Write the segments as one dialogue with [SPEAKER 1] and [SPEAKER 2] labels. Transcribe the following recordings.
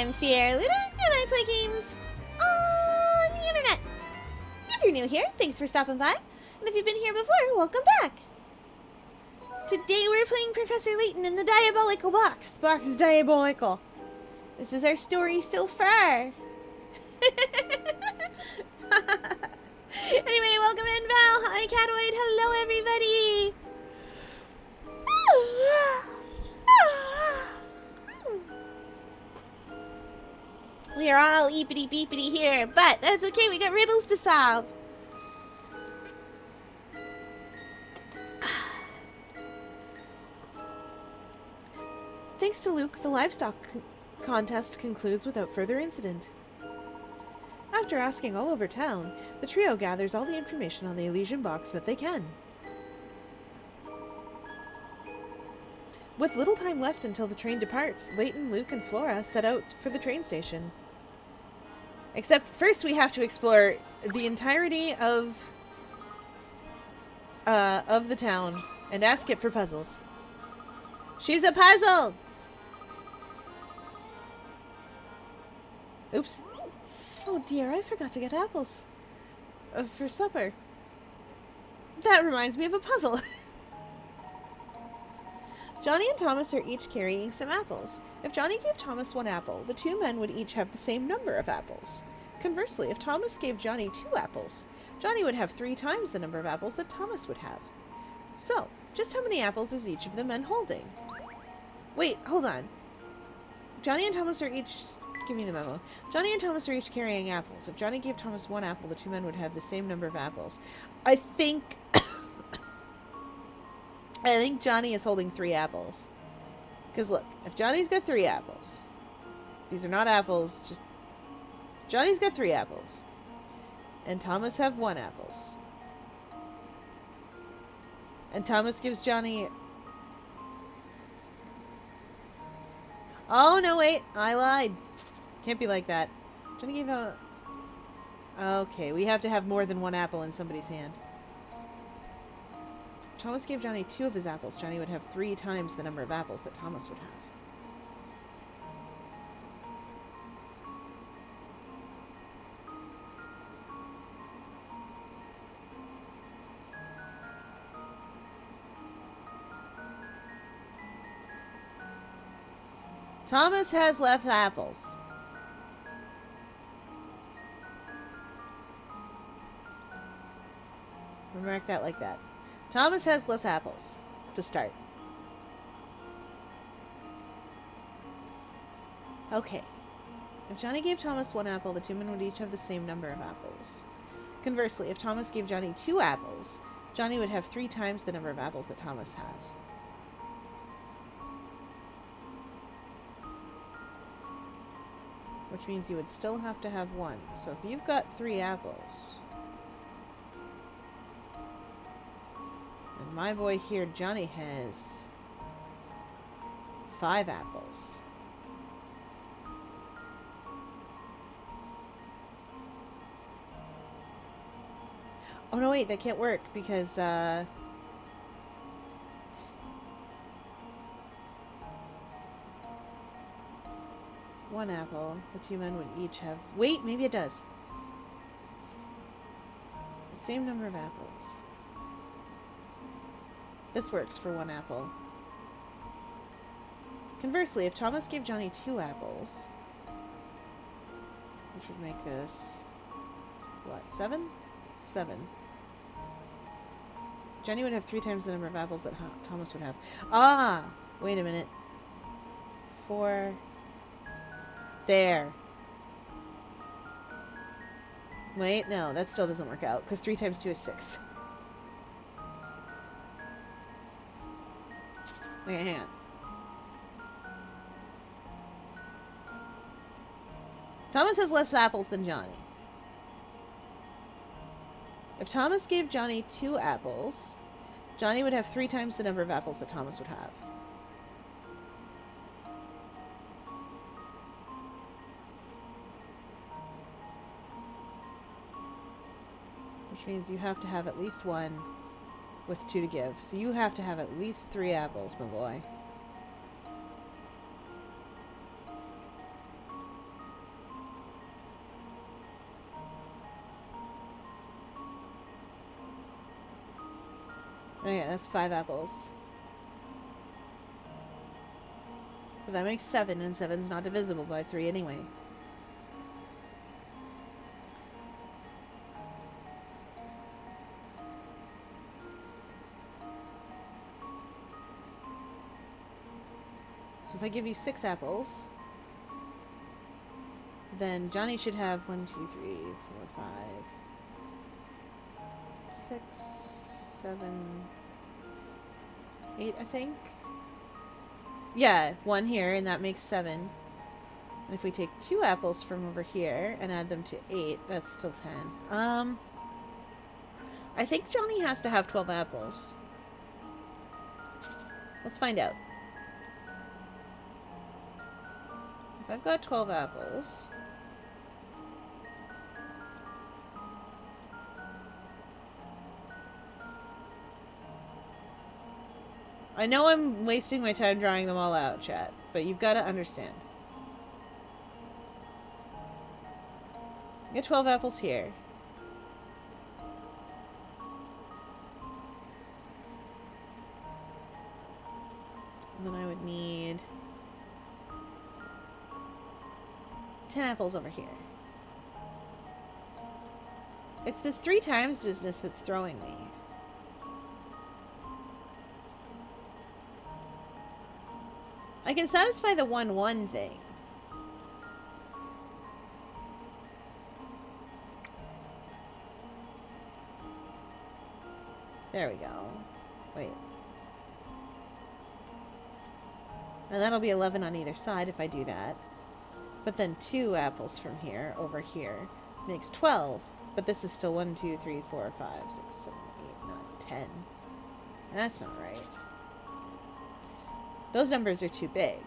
[SPEAKER 1] I'm Fiera Luda, and I play games on the internet. If you're new here, thanks for stopping by, and if you've been here before, welcome back. Today we're playing Professor Layton in the Diabolical Box. The box is diabolical. This is our story so far. Anyway, welcome in, Val. Hi, Catoid. Hello, everybody. We are all eepity beepity here, but that's okay. We got riddles to solve. Thanks to Luke, the livestock contest concludes without further incident. After asking all over town, the trio gathers all the information on the Elysian box that they can. With little time left until the train departs, Layton, Luke, and Flora set out for the train station. Except first we have to explore the entirety of the town and ask it for puzzles. She's a puzzle! Oops. Oh dear, I forgot to get apples for supper. That reminds me of a puzzle. Johnny and Thomas are each carrying some apples. If Johnny gave Thomas one apple, the two men would each have the same number of apples. Conversely, if Thomas gave Johnny 2 apples, Johnny would have 3 times the number of apples that Thomas would have. So, just how many apples is each of the men holding? Wait, hold on. Johnny and Thomas are each... Give me the memo. Johnny and Thomas are each carrying apples. If Johnny gave Thomas 1 apple, the 2 men would have the same number of apples. I think Johnny is holding 3 apples. Because look, if Johnny's got 3 apples, these are not apples, just... Johnny's got 3 apples. And Thomas have 1 apples. And Thomas gives Johnny... Oh, no, wait. I lied. Can't be like that. Johnny gave out... Okay, we have to have more than 1 apple in somebody's hand. If Thomas gave Johnny 2 of his apples, Johnny would have 3 times the number of apples that Thomas would have. Thomas has left apples. Remark that like that. Thomas has less apples to start. Okay. If Johnny gave Thomas 1 apple, the 2 men would each have the same number of apples. Conversely, if Thomas gave Johnny 2 apples, Johnny would have 3 times the number of apples that Thomas has. Which means you would still have to have 1. So if you've got 3 apples... And my boy here, Johnny, has 5 apples. Oh, no, wait, that can't work because, 1 apple. The 2 men would each have... Wait, maybe it does. The same number of apples. This works for 1 apple. Conversely, if Thomas gave Johnny 2 apples, which would make this, what, 7? 7. Johnny would have 3 times the number of apples that Thomas would have. Ah! Wait a minute. 4. There. Wait, no, that still doesn't work out, because 3 times 2 is 6. Okay, hang on. Thomas has less apples than Johnny. If Thomas gave Johnny 2 apples, Johnny would have 3 times the number of apples that Thomas would have. Which means you have to have at least 1 with 2 to give. So you have to have at least 3 apples, my boy. Okay, that's 5 apples. But that makes 7, and 7's not divisible by 3 anyway. So if I give you 6 apples, then Johnny should have 1, 2, 3, 4, 5, 6, 7, 8, I think. Yeah, 1 here, and that makes 7. And if we take 2 apples from over here and add them to 8, that's still 10. I think Johnny has to have 12 apples. Let's find out. If I've got 12 apples... I know I'm wasting my time drawing them all out, chat, but you've got to understand. Get 12 apples here. And then I would need 10 apples over here. It's this 3 times business that's throwing me. I can satisfy the 1-1 thing. There we go. Wait. And that'll be 11 on either side if I do that. But then 2 apples from here over here makes 12. But this is still 1, 2, 3, 4, 5, 6, 7, 8, 9, 10. That's not right. Those numbers are too big.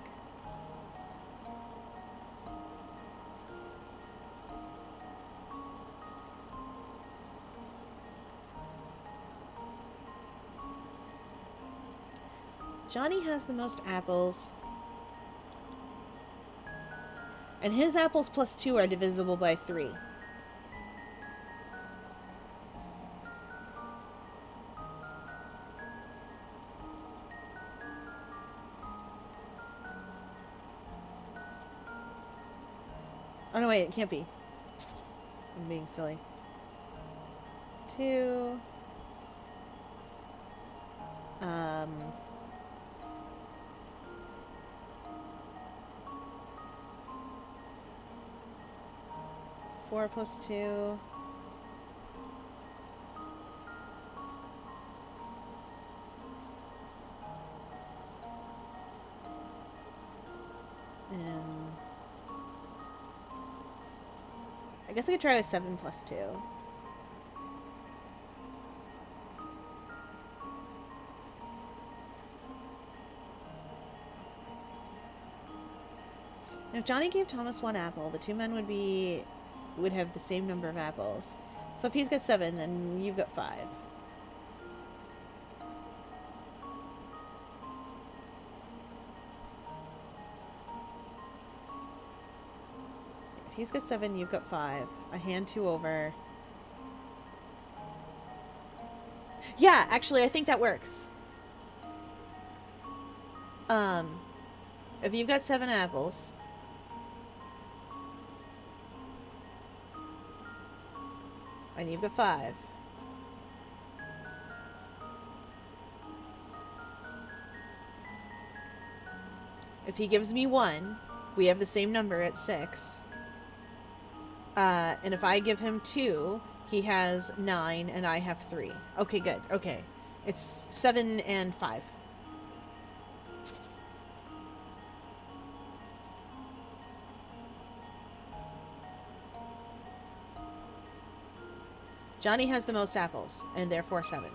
[SPEAKER 1] Johnny has the most apples. And his apples plus 2 are divisible by 3. Oh no, wait, it can't be. I'm being silly. 2. 4 plus 2. And I guess I could try with 7 plus 2. If Johnny gave Thomas 1 apple, the 2 men would have the same number of apples. So if he's got 7, then you've got 5. If he's got 7, you've got 5. I hand 2 over. Yeah, actually, I think that works. If you've got 7 apples... and you've got 5. If he gives me 1, we have the same number at 6. And if I give him 2, he has 9 and I have 3. Okay, good. Okay. It's 7 and 5. Johnny has the most apples, and therefore 7.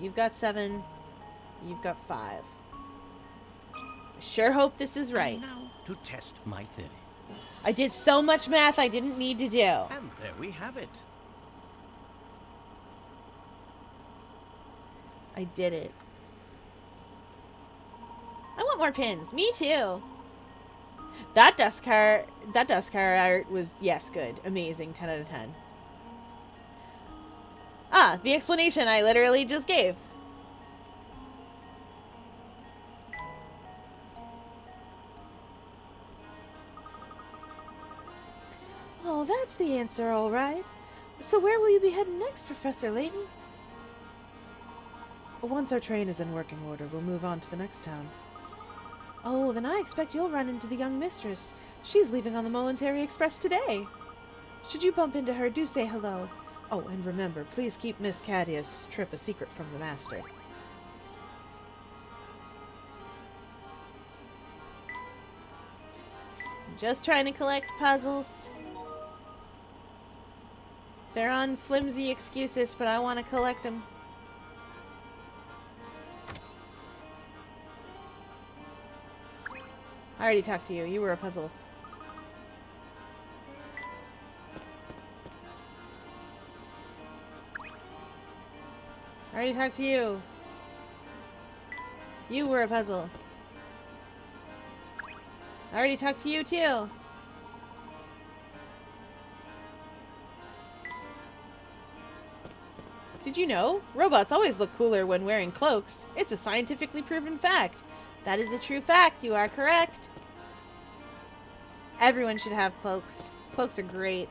[SPEAKER 1] You've got 7. You've got 5. I sure hope this is right.
[SPEAKER 2] And now to test my theory.
[SPEAKER 1] I did so much math I didn't need to do.
[SPEAKER 2] And there we have it.
[SPEAKER 1] I did it. I want more pins. Me too. That dust car art was, yes, good. Amazing. 10 out of 10. Ah, the explanation I literally just gave. Oh, that's the answer, all right. So where will you be heading next, Professor Layton? Once our train is in working order, we'll move on to the next town. Oh, then I expect you'll run into the young mistress. She's leaving on the Momentary Express today. Should you bump into her, do say hello. Oh, and remember, please keep Miss Cadia's trip a secret from the master. Just trying to collect puzzles. They're on flimsy excuses, but I want to collect them. I already talked to you. You were a puzzle. I already talked to you. You were a puzzle. I already talked to you too. Did you know? Robots always look cooler when wearing cloaks. It's a scientifically proven fact. That is a true fact. You are correct. Everyone should have cloaks. Cloaks are great.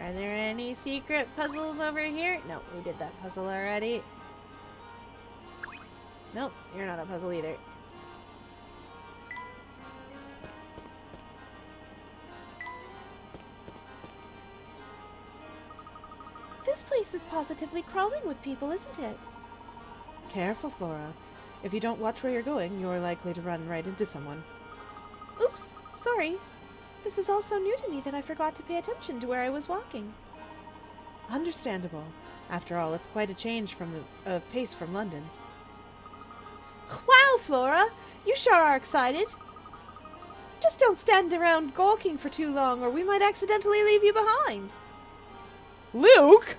[SPEAKER 1] Are there any secret puzzles over here? No, we did that puzzle already. Nope, you're not a puzzle either. This place is positively crawling with people, isn't it? Careful, Flora. If you don't watch where you're going, you're likely to run right into someone. Oops, sorry. This is all so new to me that I forgot to pay attention to where I was walking. Understandable. After all, it's quite a change of pace from London. Wow, Flora! You sure are excited. Just don't stand around gawking for too long, or we might accidentally leave you behind. Luke?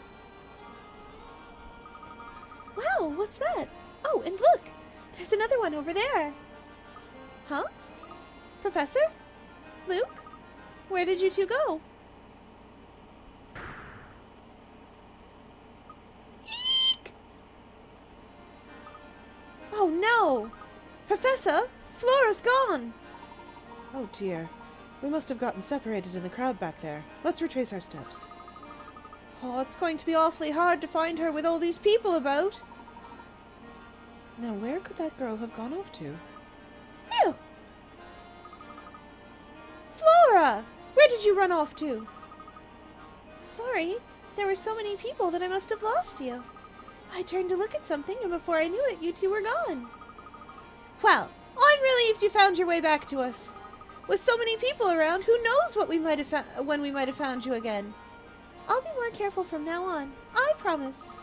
[SPEAKER 1] Wow, what's that? Oh, and look! There's another one over there. Huh? Professor? Luke? Where did you two go? Eek! Oh no! Professor, Flora's gone! Oh dear. We must have gotten separated in the crowd back there. Let's retrace our steps. Oh, it's going to be awfully hard to find her with all these people about. Now, where could that girl have gone off to? Phew! Flora! Where did you run off to? Sorry, there were so many people that I must have lost you. I turned to look at something, and before I knew it, you two were gone. Well, I'm relieved you found your way back to us. With so many people around, who knows what we might have when we might have found you again. I'll be more careful from now on. I promise.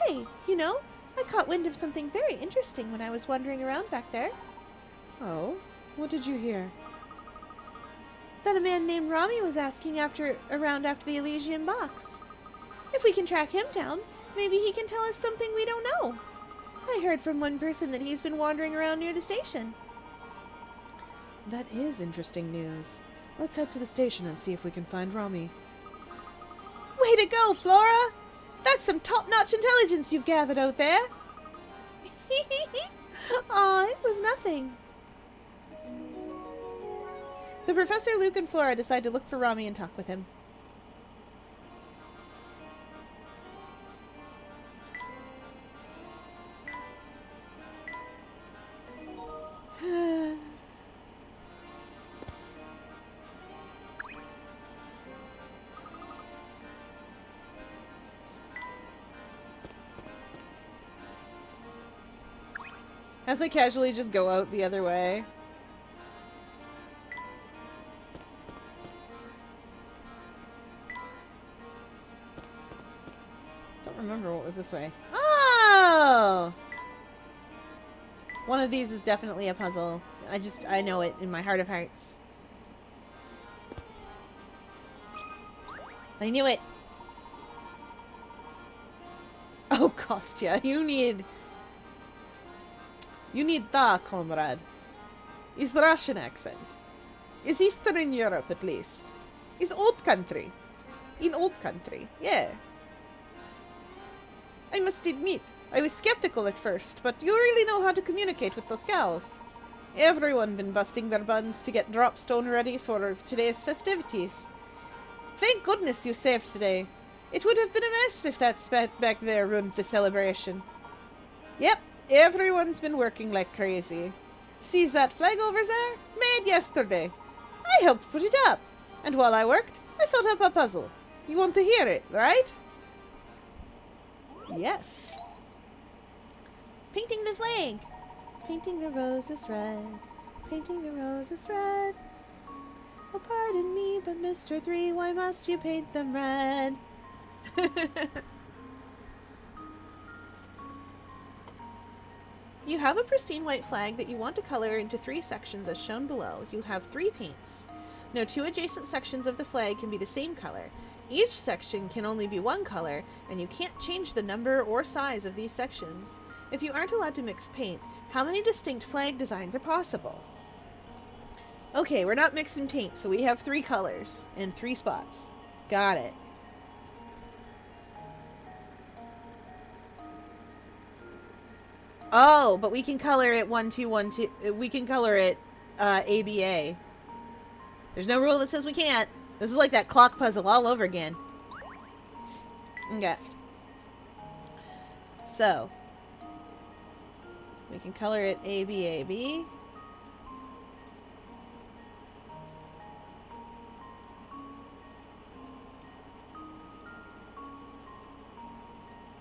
[SPEAKER 1] Hey, you know, I caught wind of something very interesting when I was wandering around back there. Oh? What did you hear? That a man named Rami was asking around after the Elysian box. If we can track him down, maybe he can tell us something we don't know. I heard from one person that he's been wandering around near the station. That is interesting news. Let's head to the station and see if we can find Rami. Way to go, Flora! That's some top-notch intelligence you've gathered out there. Aw, it was nothing. The Professor, Luke, and Flora decide to look for Rami and talk with him. As I casually just go out the other way. Don't remember what was this way. Oh! One of these is definitely a puzzle. I know it in my heart of hearts. I knew it! Oh, Kostya, you need... You need da, comrade. Is Russian accent. Is Eastern Europe, at least. Is old country. In old country, yeah. I must admit, I was skeptical at first, but you really know how to communicate with those cows. Everyone been busting their buns to get Dropstone ready for today's festivities. Thank goodness you saved today. It would have been a mess if that spat back there ruined the celebration. Yep, everyone's been working like crazy. Sees that flag over there? Made yesterday. I helped put it up. And while I worked, I thought up a puzzle. You want to hear it, right? Yes. Painting the flag. Painting the roses red. Painting the roses red. Oh, pardon me, but Mr. 3, why must you paint them red? You have a pristine white flag that you want to color into 3 sections as shown below. You have 3 paints. No 2 adjacent sections of the flag can be the same color. Each section can only be 1 color, and you can't change the number or size of these sections. If you aren't allowed to mix paint, how many distinct flag designs are possible? Okay, we're not mixing paint, so we have 3 colors in 3 spots. Got it. Oh, but we can color it 1, 2, 1, 2. We can color it ABA. There's no rule that says we can't. This is like that clock puzzle all over again. Okay. So. We can color it ABAB.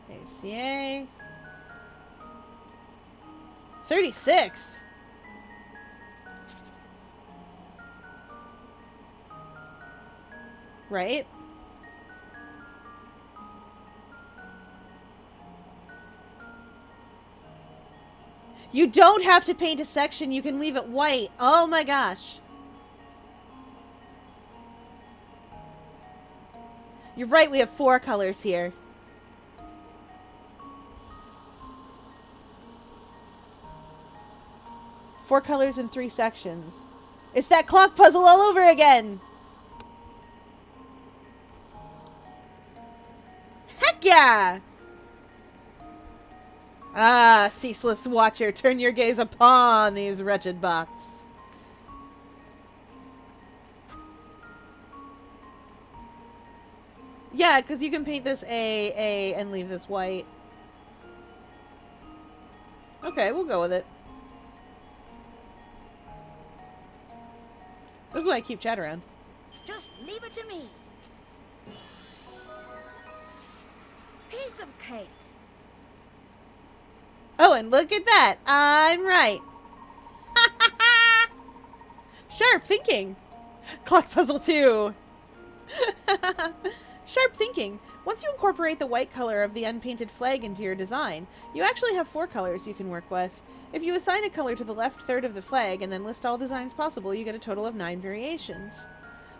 [SPEAKER 1] ACA. 36. Right? You don't have to paint a section. You can leave it white. Oh my gosh. You're right. We have 4 colors here. Four colors in 3 sections. It's that clock puzzle all over again. Heck yeah! Ah, ceaseless watcher, turn your gaze upon these wretched bots. Yeah, because you can paint this A, and leave this white. Okay, we'll go with it. This is why I keep Chad around.
[SPEAKER 3] Just leave it to me. Piece of cake.
[SPEAKER 1] Oh, and look at that. I'm right. Sharp thinking. Clock puzzle 2. Sharp thinking. Once you incorporate the white color of the unpainted flag into your design, you actually have 4 colors you can work with. If you assign a color to the left third of the flag and then list all designs possible, you get a total of 9 variations.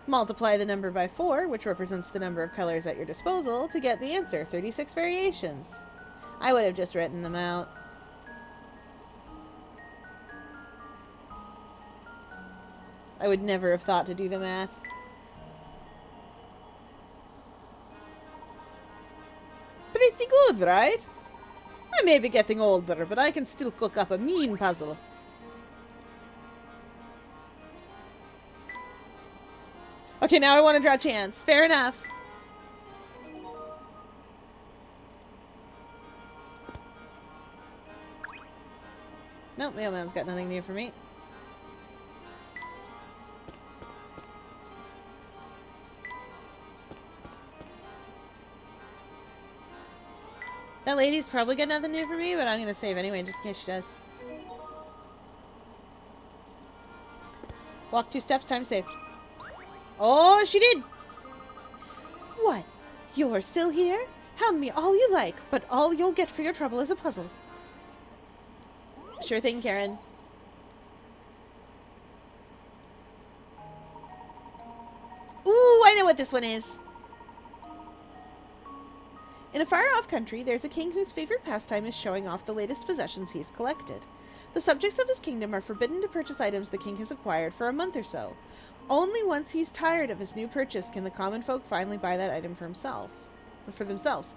[SPEAKER 1] Multiply the number by 4, which represents the number of colors at your disposal, to get the answer, 36 variations. I would have just written them out. I would never have thought to do the math. Pretty good, right? I may be getting older, but I can still cook up a mean puzzle. Okay, now I want to draw chance. Fair enough. Nope, Mailman's got nothing new for me. That lady's probably got nothing new for me, but I'm going to save anyway, just in case she does. Walk 2 steps, time to save. Oh, she did! What? You're still here? Hound me all you like, but all you'll get for your trouble is a puzzle. Sure thing, Karen. Ooh, I know what this one is. In a far-off country, there's a king whose favorite pastime is showing off the latest possessions he's collected. The subjects of his kingdom are forbidden to purchase items the king has acquired for a month or so. Only once he's tired of his new purchase can the common folk finally buy that item for themselves.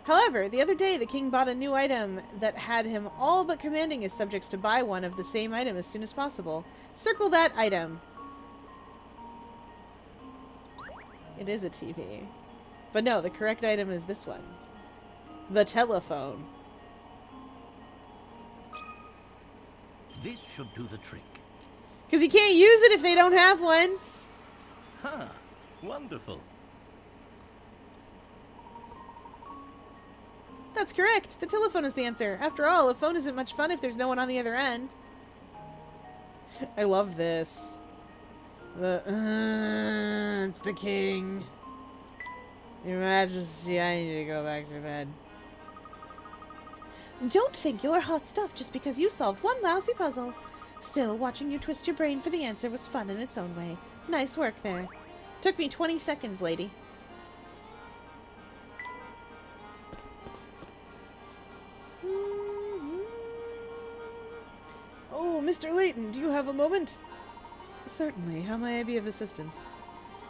[SPEAKER 1] However, the other day the king bought a new item that had him all but commanding his subjects to buy one of the same item as soon as possible. Circle that item. It is a TV. But no, the correct item is this one. The telephone.
[SPEAKER 2] This should do the trick.
[SPEAKER 1] Because you can't use it if they don't have one.
[SPEAKER 2] Huh. Wonderful.
[SPEAKER 1] That's correct. The telephone is the answer. After all, a phone isn't much fun if there's no one on the other end. I love this. It's the king. Your Majesty, I need to go back to bed. Don't think you're hot stuff just because you solved one lousy puzzle. Still, watching you twist your brain for the answer was fun in its own way. Nice work there. Took me 20 seconds, lady. Oh, Mr. Layton, do you have a moment? Certainly. How may I be of assistance?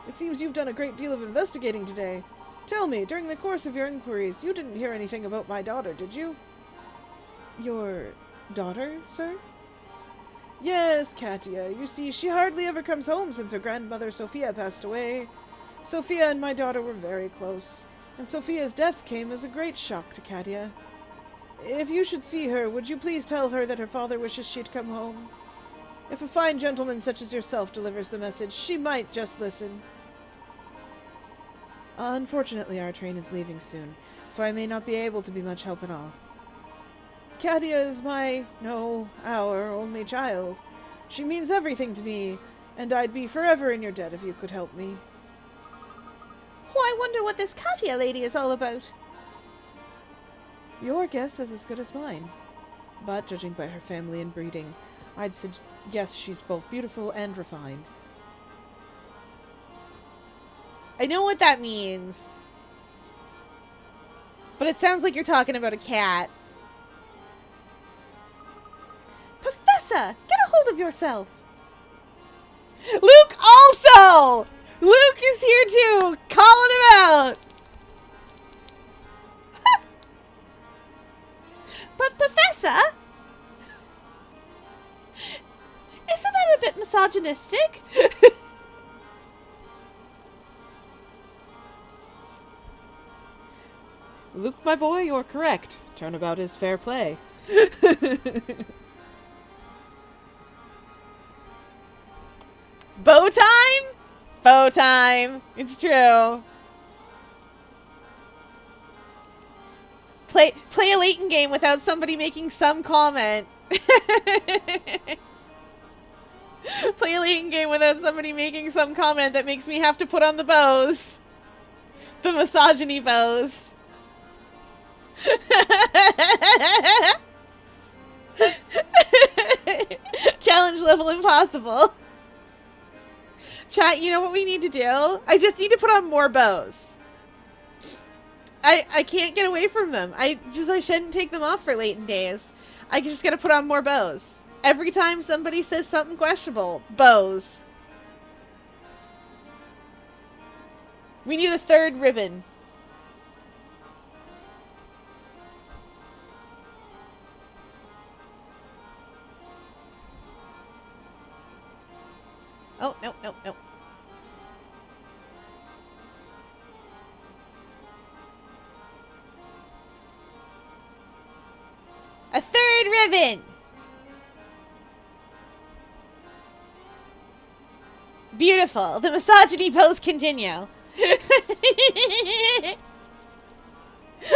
[SPEAKER 1] It seems you've done a great deal of investigating today. Tell me, during the course of your inquiries, you didn't hear anything about my daughter, did you? Your daughter, sir? Yes, Katia. You see, she hardly ever comes home since her grandmother Sophia passed away. Sophia and my daughter were very close, and Sophia's death came as a great shock to Katia. If you should see her, would you please tell her that her father wishes she'd come home? If a fine gentleman such as yourself delivers the message, she might just listen. Unfortunately, our train is leaving soon, so I may not be able to be much help at all. Katia is our only child. She means everything to me, and I'd be forever in your debt if you could help me. Oh, I wonder what this Katia lady is all about. Your guess is as good as mine. But judging by her family and breeding, I'd suggest she's both beautiful and refined. I know what that means. But it sounds like you're talking about a cat. Professor, get a hold of yourself. Luke also! Luke is here too, calling him out. But Professor, isn't that a bit misogynistic? Luke, my boy, you're correct. Turnabout is fair play. Bow time? Bow time. It's true. Play a Layton game without somebody making some comment. Play a Layton game without somebody making some comment that makes me have to put on the bows. The misogyny bows. Challenge level impossible. Chat, you know what we need to do? I just need to put on more bows. I can't get away from them. I shouldn't take them off for Layton days. I just gotta put on more bows. Every time somebody says something questionable, bows. We need a third ribbon. Oh, no, no, no. A third ribbon! Beautiful. The misogyny pose continue. I'm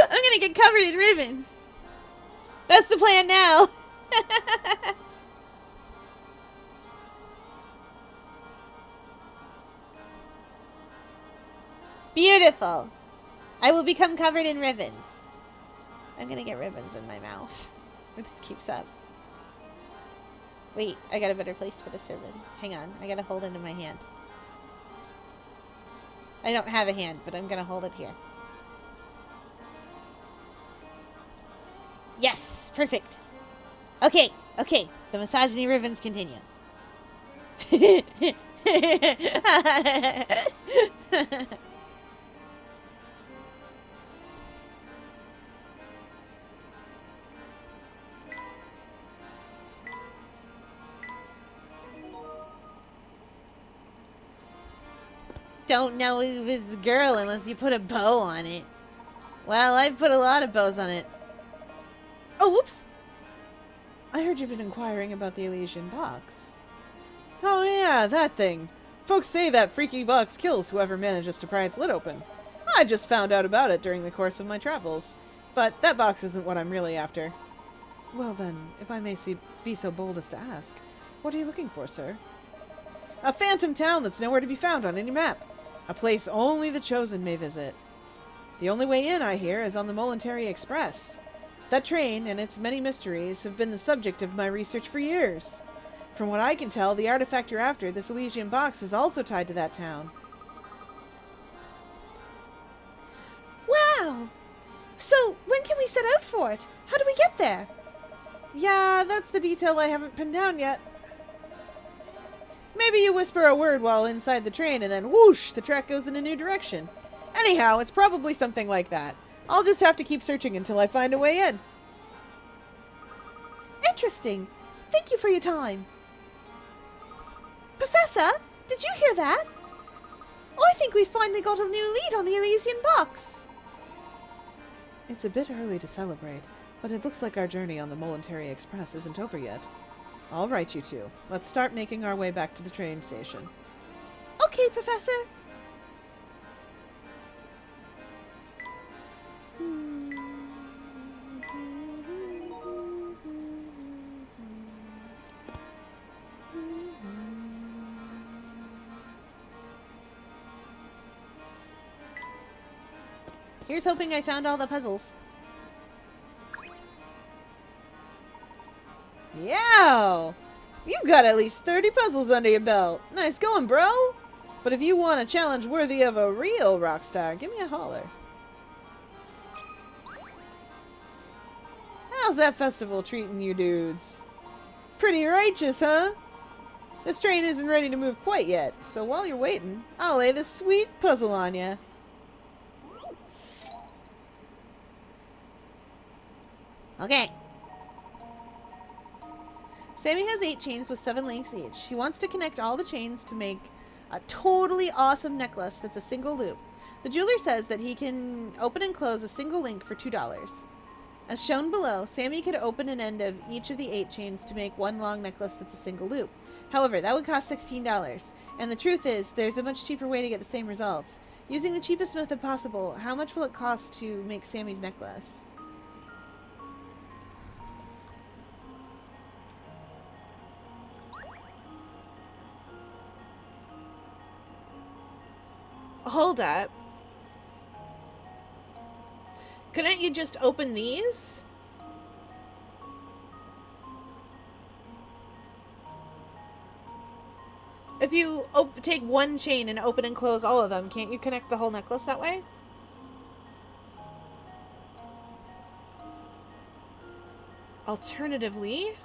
[SPEAKER 1] gonna get covered in ribbons. That's the plan now. Beautiful. I will become covered in ribbons. I'm gonna get ribbons in my mouth. If this keeps up. Wait, I got a better place for this ribbon. Hang on, I gotta hold it in my hand. I don't have a hand, but I'm gonna hold it here. Yes, perfect. Okay, okay. The misogyny ribbons continue. Don't know if it's a girl unless you put a bow on it. Well, I've put a lot of bows on it. Oh, whoops! I heard you've been inquiring about the Elysian box. Oh yeah, that thing. Folks say that freaky box kills whoever manages to pry its lid open. I just found out about it during the course of my travels. But that box isn't what I'm really after. Well then, if I may be so bold as to ask, what are you looking for, sir? A phantom town that's nowhere to be found on any map. A place only the chosen may visit. The only way in, I hear, is on the Momentary Express. That train and its many mysteries have been the subject of my research for years. From what I can tell, the artifact you're after, this Elysian box, is also tied to that town. Wow! So, when can we set out for it? How do we get there? Yeah, that's the detail I haven't pinned down yet. Maybe you whisper a word while inside the train and then whoosh, the track goes in a new direction. Anyhow, it's probably something like that. I'll just have to keep searching until I find a way in. Interesting. Thank you for your time. Professor, did you hear that? I think we finally got a new lead on the Elysian box. It's a bit early to celebrate, but it looks like our journey on the Momentary Express isn't over yet. All right, you two. Let's start making our way back to the train station. Okay, Professor. Here's hoping I found all the puzzles. Yeah! You've got at least 30 puzzles under your belt. Nice going, bro! But if you want a challenge worthy of a real rock star, give me a holler. How's that festival treating you dudes? Pretty righteous, huh? This train isn't ready to move quite yet, so while you're waiting, I'll lay this sweet puzzle on ya. Okay. Sammy has 8 chains with 7 links each. He wants to connect all the chains to make a totally awesome necklace that's a single loop. The jeweler says that he can open and close a single link for $2. As shown below, Sammy could open an end of each of the 8 chains to make one long necklace that's a single loop. However, that would cost $16. And the truth is, there's a much cheaper way to get the same results. Using the cheapest method possible, how much will it cost to make Sammy's necklace? Hold up. Couldn't you just open these? If you take one chain and open and close all of them, can't you connect the whole necklace that way? Alternatively...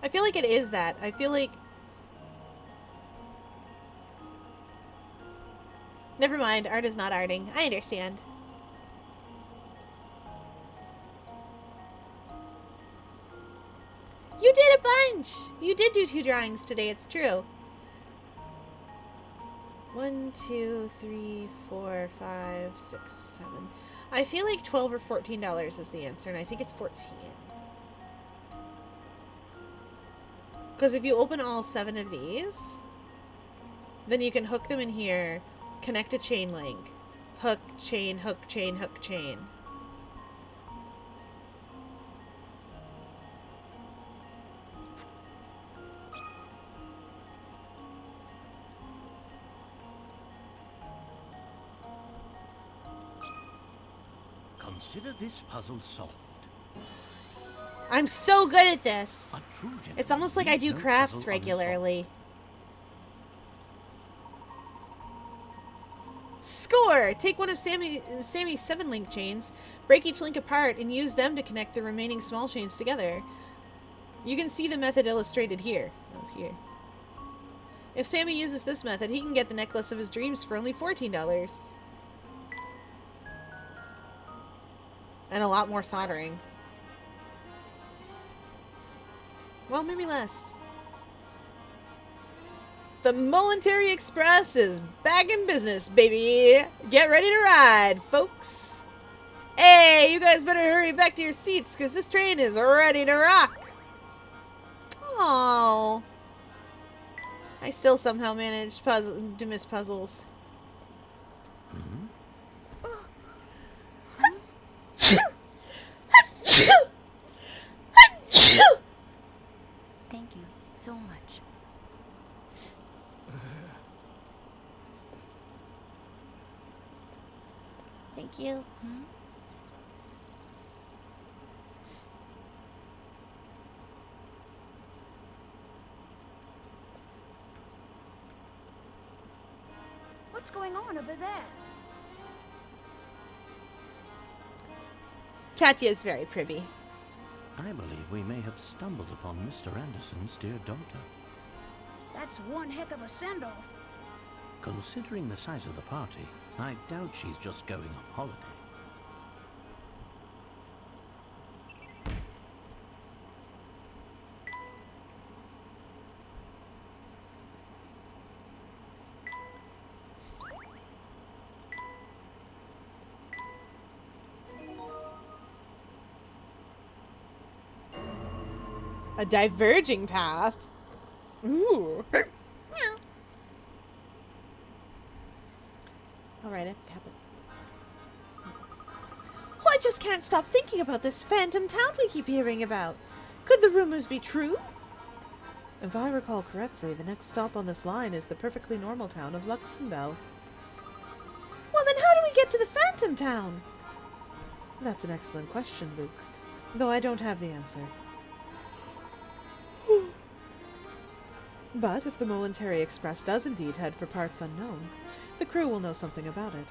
[SPEAKER 1] I feel like it is that. I feel like... Never mind, art is not arting. I understand. You did a bunch! You did do 2 drawings today, it's true. 1, 2, 3, 4, 5, 6, 7. I feel like $12 or $14 is the answer, and I think it's 14. Because if you open all 7 of these, then you can hook them in here, connect a chain link, hook, chain, hook, chain, hook, chain.
[SPEAKER 2] Consider this puzzle solved.
[SPEAKER 1] I'm so good at this.
[SPEAKER 2] A true gentleman
[SPEAKER 1] It's almost like I
[SPEAKER 2] leaves
[SPEAKER 1] do
[SPEAKER 2] no
[SPEAKER 1] crafts
[SPEAKER 2] puzzle unsolved.
[SPEAKER 1] regularly. Score! Take one of Sammy's 7-link chains, break each link apart, and use them to connect the remaining small chains together. You can see the method illustrated here. Oh, here. If Sammy uses this method, he can get the necklace of his dreams for only $14. And a lot more soldering. Well, maybe less. The Momentary Express is back in business, baby. Get ready to ride, folks. Hey, you guys better hurry back to your seats, because this train is ready to rock. Oh, I still somehow managed to miss puzzles.
[SPEAKER 3] Thank you so much.
[SPEAKER 1] Thank you.
[SPEAKER 3] What's going on over there?
[SPEAKER 1] Katya is very pretty.
[SPEAKER 2] I believe we may have stumbled upon Mr. Anderson's dear daughter.
[SPEAKER 3] That's one heck of a send-off.
[SPEAKER 2] Considering the size of the party, I doubt she's just going on holiday.
[SPEAKER 1] A diverging path. Ooh. Alright, tap it. Oh, I just can't stop thinking about this phantom town we keep hearing about. Could the rumors be true? If I recall correctly, the next stop on this line is the perfectly normal town of Luxembourg. Well, then how do we get to the phantom town? That's an excellent question, Luke. Though I don't have the answer. But if the Momentary Express does indeed head for parts unknown, the crew will know something about it.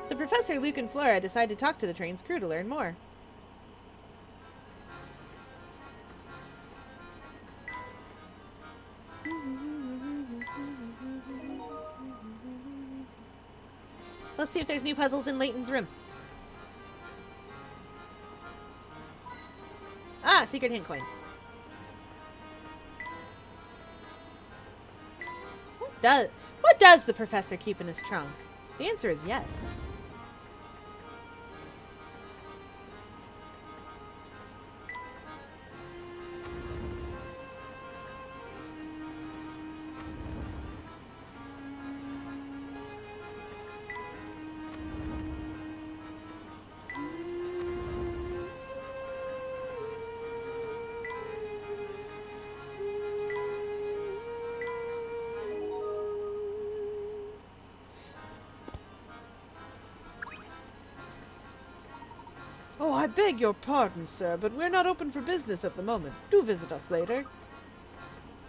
[SPEAKER 1] The Professor, Luke, and Flora decide to talk to the train's crew to learn more. Let's see if there's new puzzles in Layton's room. Ah, secret hint coin. What does the professor keep in his trunk? The answer is yes. Oh, I beg your pardon, sir, but we're not open for business at the moment. Do visit us later.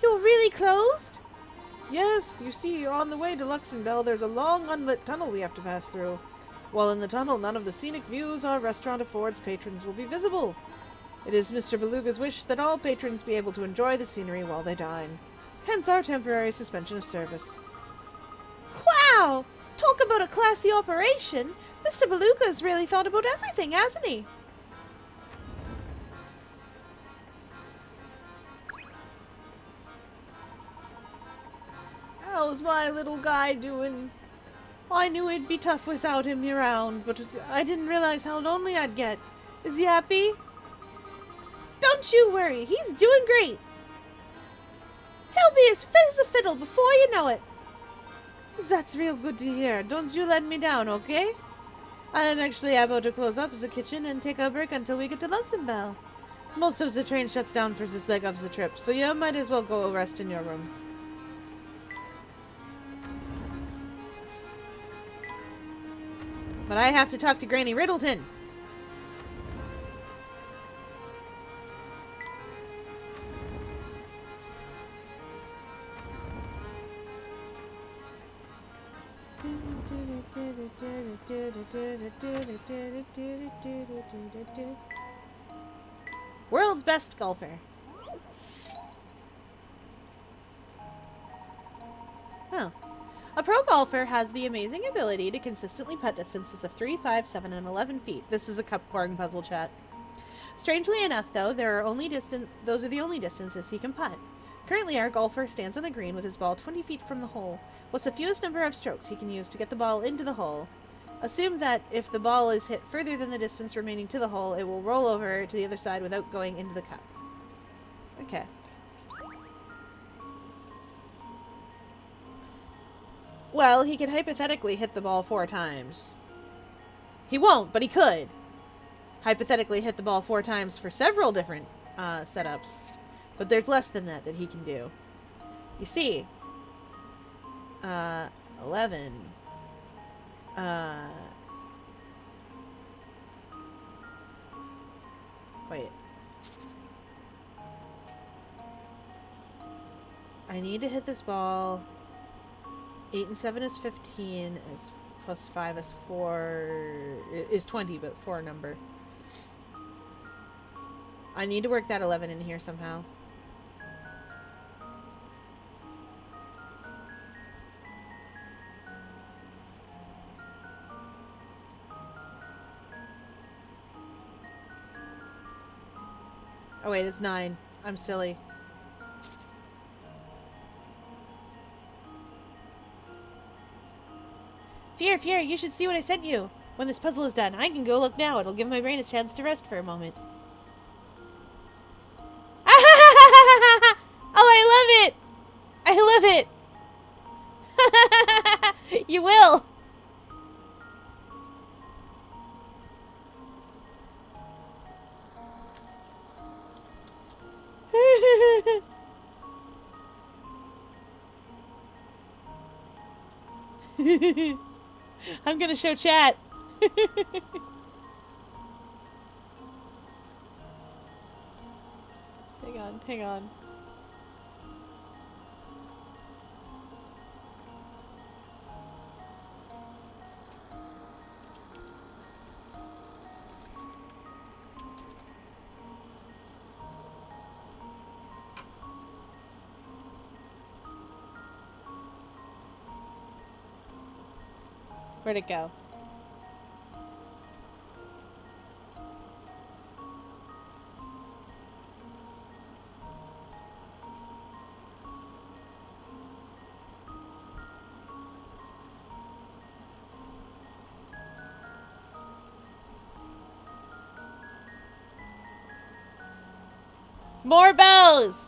[SPEAKER 1] You're really closed? Yes, you see, on the way to Luxembourg, there's a long unlit tunnel we have to pass through. While in the tunnel, none of the scenic views our restaurant affords patrons will be visible. It is Mr. Beluga's wish that all patrons be able to enjoy the scenery while they dine. Hence our temporary suspension of service. Wow! Talk about a classy operation! Mr. Beluga's really thought about everything, hasn't he? How's my little guy doing? I knew it'd be tough without him around, but I didn't realize how lonely I'd get. Is he happy? Don't you worry, he's doing great. He'll be as fit as a fiddle before you know it. That's real good to hear. Don't you let me down, okay? I'm actually about to close up the kitchen and take a break until we get to Luxembourg. Most of the train shuts down for this leg of the trip, so you might as well go rest in your room. But I have to talk to Granny Riddleton. World's best golfer. Oh. A pro golfer has the amazing ability to consistently putt distances of 3, 5, 7, and 11 feet. This is a cup-pouring puzzle chat. Strangely enough, though, those are the only distances he can putt. Currently, our golfer stands on the green with his ball 20 feet from the hole. What's the fewest number of strokes he can use to get the ball into the hole? Assume that if the ball is hit further than the distance remaining to the hole, it will roll over to the other side without going into the cup. Okay. Well, he could hypothetically hit the ball 4 times. He won't, but he could. Hypothetically hit the ball 4 times for several different setups. But there's less than that he can do. You see, 11. Wait. I need to hit this ball. 8 and 7 is 15. Is plus 5 is 4. Is 20, but 4 number. I need to work that 11 in here somehow. Oh wait, it's 9. I'm silly. Fear, you should see what I sent you. When this puzzle is done, I can go look now. It'll give my brain a chance to rest for a moment. Oh, I love it! I love it! You will! I'm gonna show chat. Hang on. Where'd it go? More bows!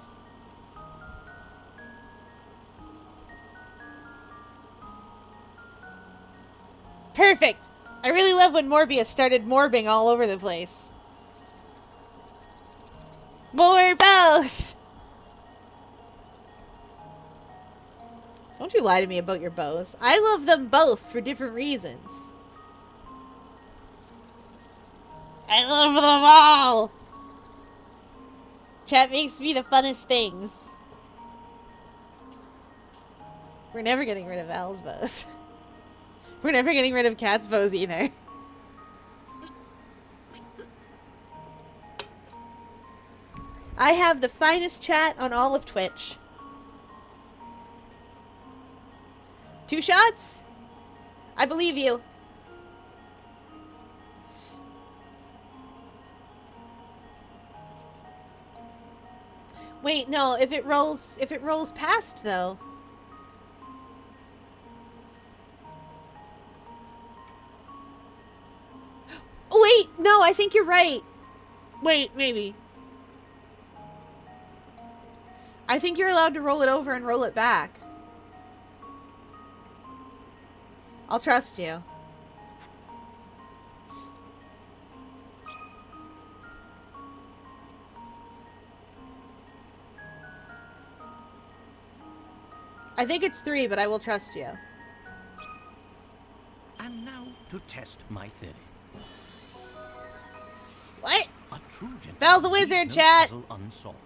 [SPEAKER 1] Perfect! I really love when Morbius started morbing all over the place. More bows! Don't you lie to me about your bows. I love them both for different reasons. I love them all! Chat makes me the funnest things. We're never getting rid of Al's bows. We're never getting rid of Cat's bows either. I have the finest chat on all of Twitch. 2 shots? I believe you. Wait, no, if it rolls past though. Oh, wait, no, I think you're right. Wait, maybe. I think you're allowed to roll it over and roll it back. I'll trust you. I think it's 3, but I will trust you.
[SPEAKER 2] And now to test my theory.
[SPEAKER 1] What?
[SPEAKER 2] A true gentleman
[SPEAKER 1] Val's a
[SPEAKER 2] leaves
[SPEAKER 1] wizard,
[SPEAKER 2] no
[SPEAKER 1] chat.
[SPEAKER 2] puzzle unsolved.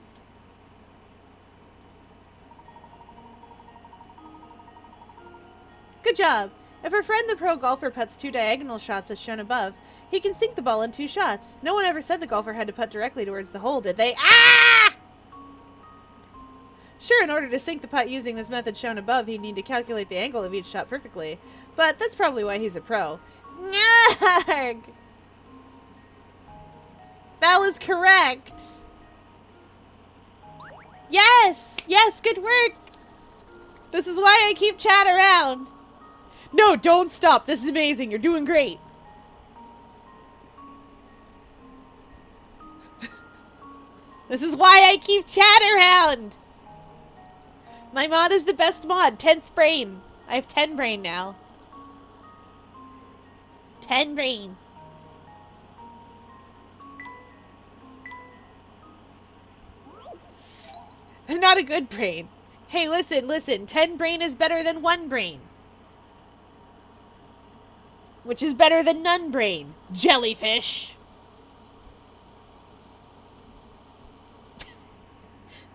[SPEAKER 1] Good job. If our friend the pro golfer puts 2 diagonal shots as shown above, he can sink the ball in 2 shots. No one ever said the golfer had to putt directly towards the hole, did they? Ah! Sure, in order to sink the putt using this method shown above, he'd need to calculate the angle of each shot perfectly. But that's probably why he's a pro. Nyarg! Val is correct! Yes! Yes, good work! This is why I keep chat around. No, don't stop. This is amazing. You're doing great. This is why I keep chat around. My mod is the best mod. 10th brain. I have 10 brain now. 10 brain. I'm not a good brain. Hey, listen. 10 brain is better than 1 brain. Which is better than none brain. Jellyfish.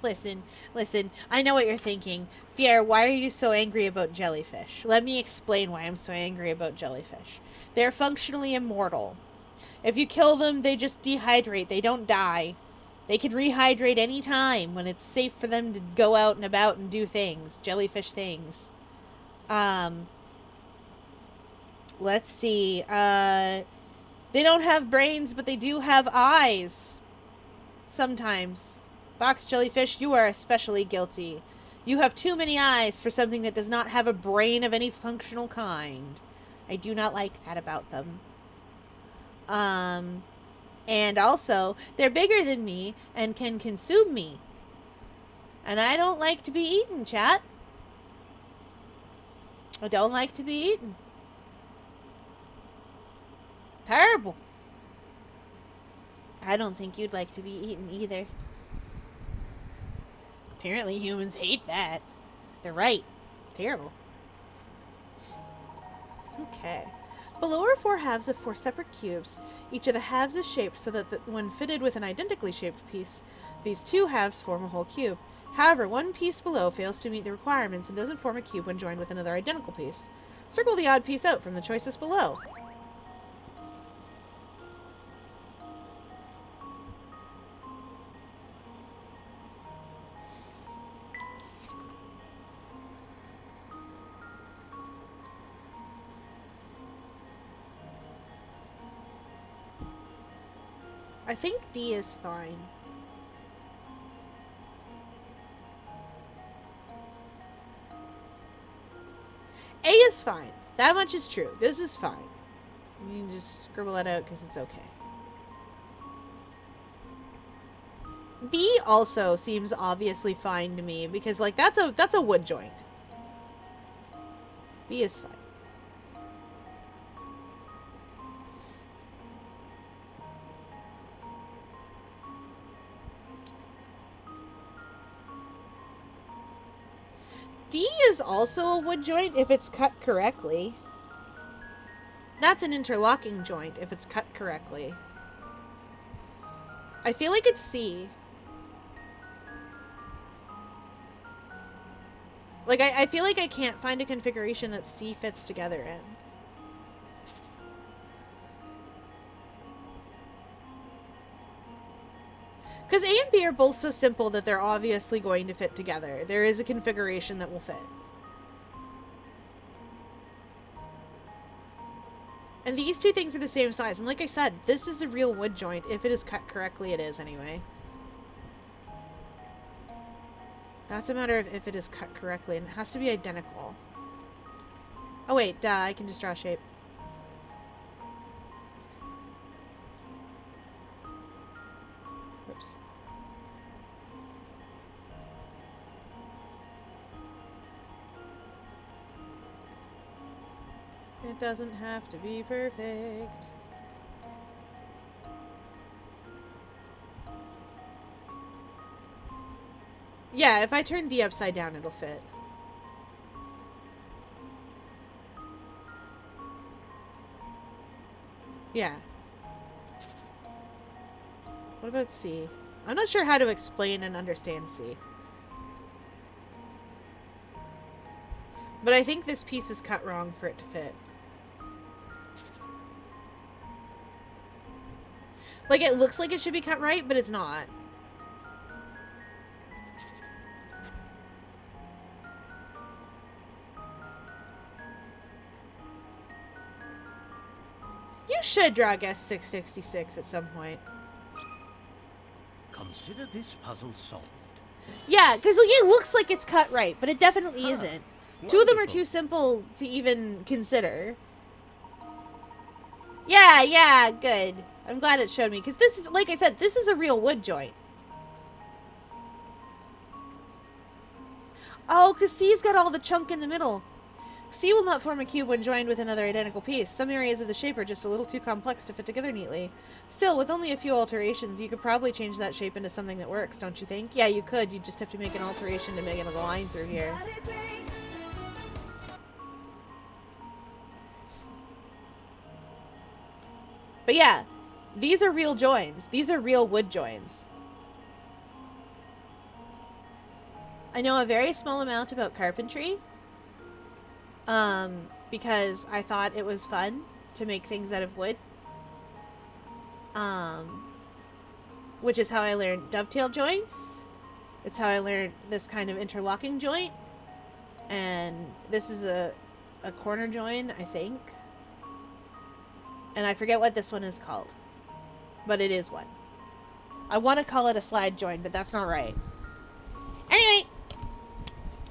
[SPEAKER 1] Listen. I know what you're thinking. Fier, why are you so angry about jellyfish? Let me explain why I'm so angry about jellyfish. They're functionally immortal. If you kill them, they just dehydrate. They don't die. They can rehydrate any time when it's safe for them to go out and about and do things. Jellyfish things. Let's see. They don't have brains, but they do have eyes. Sometimes. Box jellyfish, you are especially guilty. You have too many eyes for something that does not have a brain of any functional kind. I do not like that about them. And also, they're bigger than me and can consume me. And I don't like to be eaten, chat. I don't like to be eaten. Terrible. I don't think you'd like to be eaten either. Apparently humans hate that. They're right. It's terrible. Okay. Below are 4 halves of 4 separate cubes. Each of the halves is shaped so that when fitted with an identically shaped piece, these 2 halves form a whole cube. However, one piece below fails to meet the requirements and doesn't form a cube when joined with another identical piece. Circle the odd piece out from the choices below. I think D is fine. A is fine. That much is true. This is fine. You can just scribble that out because it's okay. B also seems obviously fine to me because like that's a wood joint. B is fine. D is also a wood joint if it's cut correctly. That's an interlocking joint if it's cut correctly. I feel like it's C. Like, I feel like I can't find a configuration that C fits together in. Because A and B are both so simple that they're obviously going to fit together. There is a configuration that will fit. And these 2 things are the same size. And like I said, this is a real wood joint. If it is cut correctly, it is anyway. That's a matter of if it is cut correctly. And it has to be identical. Oh wait, duh, I can just draw a shape. Oops. It doesn't have to be perfect. Yeah, if I turn D upside down, it'll fit. Yeah. What about C? I'm not sure how to explain and understand C. But I think this piece is cut wrong for it to fit. Like, it looks like it should be cut right, but it's not. You should draw guess 666 at some point.
[SPEAKER 2] Consider this puzzle solved.
[SPEAKER 1] Yeah, because it looks like it's cut right, but it definitely isn't. Two of them are
[SPEAKER 2] Wonderful.
[SPEAKER 1] too simple to even consider. Yeah, good. I'm glad it showed me, because this is, like I said, this is a real wood joint. Oh, because C's got all the chunk in the middle. C will not form a cube when joined with another identical piece. Some areas of the shape are just a little too complex to fit together neatly. Still, with only a few alterations, you could probably change that shape into something that works, don't you think? Yeah, you could. You just have to make an alteration to make it a line through here. But yeah, these are real joins. These are real wood joins. I know a very small amount about carpentry. Because I thought it was fun to make things out of wood. Which is how I learned dovetail joints. It's how I learned this kind of interlocking joint. And this is a corner join, I think. And I forget what this one is called. But it is one. I want to call it a slide join, but that's not right. Anyway,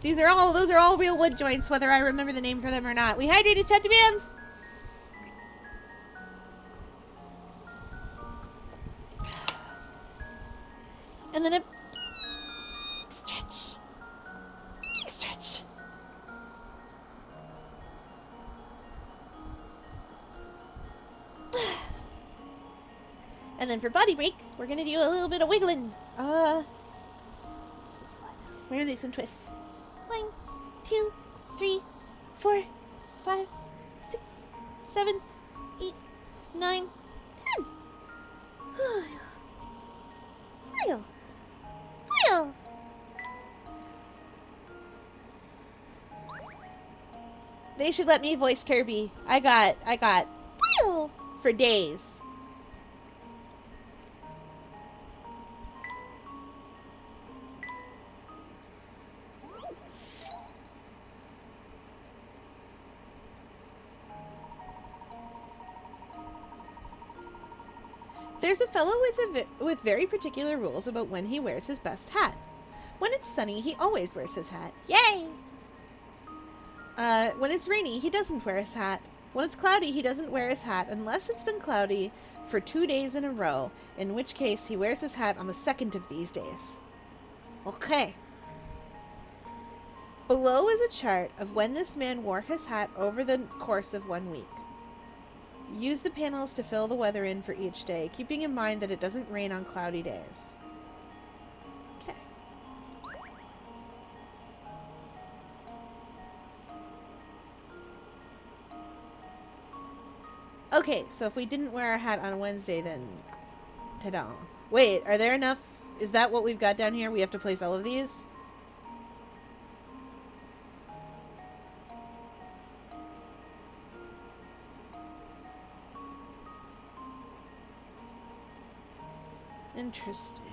[SPEAKER 1] those are all real wood joints, whether I remember the name for them or not. We hydrate his chat demands. And then a stretch. Stretch. And then for body break, we're gonna do a little bit of wiggling. We're gonna do some twists. 1, 2, 3, 4, 5, 6, 7, 8, 9, 10. Wheel. Wheel. They should let me voice Kirby. I got wheel for days. There's a fellow with very particular rules about when he wears his best hat. When it's sunny, he always wears his hat. Yay! When it's rainy, he doesn't wear his hat. When it's cloudy, he doesn't wear his hat unless it's been cloudy for 2 days in a row, in which case he wears his hat on the second of these days. Okay. Below is a chart of when this man wore his hat over the course of 1 week. Use the panels to fill the weather in for each day, keeping in mind that it doesn't rain on cloudy days. Okay. Okay, so if we didn't wear our hat on Wednesday, then... ta-da. Wait, are there enough... Is that what we've got down here? We have to place all of these? Interesting.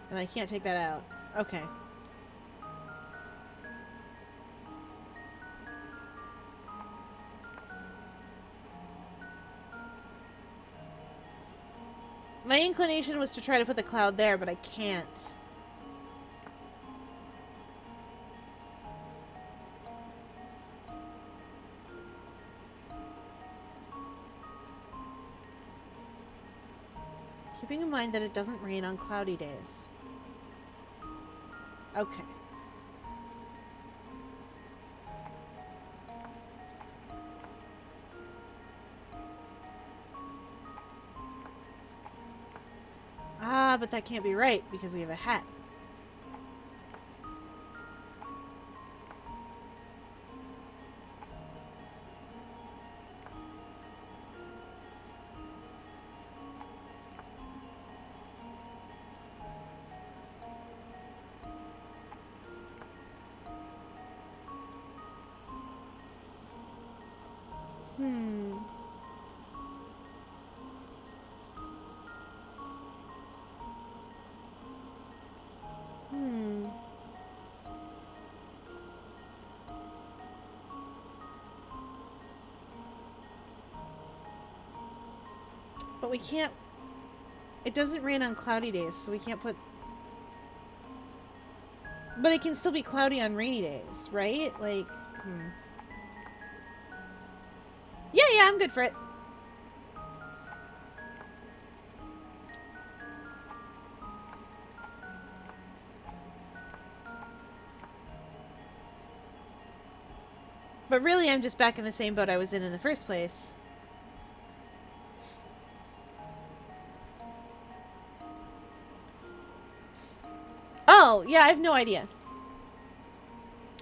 [SPEAKER 1] And I can't take that out. Okay. My inclination was to try to put the cloud there, but I can't. Keeping in mind that it doesn't rain on cloudy days. Okay. Ah, but that can't be right because we have a hat. Hmm. Hmm. But we can't... It doesn't rain on cloudy days, so we can't put... But it can still be cloudy on rainy days, right? Like, Yeah, I'm good for it. But really, I'm just back in the same boat I was in the first place. Oh, yeah, I have no idea.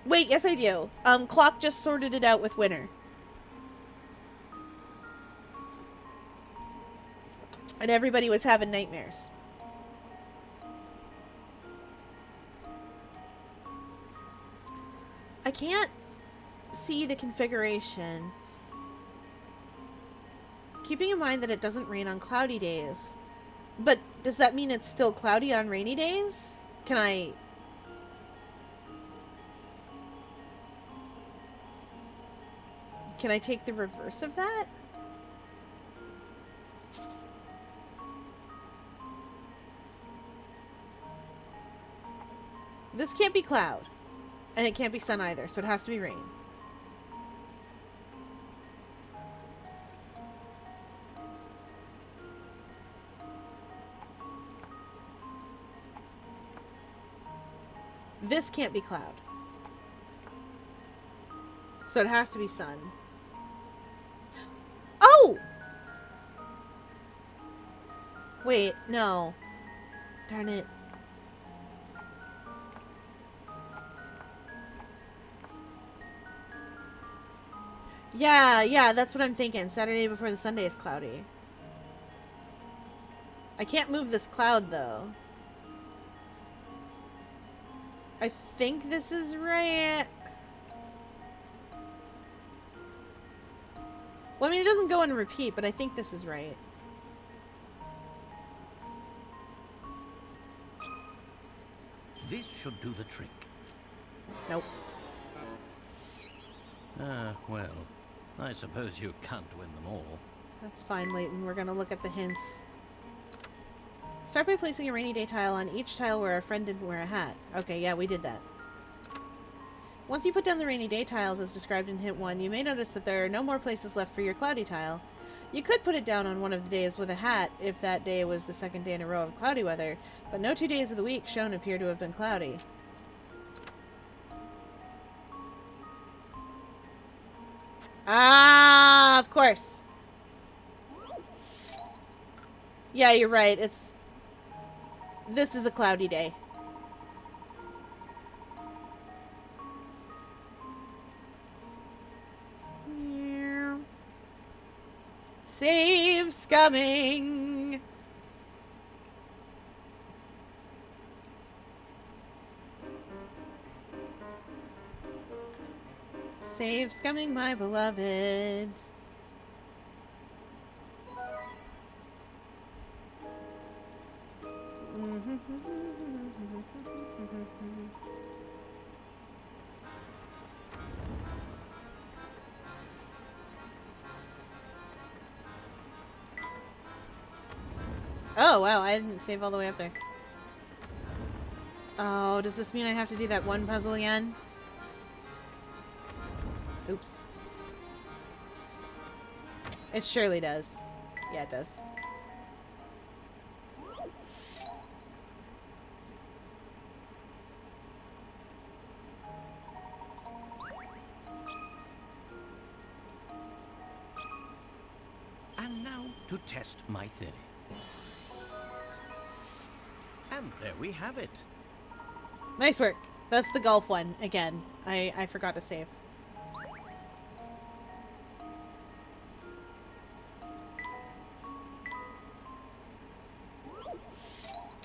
[SPEAKER 1] Wait, yes I do. Clock just sorted it out with winter. And everybody was having nightmares. I can't see the configuration. Keeping in mind that it doesn't rain on cloudy days. But does that mean it's still cloudy on rainy days? Can I... Can I take the reverse of that? This can't be cloud. And it can't be sun either, so it has to be rain. This can't be cloud. So it has to be sun. Oh! Wait, no. Darn it. Yeah, that's what I'm thinking. Saturday before the Sunday is cloudy. I can't move this cloud, though. I think this is right. Well, I mean, it doesn't go and repeat, but I think this is right.
[SPEAKER 2] This should do the trick.
[SPEAKER 1] Nope.
[SPEAKER 2] Well, I suppose you can't win them all.
[SPEAKER 1] That's fine, Leighton. We're gonna look at the hints. Start by placing a rainy day tile on each tile where a friend didn't wear a hat. Okay, yeah, we did that. Once you put down the rainy day tiles as described in hint 1, you may notice that there are no more places left for your cloudy tile. You could put it down on one of the days with a hat if that day was the second day in a row of cloudy weather, but no 2 days of the week shown appear to have been cloudy. Ah, of course. Yeah, you're right. This is a cloudy day. Save scumming. Save scumming, my beloved. Oh, wow, I didn't save all the way up there. Oh, does this mean I have to do that one puzzle again? Oops. It surely does. Yeah, it does.
[SPEAKER 2] And now to test my theory. And there we have it.
[SPEAKER 1] Nice work. That's the golf one again. I forgot to save.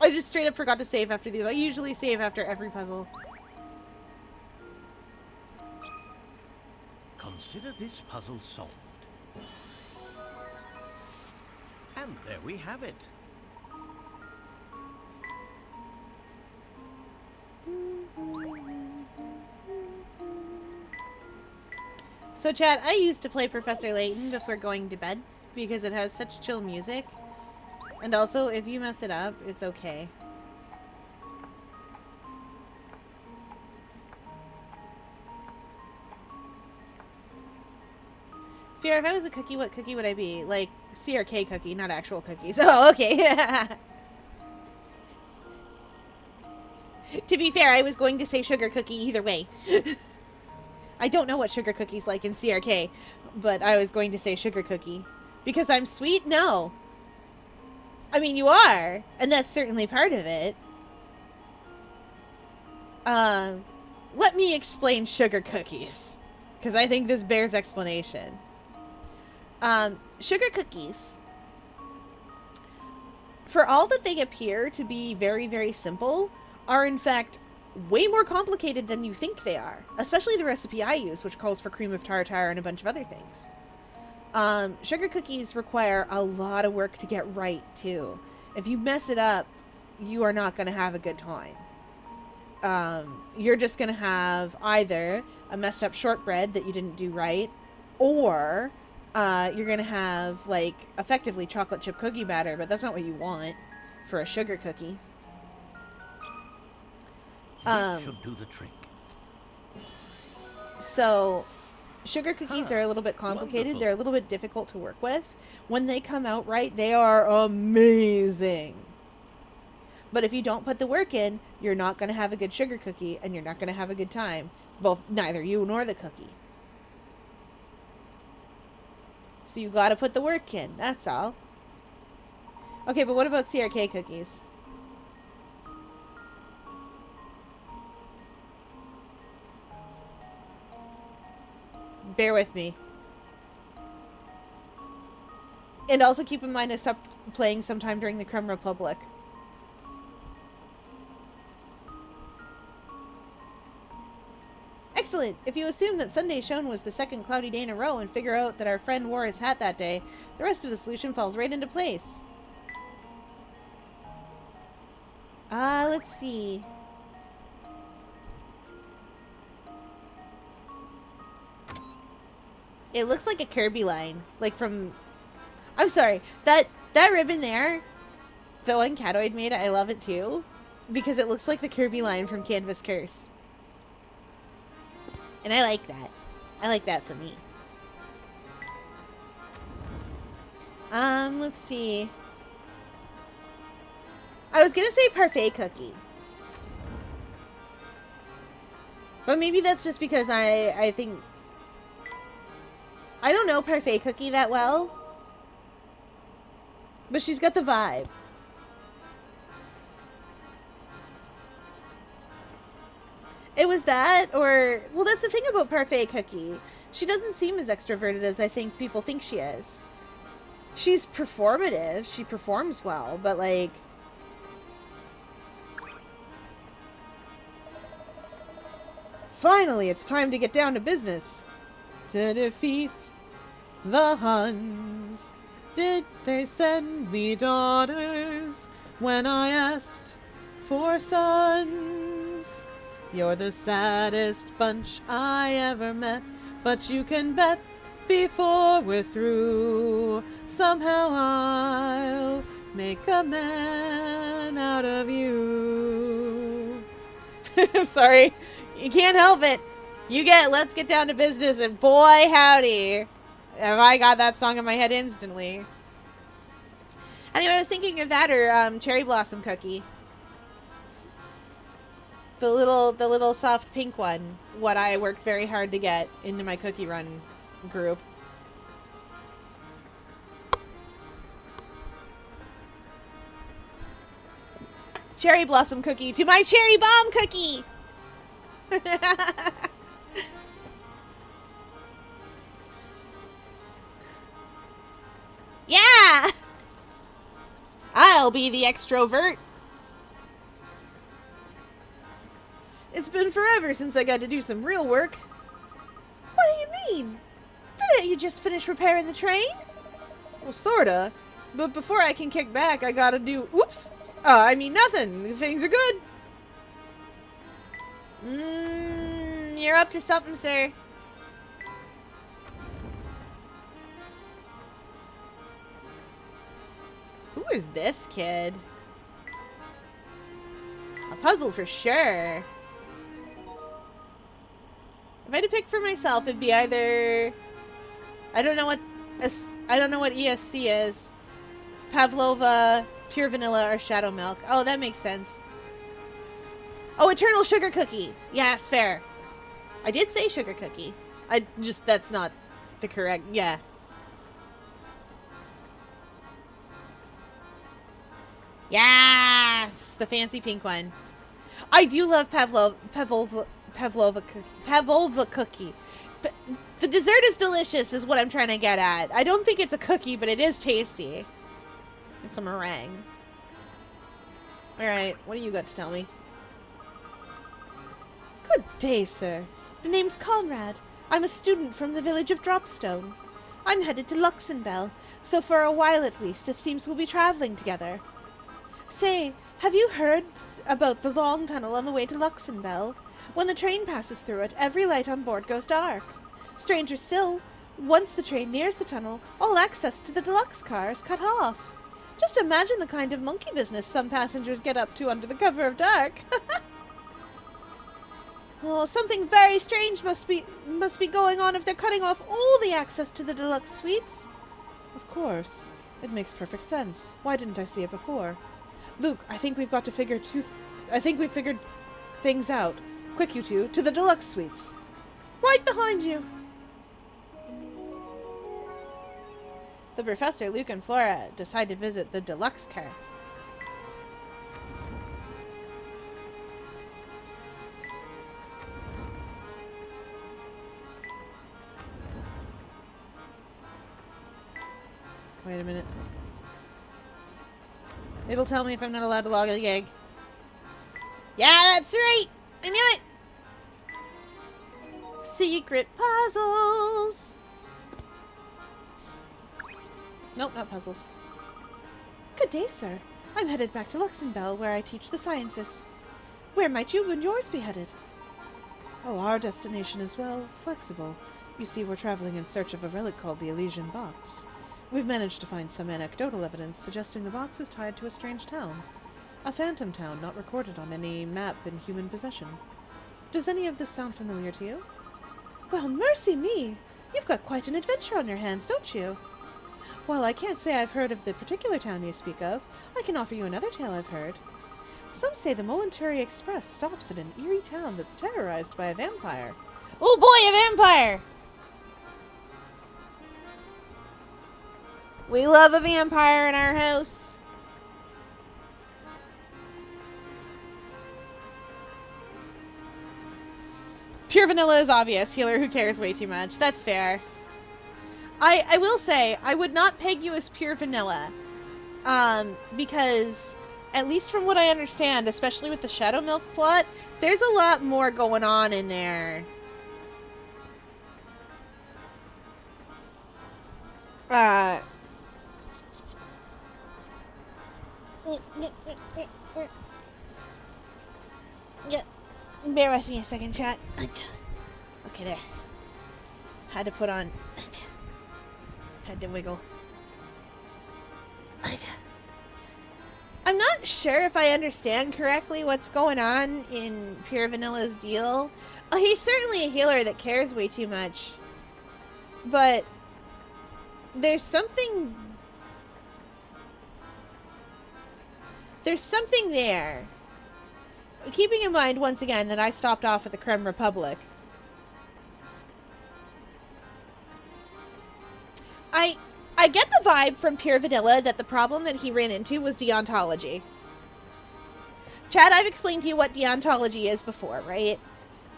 [SPEAKER 1] I just straight up forgot to save after these. I usually save after every puzzle.
[SPEAKER 2] Consider this puzzle solved. And there we have it.
[SPEAKER 1] So Chad, I used to play Professor Layton before going to bed because it has such chill music. And also, if you mess it up, it's okay. Fear, if I was a cookie, what cookie would I be? Like, CRK cookie, not actual cookies. Oh, okay. To be fair, I was going to say sugar cookie either way. I don't know what sugar cookie's like in CRK, but I was going to say sugar cookie. Because I'm sweet? No. I mean, you are, and that's certainly part of it. Let me explain sugar cookies, because I think this bears explanation. Sugar cookies, for all that they appear to be very, very simple, are in fact way more complicated than you think they are. Especially the recipe I use, which calls for cream of tartar and a bunch of other things. Sugar cookies require a lot of work to get right, too. If you mess it up, you are not going to have a good time. You're just going to have either a messed up shortbread that you didn't do right, or you're going to have, like, effectively chocolate chip cookie batter, but that's not what you want for a sugar cookie.
[SPEAKER 2] This should do the trick.
[SPEAKER 1] So, sugar cookies are a little bit complicated.
[SPEAKER 2] Wonderful.
[SPEAKER 1] They're a little bit difficult to work with. When they come out right, they are amazing. But if you don't put the work in, you're not going to have a good sugar cookie, and you're not going to have a good time. Both, neither you nor the cookie. So you got to put the work in. That's all. Okay, but what about CRK cookies? Bear with me. And also keep in mind I stopped playing sometime during the Crumb Republic. Excellent! If you assume that Sunday Shone was the second cloudy day in a row and figure out that our friend wore his hat that day, the rest of the solution falls right into place. Let's see. It looks like a Kirby line. Like from... I'm sorry. That ribbon there, the one Catoid made, I love it too. Because it looks like the Kirby line from Canvas Curse. And I like that. I like that for me. Let's see. I was gonna say parfait cookie. But maybe that's just because I think... I don't know Parfait Cookie that well. But she's got the vibe. It was that, or... Well, that's the thing about Parfait Cookie. She doesn't seem as extroverted as I think people think she is. She's performative. She performs well, but, like... Finally, it's time to get down to business. To defeat the Huns. Did they send me daughters when I asked for sons? You're the saddest bunch I ever met, but you can bet before we're through, somehow I'll make a man out of you. Sorry, you can't help it. You get Let's Get Down to Business, and boy howdy, have I got that song in my head instantly. Anyway, I was thinking of that or Cherry Blossom Cookie. The little soft pink one. What I worked very hard to get into my cookie run group. Cherry blossom cookie to my cherry bomb cookie! Yeah! I'll be the extrovert. It's been forever since I got to do some real work. What do you mean? Didn't you just finish repairing the train? Well, sorta. But before I can kick back, I gotta do... Oops! I mean nothing. Things are good. You're up to something, sir. Who is this kid? A puzzle for sure. If I had to pick for myself, it'd be either... I don't know what ESC is. Pavlova, pure vanilla, or shadow milk. Oh, that makes sense. Oh, eternal sugar cookie. Yes, fair. I did say sugar cookie. That's not the correct... Yeah. Yes! The fancy pink one. I do love Pavlova cookie. The dessert is delicious is what I'm trying to get at. I don't think it's a cookie, but it is tasty. It's a meringue. Alright, what do you got to tell me? Good day, sir. The name's Conrad. I'm a student from the village of Dropstone. I'm headed to Luxembourg, so for a while at least, it seems we'll be traveling together. Say, have you heard about the long tunnel on the way to Luxembourg? When the train passes through it, every light on board goes dark. Stranger still, once the train nears the tunnel, all access to the deluxe car is cut off. Just imagine the kind of monkey business some passengers get up to under the cover of dark. Oh, something very strange must be going on if they're cutting off all the access to the deluxe suites. Of course. It makes perfect sense. Why didn't I see it before? Luke, I think we've figured things out. Quick, you two, to the deluxe suites. Right behind you! The professor, Luke, and Flora decide to visit the deluxe car. Wait a minute. It'll tell me if I'm not allowed to log a gig. Yeah, that's right! I knew it! Secret puzzles! Nope, not puzzles. Good day, sir. I'm headed back to Luxembourg, where I teach the sciences. Where might you and yours be headed? Oh, our destination is, well, flexible. You see, we're traveling in search of a relic called the Elysian Box. We've managed to find some anecdotal evidence suggesting the box is tied to a strange town. A phantom town not recorded on any map in human possession. Does any of this sound familiar to you? Well, mercy me! You've got quite an adventure on your hands, don't you? While I can't say I've heard of the particular town you speak of, I can offer you another tale I've heard. Some say the Molenturi Express stops at an eerie town that's terrorized by a vampire. Oh boy, a vampire! We love a vampire in our house. Pure vanilla is obvious. Healer who cares way too much. That's fair. I will say, I would not peg you as pure vanilla. Because, at least from what I understand, especially with the Shadow Milk plot, there's a lot more going on in there. Yeah, bear with me a second, chat. Okay, there. Had to put on... Had to wiggle. I'm not sure if I understand correctly what's going on in Pure Vanilla's deal. He's certainly a healer that cares way too much. But... There's something there. Keeping in mind, once again, that I stopped off at the Creme Republic. I get the vibe from Pure Vanilla that the problem that he ran into was deontology. Chad, I've explained to you what deontology is before, right?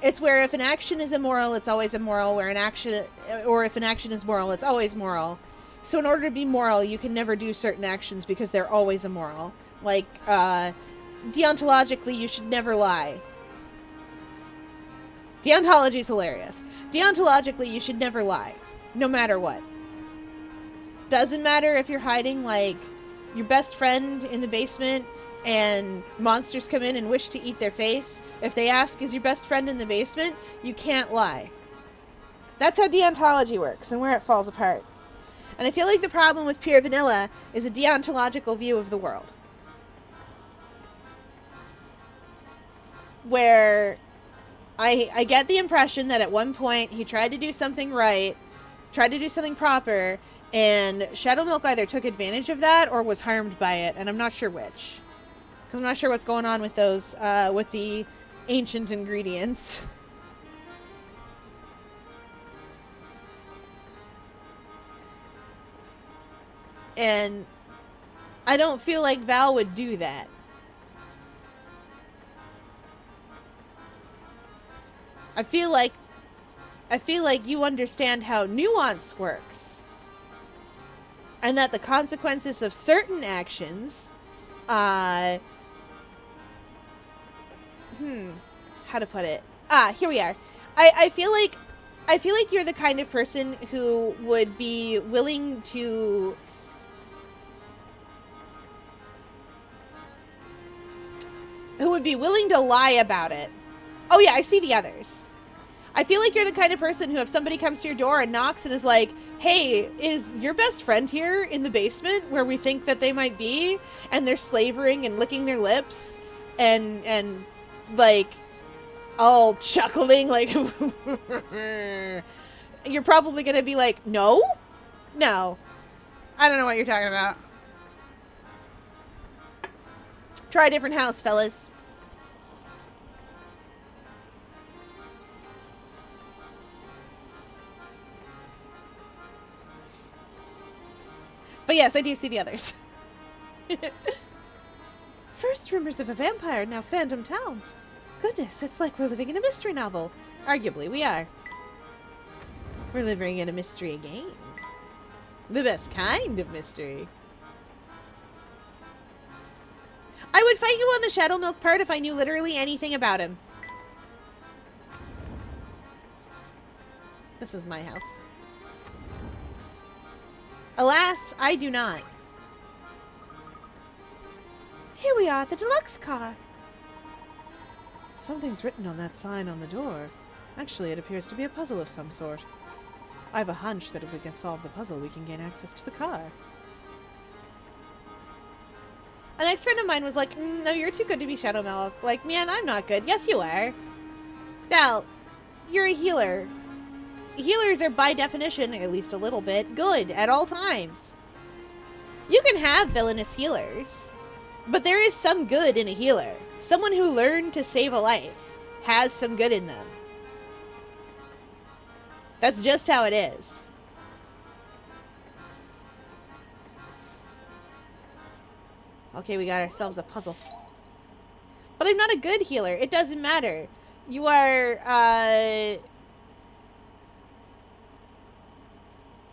[SPEAKER 1] It's where if an action is immoral, it's always immoral. Where an action, or if an action is moral, it's always moral. So in order to be moral, you can never do certain actions because they're always immoral. Like, deontologically, you should never lie. Deontology is hilarious. Deontologically, you should never lie. No matter what. Doesn't matter if you're hiding, like, your best friend in the basement and monsters come in and wish to eat their face. If they ask, is your best friend in the basement? You can't lie. That's how deontology works and where it falls apart. And I feel like the problem with pure vanilla is a deontological view of the world. Where I get the impression that at one point he tried to do something right, tried to do something proper, and Shadow Milk either took advantage of that or was harmed by it, and I'm not sure which. Because I'm not sure what's going on with those, with the ancient ingredients. And I don't feel like Val would do that. I feel like you understand how nuance works. And that the consequences of certain actions, how to put it? Here we are. I feel like you're the kind of person who would be willing to lie about it. Oh yeah, I see the others. I feel like you're the kind of person who, if somebody comes to your door and knocks and is like, hey, is your best friend here in the basement where we think that they might be? And they're slavering and licking their lips and like, all chuckling, like, you're probably going to be like, no? No. I don't know what you're talking about. Try a different house, fellas. But yes, I do see the others. First rumors of a vampire, now phantom towns. Goodness, it's like we're living in a mystery novel. Arguably, we are. We're living in a mystery game. The best kind of mystery. I would fight you on the Shadow Milk part if I knew literally anything about him. This is my house. Alas, I do not. Here we are at the deluxe car. Something's written on that sign on the door. Actually, it appears to be a puzzle of some sort. I have a hunch that if we can solve the puzzle, we can gain access to the car. An ex-friend of mine was like, no, you're too good to be Shadow Milk. Like, man, I'm not good. Yes, you are. Val, you're a healer. Healers are, by definition, at least a little bit, good at all times. You can have villainous healers, but there is some good in a healer. Someone who learned to save a life has some good in them. That's just how it is. Okay, we got ourselves a puzzle. But I'm not a good healer. It doesn't matter. You are,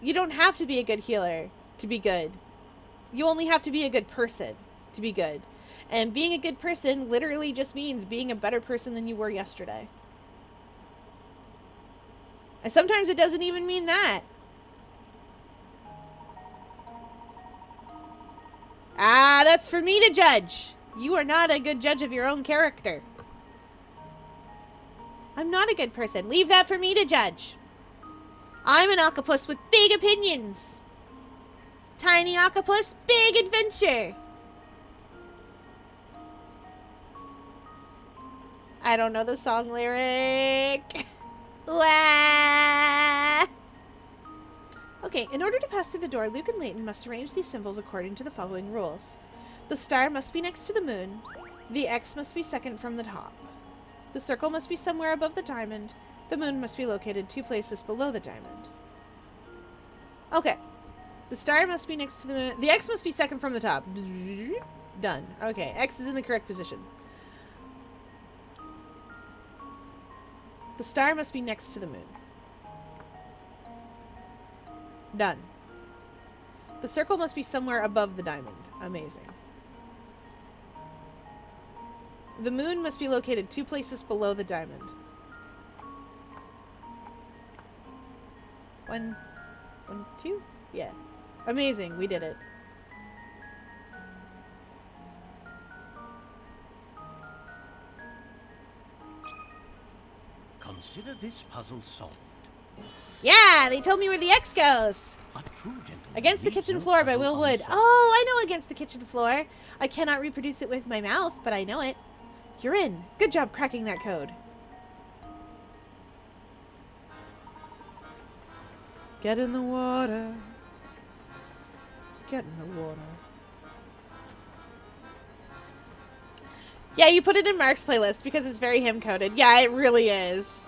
[SPEAKER 1] you don't have to be a good healer to be good. You only have to be a good person to be good. And being a good person literally just means being a better person than you were yesterday. And sometimes it doesn't even mean that. That's for me to judge. You are not a good judge of your own character. I'm not a good person. Leave that for me to judge. I'm an octopus with big opinions. Tiny octopus, big adventure. I don't know the song lyric. Wah! Okay, in order to pass through the door, Luke and Leighton must arrange these symbols according to the following rules. The star must be next to the moon. The X must be second from the top. The circle must be somewhere above the diamond. The moon must be located 2 places below the diamond. Okay. The star must be next to the moon. The X must be second from the top. Done. Okay, X is in the correct position. The star must be next to the moon. Done. The circle must be somewhere above the diamond. Amazing. The moon must be located 2 places below the diamond. 1, 2? Yeah. Amazing. We did it.
[SPEAKER 2] Consider this puzzle solved.
[SPEAKER 1] Yeah, they told me where the X goes.
[SPEAKER 2] A true gentleman
[SPEAKER 1] Against the
[SPEAKER 2] leaves
[SPEAKER 1] Kitchen
[SPEAKER 2] no
[SPEAKER 1] Floor by
[SPEAKER 2] puzzle
[SPEAKER 1] Will Wood.
[SPEAKER 2] unsolved.
[SPEAKER 1] Oh, I know Against the Kitchen Floor. I cannot reproduce it with my mouth, but I know it. You're in. Good job cracking that code. Get in the water. Get in the water. Yeah, you put it in Mark's playlist because it's very hymn-coded. Yeah, it really is.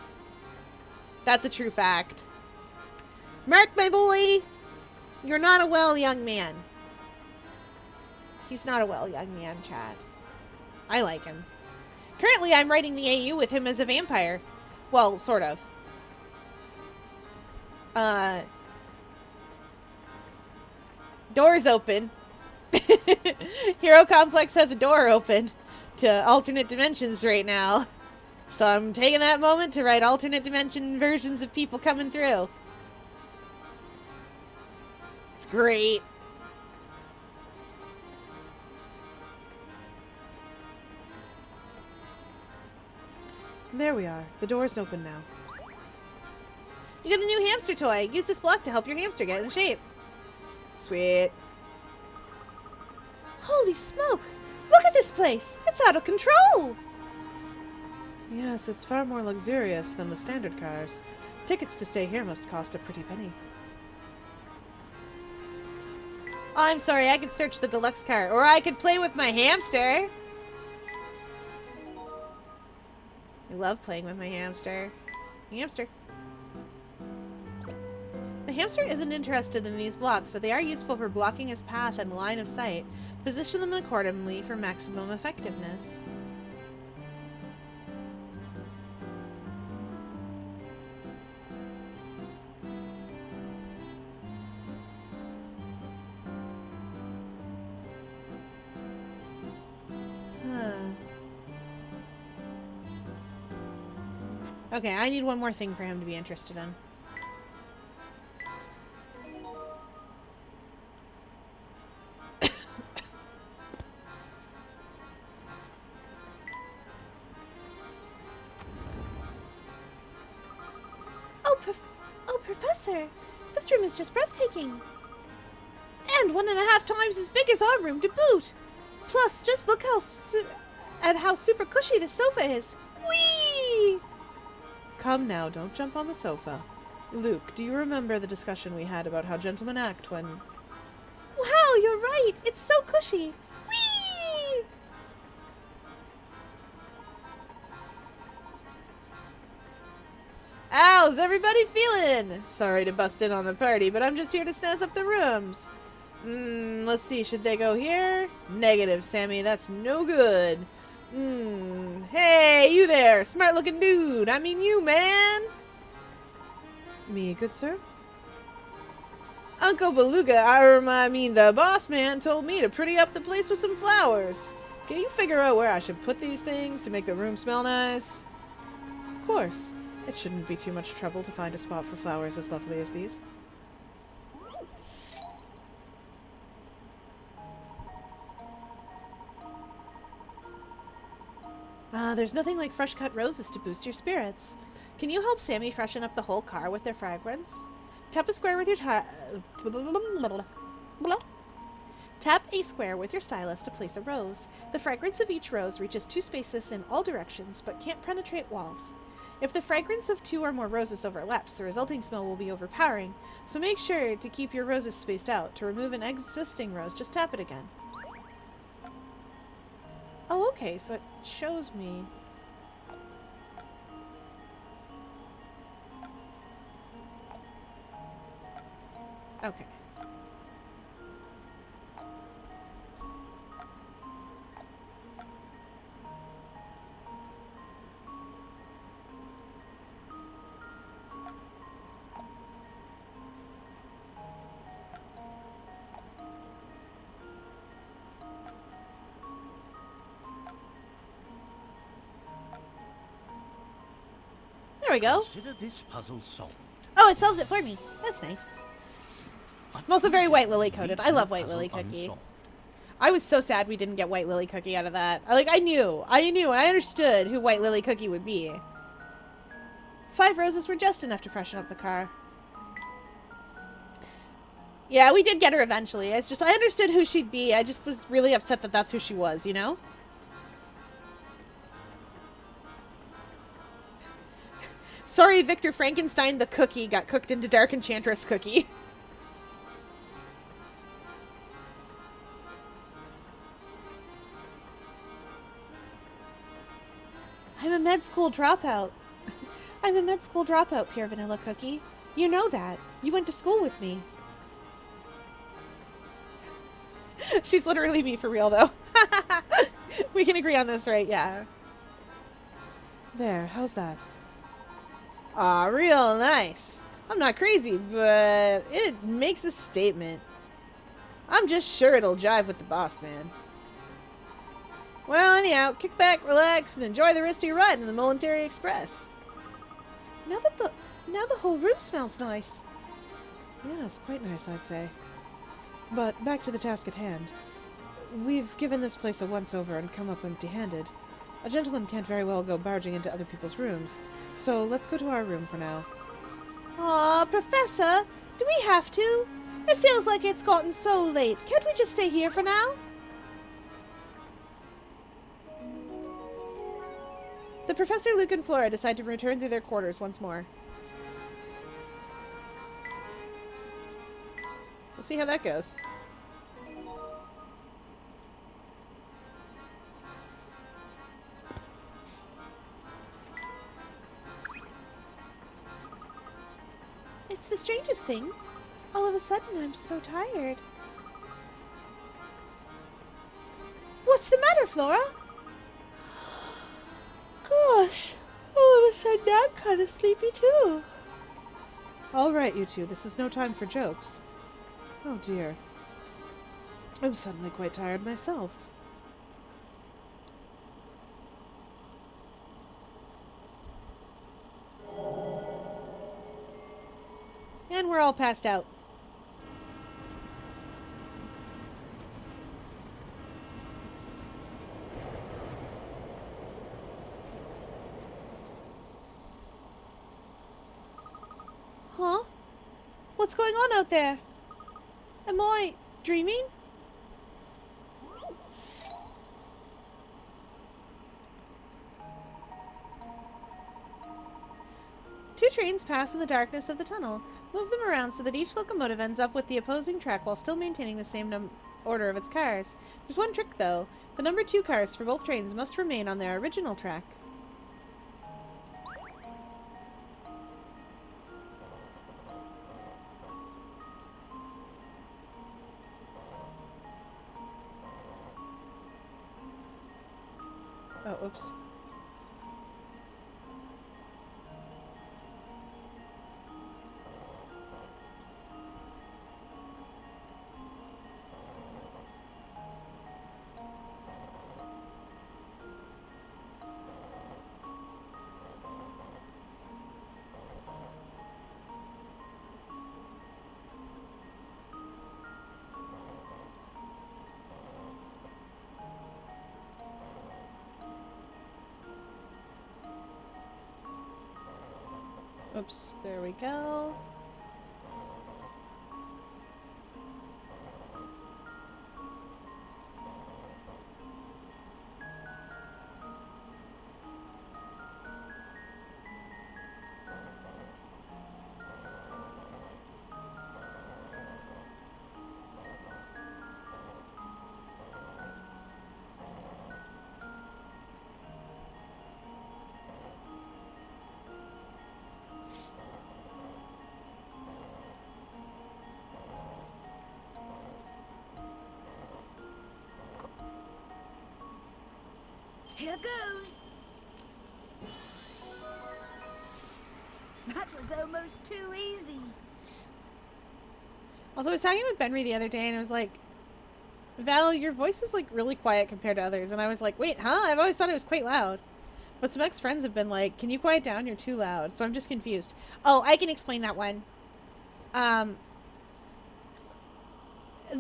[SPEAKER 1] That's a true fact. Mark, my boy, you're not a well young man. He's not a well young man, chat. I like him. Currently, I'm writing the AU with him as a vampire. Well, sort of. Doors open. Hero Complex has a door open to alternate dimensions right now. So I'm taking that moment to write alternate dimension versions of people coming through. It's great. There we are. The door's open now. You got a new hamster toy. Use this block to help your hamster get in shape. Sweet. Holy smoke! Look at this place! It's out of control! Yes, it's far more luxurious than the standard cars. Tickets to stay here must cost a pretty penny. Oh, I'm sorry, I could search the deluxe car, or I could play with my hamster! I love playing with my hamster. Hamster. The hamster isn't interested in these blocks, but they are useful for blocking his path and line of sight. Position them accordingly for maximum effectiveness. Okay, I need one more thing for him to be interested in. Oh, Professor! This room is just breathtaking! And 1.5 times as big as our room to boot! Plus, just look at how super cushy this sofa is! Whee! Come now, don't jump on the sofa. Luke, do you remember the discussion we had about how gentlemen act when... Wow, you're right! It's so cushy! Whee! How's everybody feeling? Sorry to bust in on the party, but I'm just here to snazz up the rooms. Let's see, should they go here? Negative, Sammy, that's no good. Hey, you there, smart-looking dude. I mean you, man. Me, good sir? Uncle Beluga, I mean the boss man told me to pretty up the place with some flowers. Can you figure out where I should put these things to make the room smell nice? Of course. It shouldn't be too much trouble to find a spot for flowers as lovely as these. There's nothing like fresh-cut roses to boost your spirits. Can you help Sammy freshen up the whole car with their fragrance? Tap a square with your Tap a square with your stylus to place a rose. The fragrance of each rose reaches 2 spaces in all directions, but can't penetrate walls. If the fragrance of 2 or more roses overlaps, the resulting smell will be overpowering, so make sure to keep your roses spaced out. To remove an existing rose, just tap it again. Oh, okay, so it shows me. Okay. we go.
[SPEAKER 2] Consider this puzzle solved.
[SPEAKER 1] Oh, it solves it for me. That's nice. I'm also very White Lily coded. I love White Lily Cookie. I was so sad we didn't get White Lily Cookie out of that. I knew, I understood who White Lily Cookie would be. 5 roses were just enough to freshen up the car. Yeah, we did get her eventually. It's just, I understood who she'd be. I just was really upset that that's who she was, you know? Sorry, Victor Frankenstein the cookie got cooked into Dark Enchantress Cookie. I'm a med school dropout. I'm a med school dropout, Pure Vanilla Cookie. You know that. You went to school with me. She's literally me for real, though. We can agree on this, right? Yeah. There, how's that? Aw, real nice. I'm not crazy, but it makes a statement. I'm just sure it'll jive with the boss man. Well, anyhow, kick back, relax, and enjoy the rest of your ride in the Military Express. Now the whole room smells nice. Yes, quite nice, I'd say. But back to the task at hand. We've given this place a once-over and come up empty-handed. A gentleman can't very well go barging into other people's rooms, so let's go to our room for now. Aw, Professor! Do we have to? It feels like it's gotten so late. Can't we just stay here for now? The Professor, Luke, and Flora decide to return to their quarters once more. We'll see how that goes. It's the strangest thing. All of a sudden, I'm so tired. What's the matter, Flora? Gosh, all of a sudden I'm kind of sleepy too. All right, you two, this is no time for jokes. Oh dear. I'm suddenly quite tired myself. And we're all passed out. Huh? What's going on out there? Am I dreaming? Two trains pass in the darkness of the tunnel. Move them around so that each locomotive ends up with the opposing track while still maintaining the same order of its cars. There's one trick, though. The number 2 cars for both trains must remain on their original track. Oh, oops. Oops, there we go.
[SPEAKER 3] Here goes. That was almost too easy.
[SPEAKER 1] Also, I was talking with Benry the other day, and I was like, Val, your voice is, like, really quiet compared to others. And I was like, wait, huh? I've always thought it was quite loud. But some ex-friends have been like, can you quiet down? You're too loud. So I'm just confused. Oh, I can explain that one. The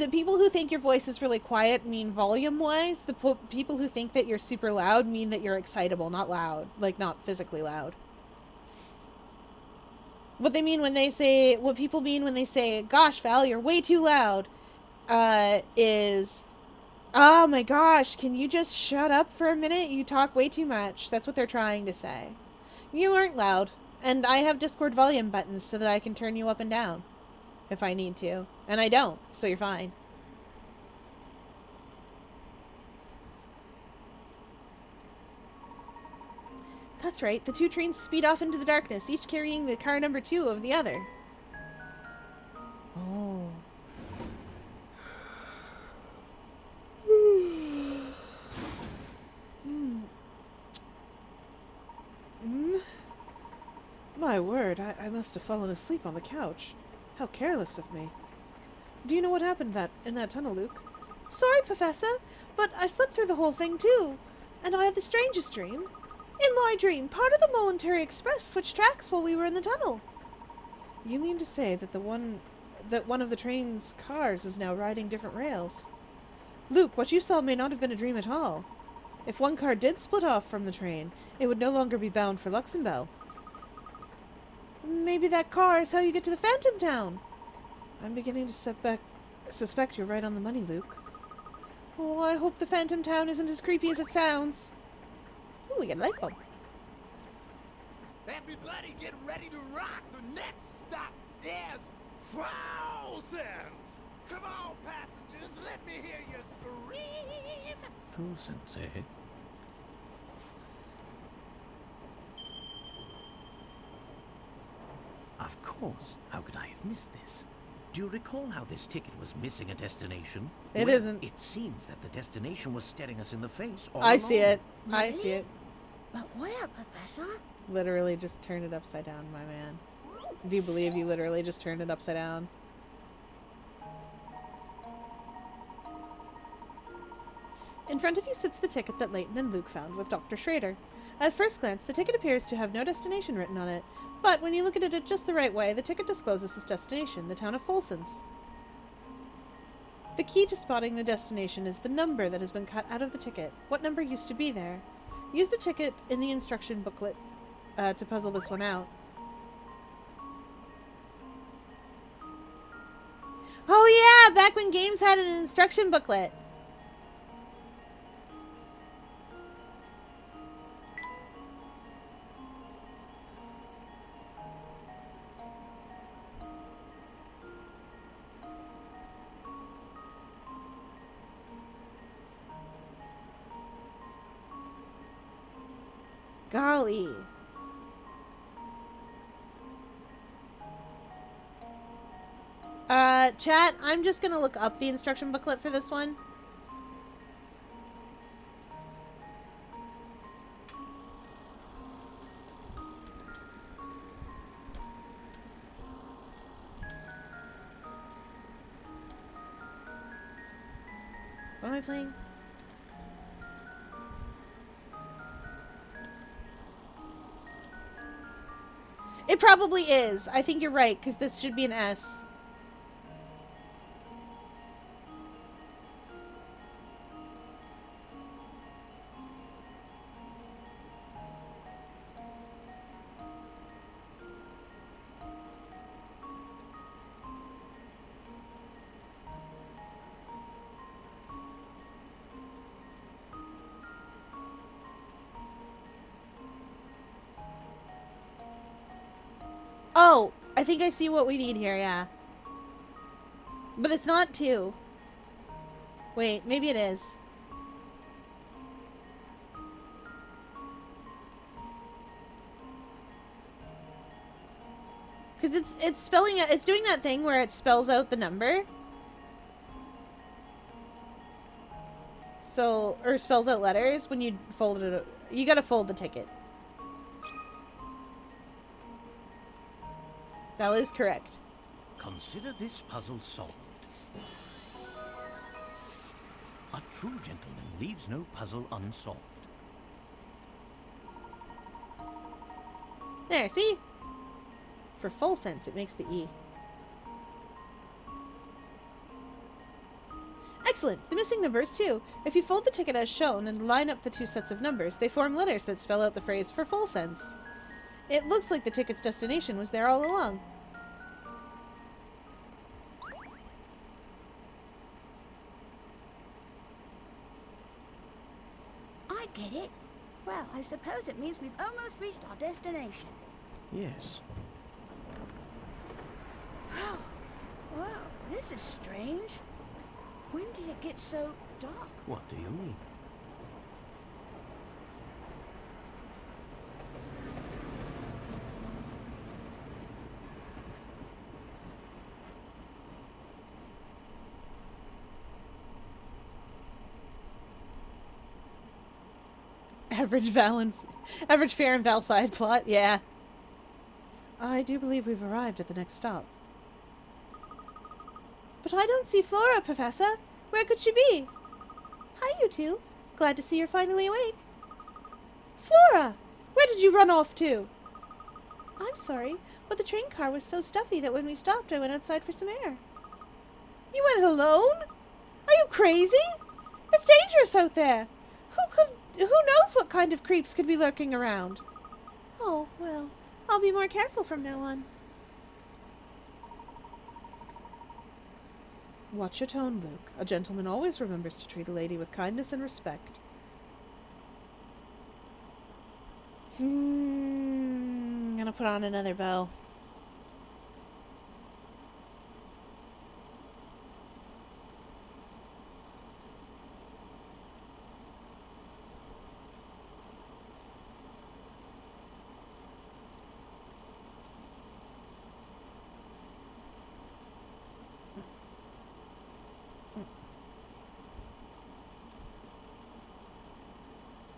[SPEAKER 1] people who think your voice is really quiet mean volume-wise. The people who think that you're super loud mean that you're excitable, not loud. Like, not physically loud. What people mean when they say, gosh, Val, you're way too loud, is, oh my gosh, can you just shut up for a minute? You talk way too much. That's what they're trying to say. You aren't loud. And I have Discord volume buttons so that I can turn you up and down if I need to. And I don't, so you're fine. That's right, the two trains speed off into the darkness, each carrying the car number 2 of the other. Oh. My word, I must have fallen asleep on the couch. How careless of me. Do you know what happened in that tunnel, Luke? Sorry, Professor, but I slept through the whole thing too. And I had the strangest dream. In my dream, part of the Voluntary Express switched tracks while we were in the tunnel. You mean to say that one of the train's cars is now riding different rails? Luke, what you saw may not have been a dream at all. If one car did split off from the train, it would no longer be bound for Luxembourg. Maybe that car is how you get to the Phantom Town. I'm beginning to suspect you're right on the money, Luke. Oh, I hope the Phantom Town isn't as creepy as it sounds. Ooh, we got a light bulb.
[SPEAKER 4] Everybody get ready to rock. The next stop is Frozen. Come on, passengers, let me hear you scream.
[SPEAKER 2] Full-sensei. Of course. How could I have missed this? Do you recall how this ticket was missing a destination?
[SPEAKER 1] It
[SPEAKER 2] Well,
[SPEAKER 1] isn't.
[SPEAKER 2] It seems that the destination was staring us in the face all
[SPEAKER 1] I see
[SPEAKER 2] along.
[SPEAKER 1] it. I see it.
[SPEAKER 3] But where, Professor?
[SPEAKER 1] Literally just turned it upside down, my man. Do you believe you literally just turned it upside down? In front of you sits the ticket that Leighton and Luke found with Dr. Schrader. At first glance, the ticket appears to have no destination written on it, but when you look at it just the right way, the ticket discloses its destination, the town of Folsons. The key to spotting the destination is the number that has been cut out of the ticket. What number used to be there? Use the ticket in the instruction booklet to puzzle this one out. Oh yeah, back when games had an instruction booklet. Golly. Chat, I'm just gonna look up the instruction booklet for this one. What am I playing? It probably is. I think you're right, because this should be an S. Oh, I think I see what we need here, yeah. But it's not 2. Wait, maybe it is. Because it's spelling it, it's doing that thing where it spells out the number. So, or spells out letters when you fold it. You gotta fold the ticket. That is correct.
[SPEAKER 2] Consider this puzzle solved. A true gentleman leaves no puzzle unsolved.
[SPEAKER 1] There, see? For full sense, it makes the E. Excellent! The missing numbers, too. If you fold the ticket as shown and line up the two sets of numbers, they form letters that spell out the phrase for full sense. It looks like the ticket's destination was there all along.
[SPEAKER 3] I get it. Well, I suppose it means we've almost reached our destination.
[SPEAKER 2] Yes.
[SPEAKER 3] Wow. Wow, this is strange. When did it get so dark?
[SPEAKER 2] What do you mean?
[SPEAKER 1] Average fare and Val side plot, yeah. I do believe we've arrived at the next stop. But I don't see Flora, Professor. Where could she be? Hi, you two. Glad to see you're finally awake. Flora! Where did you run off to? I'm sorry, but the train car was so stuffy that when we stopped, I went outside for some air. You went alone? Are you crazy? It's dangerous out there. Who knows what kind of creeps could be lurking around? Oh, well, I'll be more careful from now on. Watch your tone, Luke. A gentleman always remembers to treat a lady with kindness and respect. Gonna put on another bow.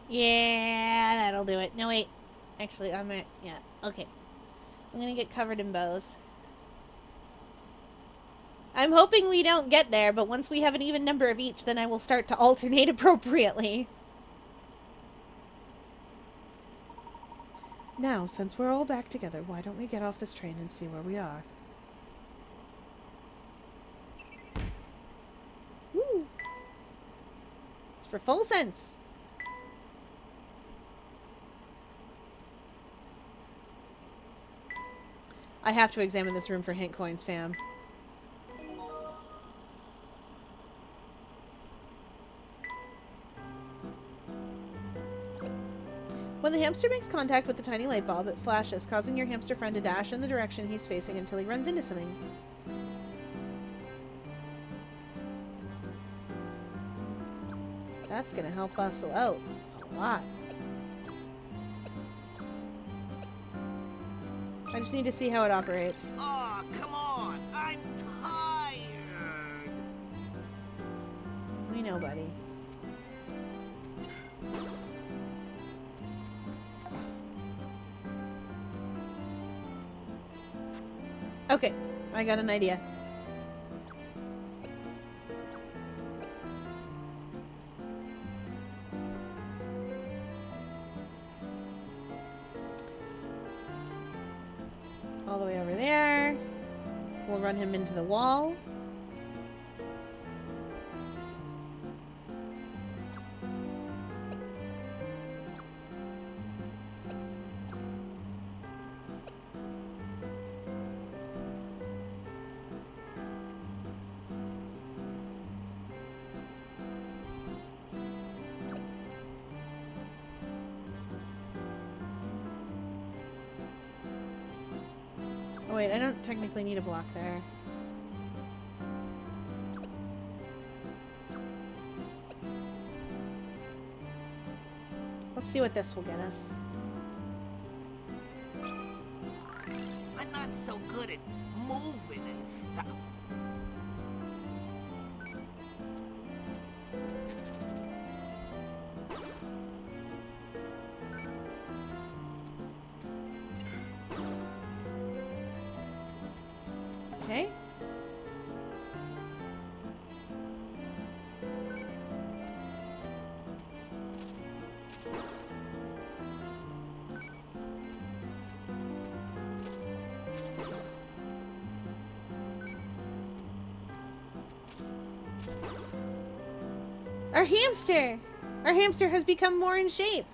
[SPEAKER 1] Yeah, that'll do it. No, wait. Actually, yeah, okay. I'm gonna get covered in bows. I'm hoping we don't get there, but once we have an even number of each, then I will start to alternate appropriately. Now, since we're all back together, why don't we get off this train and see where we are? Woo! It's for full sense. I have to examine this room for hint coins, fam. When the hamster makes contact with the tiny light bulb, it flashes, causing your hamster friend to dash in the direction he's facing until he runs into something. That's gonna help us out a lot. I just need to see how it operates.
[SPEAKER 4] Oh, come on. I'm tired.
[SPEAKER 1] We know, buddy. Okay, I got an idea. All the way over there. We'll run him into the wall. Oh wait, I don't technically need a block there. Let's see what this will get us.
[SPEAKER 4] I'm not so good at moving and stuff.
[SPEAKER 1] Okay. Our hamster! Our hamster has become more in shape.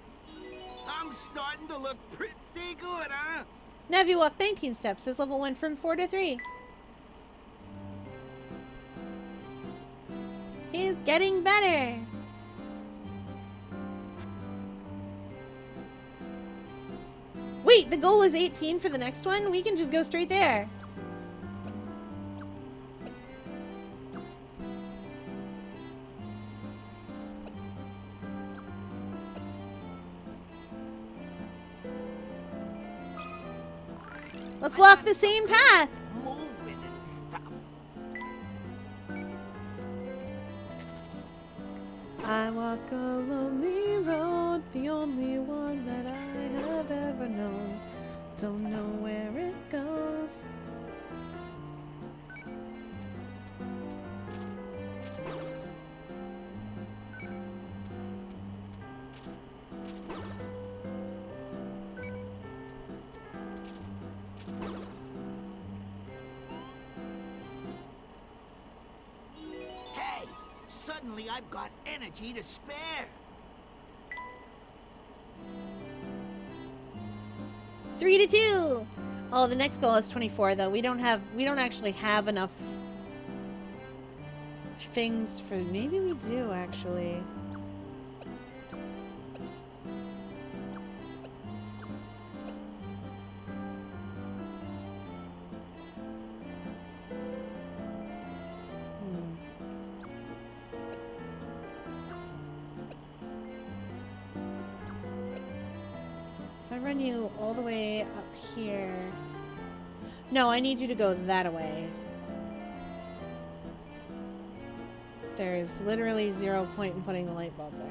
[SPEAKER 4] I'm starting to look pretty good, huh?
[SPEAKER 1] Now if you walk 19 steps, his level went from 4 to 3. He's getting better. Wait, the goal is 18 for the next one? We can just go straight there. Let's walk the same path.
[SPEAKER 4] Moving and stuff.
[SPEAKER 1] I walk a lonely road, the only one that I have ever known. Don't know where it goes.
[SPEAKER 4] Hey, suddenly I've got energy to spare.
[SPEAKER 1] 3 to 2. Oh, the next goal is 24 though. We don't actually have enough things for, maybe we do actually. If I run you all the way up here. No, I need you to go that way. There's literally 0 point in putting the light bulb there.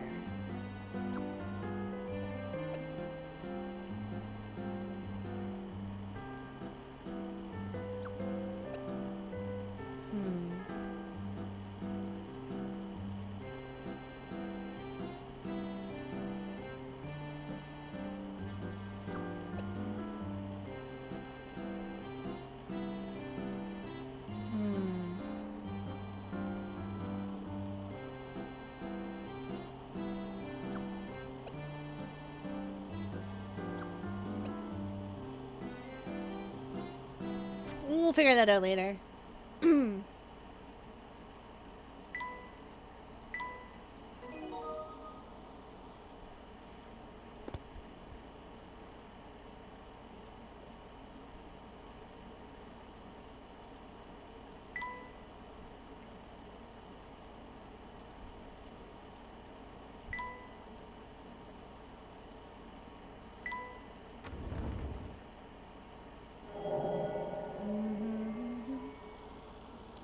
[SPEAKER 1] We'll figure that out later.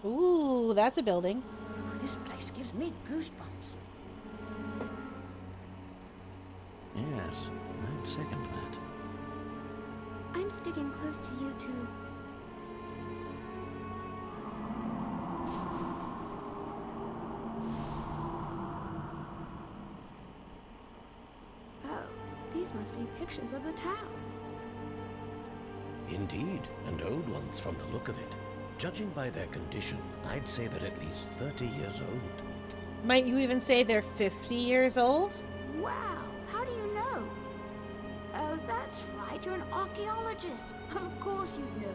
[SPEAKER 1] Ooh, that's a building.
[SPEAKER 3] This place gives me goosebumps.
[SPEAKER 2] Yes, I'd second that.
[SPEAKER 3] I'm sticking close to you two. Oh, these must be pictures of the town.
[SPEAKER 2] Indeed, and old ones from the look of it. Judging by their condition, I'd say they're at least 30 years old.
[SPEAKER 1] Might you even say they're 50 years old?
[SPEAKER 3] Wow, how do you know? Oh, that's right, you're an archaeologist. Of course you know.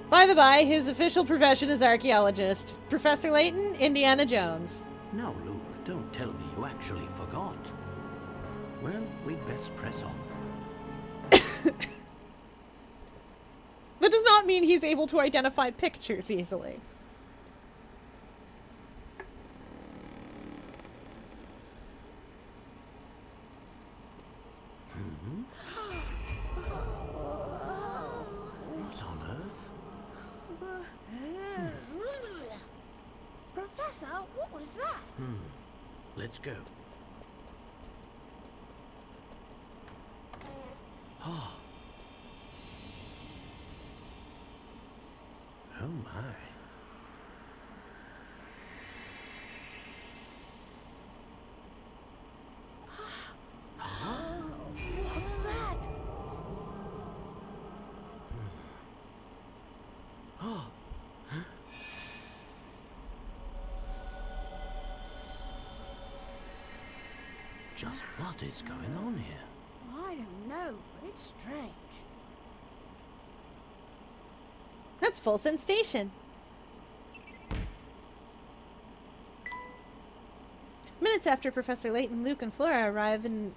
[SPEAKER 1] By the by, his official profession is archaeologist. Professor Layton, Indiana Jones.
[SPEAKER 2] Now, Luke, don't tell me you actually forgot. Well, we'd best press on.
[SPEAKER 1] That does not mean he's able to identify pictures easily.
[SPEAKER 2] What on earth?
[SPEAKER 3] Professor, what was that?
[SPEAKER 2] Let's go. Oh. Oh my.
[SPEAKER 3] What's that?
[SPEAKER 2] Oh. Just what is going on here?
[SPEAKER 3] I don't know, but it's strange.
[SPEAKER 1] That's Folsom Station. Minutes after Professor Layton, Luke, and Flora arrive in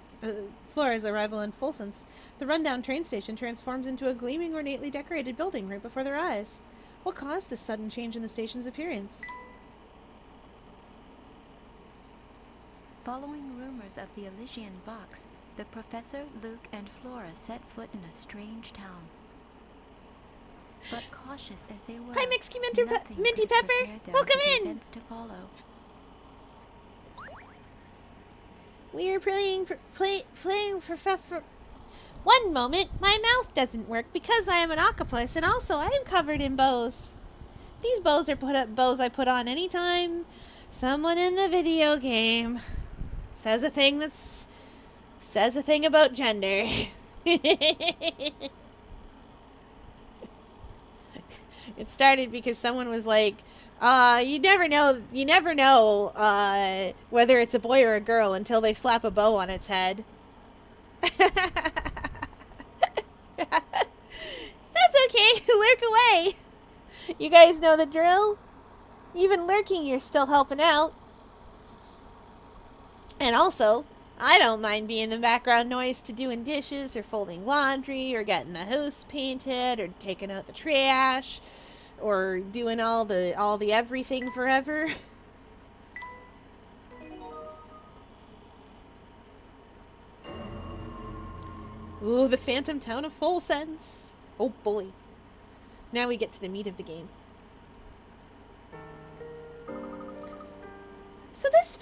[SPEAKER 1] Flora's arrival in Folsom's, the rundown train station transforms into a gleaming, ornately decorated building right before their eyes. What caused this sudden change in the station's appearance?
[SPEAKER 5] Following rumors of the Elysian box, the Professor, Luke, and Flora set foot in a strange town. But cautious as they were,
[SPEAKER 1] Hi, Mixy
[SPEAKER 5] nothing
[SPEAKER 1] Minty
[SPEAKER 5] could
[SPEAKER 1] Pepper.
[SPEAKER 5] prepare them
[SPEAKER 1] Welcome
[SPEAKER 5] for the
[SPEAKER 1] in.
[SPEAKER 5] events to follow.
[SPEAKER 1] We're playing Professor. One moment, my mouth doesn't work because I am an octopus, and also I am covered in bows. These bows are bows I put on anytime someone in the video game says a thing about gender. It started because someone was like, you never know whether it's a boy or a girl until they slap a bow on its head. That's okay. Lurk away. You guys know the drill. Even lurking, you're still helping out. And also, I don't mind being the background noise to doing dishes or folding laundry or getting the house painted or taking out the trash or doing all the everything forever. Ooh, the phantom town of Full Sense. Oh boy. Now we get to the meat of the game. So this is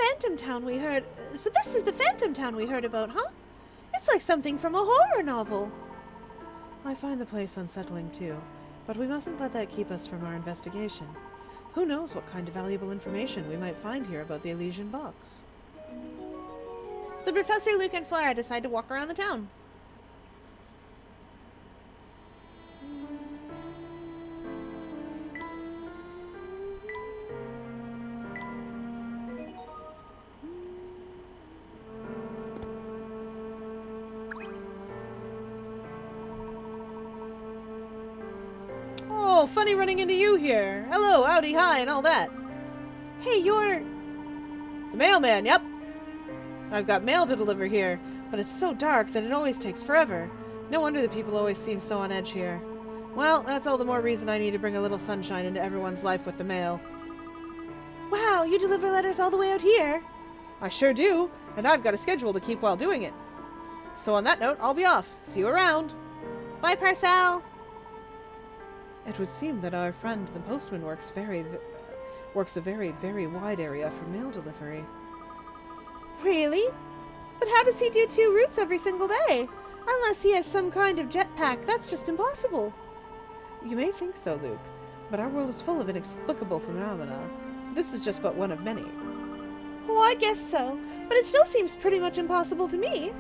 [SPEAKER 1] the phantom town we heard about, huh? It's like something from a horror novel. I find the place unsettling too, but we mustn't let that keep us from our investigation. Who knows what kind of valuable information we might find here about the Elysian box. The Professor, Luke, and Flora decide to walk around the town. Oh, funny running into you here. Hello, howdy, hi, and all that. Hey, you're... the mailman, yep. I've got mail to deliver here, but it's so dark that it always takes forever. No wonder the people always seem so on edge here. Well, that's all the more reason I need to bring a little sunshine into everyone's life with the mail. Wow, you deliver letters all the way out here? I sure do, and I've got a schedule to keep while doing it. So on that note, I'll be off. See you around. Bye, Parcel. It would seem that our friend the postman works a very, very wide area for mail delivery. Really? But how does he do 2 routes every single day? Unless he has some kind of jetpack, that's just impossible. You may think so, Luke, but our world is full of inexplicable phenomena. This is just but one of many. Oh, I guess so, but it still seems pretty much impossible to me.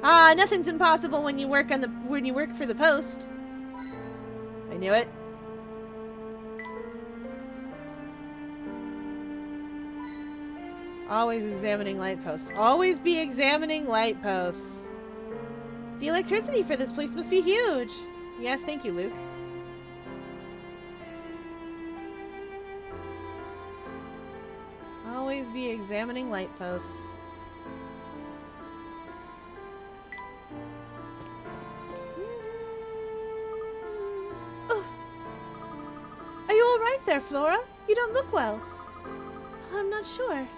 [SPEAKER 1] Ah, nothing's impossible when you work for the post. I knew it. Always examining light posts. Always be examining light posts. The electricity for this place must be huge. Yes, thank you, Luke. Always be examining light posts. Are you all right there, Flora? You don't look well. I'm not sure.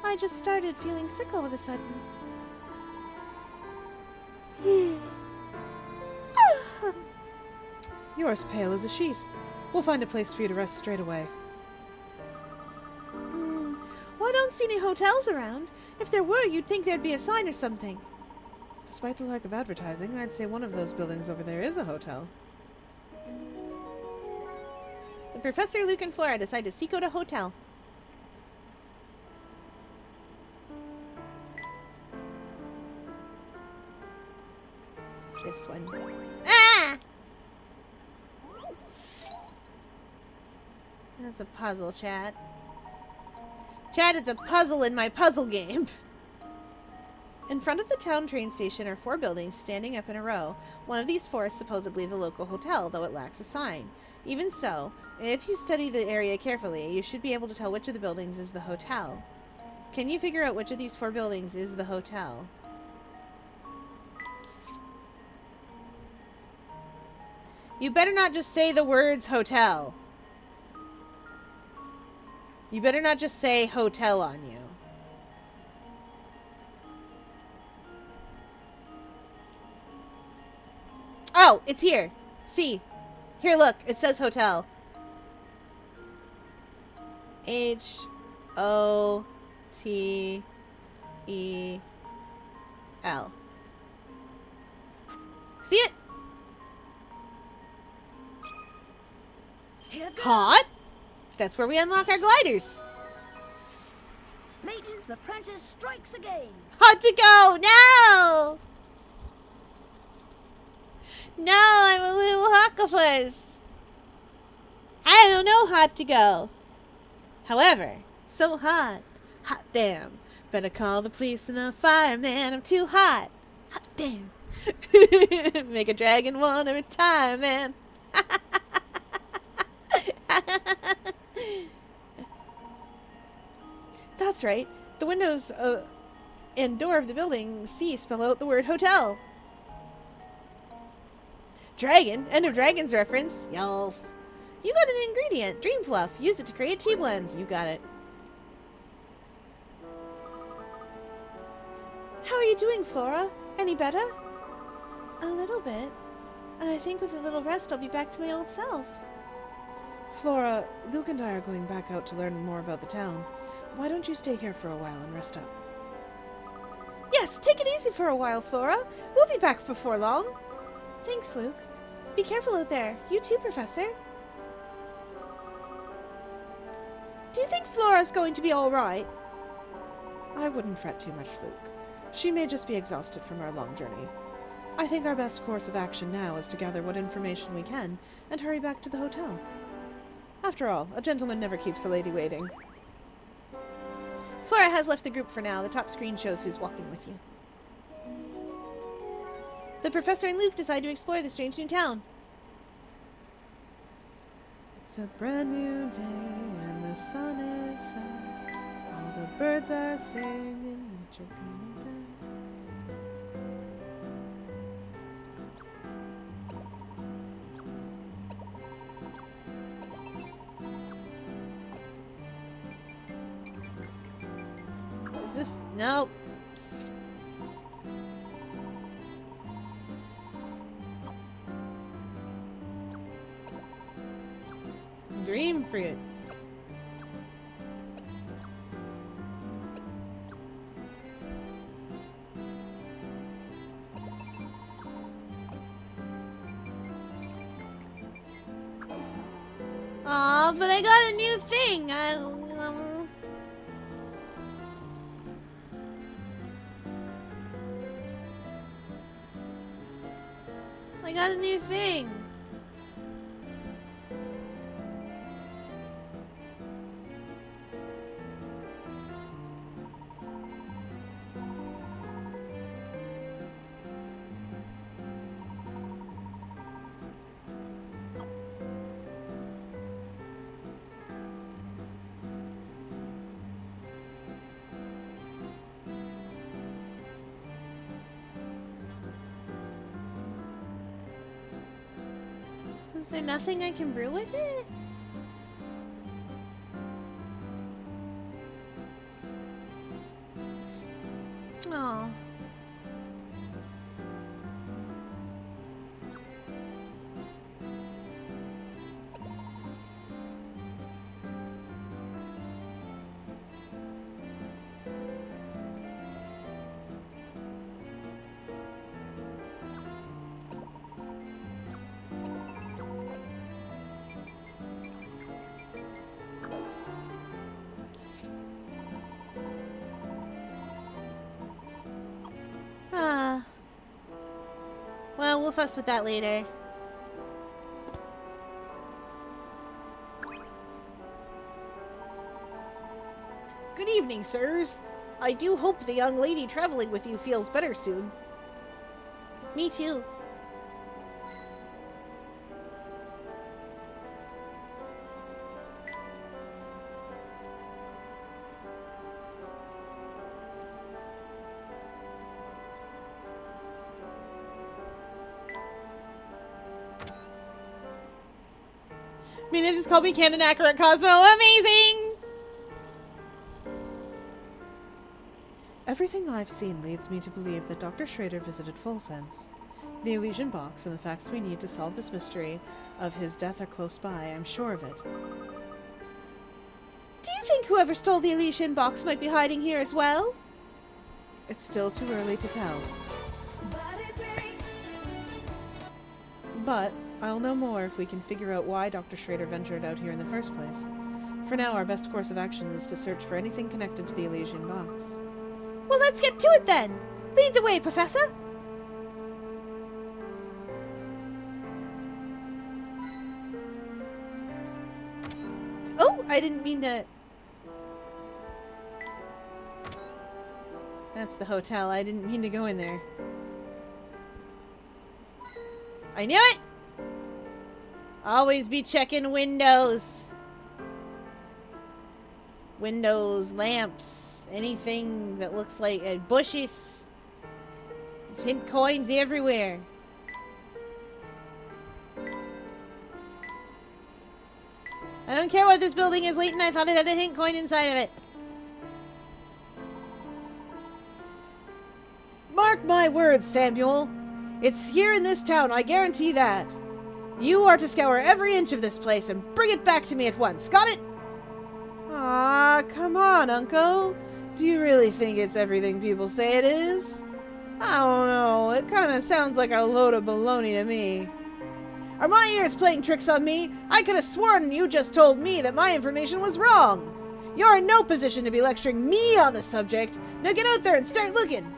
[SPEAKER 1] I just started feeling sick all of a sudden. You're as pale as a sheet. We'll find a place for you to rest straight away. Well, I don't see any hotels around. If there were, you'd think there'd be a sign or something. Despite the lack of advertising, I'd say one of those buildings over there is a hotel. The Professor, Luke, and Flora decide to seek out a hotel. This one. Ah! That's a puzzle, chat. Chad, it's a puzzle in my puzzle game. In front of the town train station are 4 buildings standing up in a row. One of these 4 is supposedly the local hotel, though it lacks a sign. Even so, if you study the area carefully, you should be able to tell which of the buildings is the hotel. Can you figure out which of these 4 buildings is the hotel? You better not just say the words hotel. You better not just say hotel on you. Oh, it's here. See. Here, look. It says hotel. H-O-T-E-L. See it?
[SPEAKER 3] Here goes.
[SPEAKER 1] Hot? That's where we unlock our gliders.
[SPEAKER 3] Maiden's apprentice strikes again.
[SPEAKER 1] Hot to go! No! No, I'm a little octopus. I don't know hot to go. However, so hot. Hot damn. Better call the police and the fireman. I'm too hot. Hot damn. Make a dragon want to retire, man. That's right. The windows and door of the building C spell out the word hotel. Dragon? End of Dragons reference. Yells. You got an ingredient. Dream fluff. Use it to create tea blends. You got it. How are you doing, Flora? Any better? A little bit. I think with a little rest I'll be back to my old self. Flora, Luke and I are going back out to learn more about the town. Why don't you stay here for a while and rest up? Yes, take it easy for a while, Flora. We'll be back before long. Thanks, Luke. Be careful out there. You too, Professor. Do you think Flora's going to be all right? I wouldn't fret too much, Luke. She may just be exhausted from our long journey. I think our best course of action now is to gather what information we can and hurry back to the hotel. After all, a gentleman never keeps a lady waiting. Flora has left the group for now. The top screen shows who's walking with you. The professor and Luke decide to explore the strange new town. It's a brand new day and the sun is set. All the birds are singing, nature coming down. Is this? Nope. Dream fruit. Aw, but I got a new thing. I got a new thing. Is there nothing I can brew with it? Oh. Well, we'll fuss with that later. Good evening, sirs. I do hope the young lady traveling with you feels better soon. Me too. Mina just called me canon accurate Cosmo. Amazing! Everything I've seen leads me to believe that Dr. Schrader visited Full Sense. The Elysian box and the facts we need to solve this mystery of his death are close by, I'm sure of it. Do you think whoever stole the Elysian box might be hiding here as well? It's still too early to tell. But I'll know more if we can figure out why Dr. Schrader ventured out here in the first place. For now, our best course of action is to search for anything connected to the Elysian box. Well, let's get to it then! Lead the way, Professor! Oh, I didn't mean to... That's the hotel. I didn't mean to go in there. I knew it! Always be checking windows. Windows, lamps, anything that looks like bushes. There's hint coins everywhere. I don't care what this building is, Leighton. I thought it had a hint coin inside of it. Mark my words, Samuel. It's here in this town, I guarantee that. You are to scour every inch of this place and bring it back to me at once. Got it? Aw, come on, Uncle. Do you really think it's everything people say it is? I don't know. It kind of sounds like a load of baloney to me. Are my ears playing tricks on me? I could have sworn you just told me that my information was wrong. You're in no position to be lecturing me on the subject. Now get out there and start looking.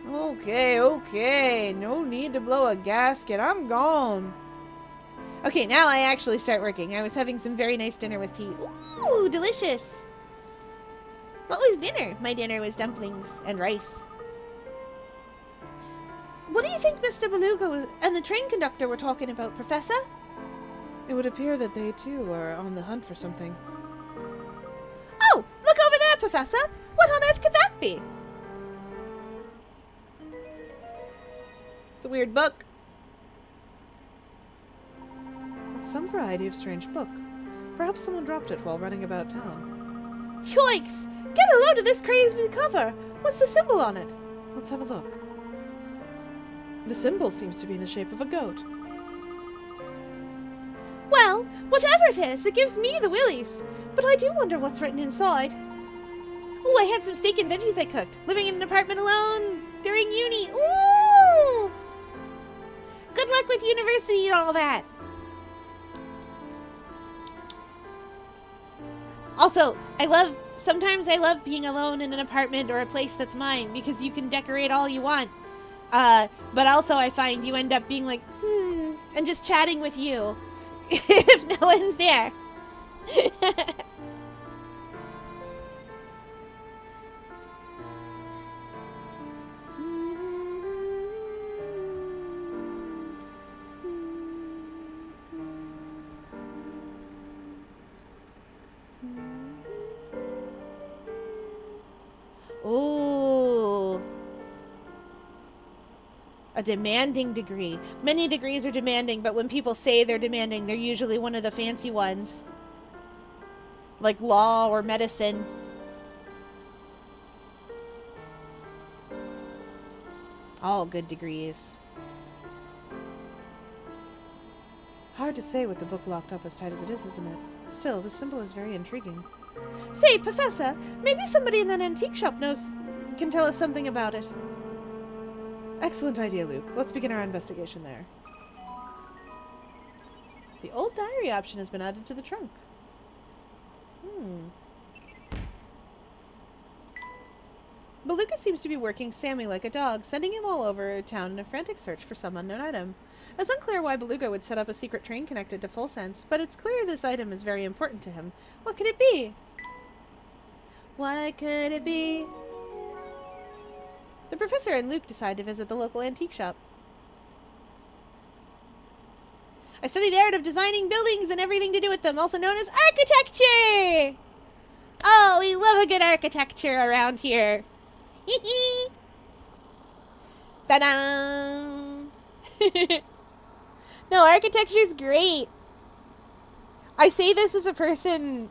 [SPEAKER 1] Okay. No need to blow a gasket. I'm gone. Okay, now I actually start working. I was having some very nice dinner with tea. Ooh, delicious. What was dinner? My dinner was dumplings and rice. What do you think Mr. Beluga and the train conductor were talking about, Professor? It would appear that they, too, are on the hunt for something. Oh, look over there, Professor! What on earth could that be? It's a weird book. It's some variety of strange book. Perhaps someone dropped it while running about town. Yikes! Get a load of this crazy cover! What's the symbol on it? Let's have a look. The symbol seems to be in the shape of a goat. Well, whatever it is, it gives me the willies. But I do wonder what's written inside. Ooh, I had some steak and veggies I cooked. Living in an apartment alone during uni. Ooh! Good luck with university and all that. Also, sometimes I love being alone in an apartment or a place that's mine because you can decorate all you want. But also I find you end up being like, and just chatting with you if no one's there. Ooh. A demanding degree. Many degrees are demanding, but when people say they're demanding, they're usually one of the fancy ones. Like law or medicine. All good degrees. Hard to say with the book locked up as tight as it is, isn't it? Still, the symbol is very intriguing. Say, Professor, maybe somebody in that antique shop can tell us something about it. Excellent idea, Luke. Let's begin our investigation there. The old diary option has been added to the trunk. Beluga seems to be working Sammy like a dog, sending him all over town in a frantic search for some unknown item. It's unclear why Beluga would set up a secret train connected to Full Sense, but it's clear this item is very important to him. What could it be? What could it be? The professor and Luke decide to visit the local antique shop. I study the art of designing buildings and everything to do with them, also known as architecture! Oh, we love a good architecture around here. Hee hee! Ta-da! No, architecture's great. I say this as a person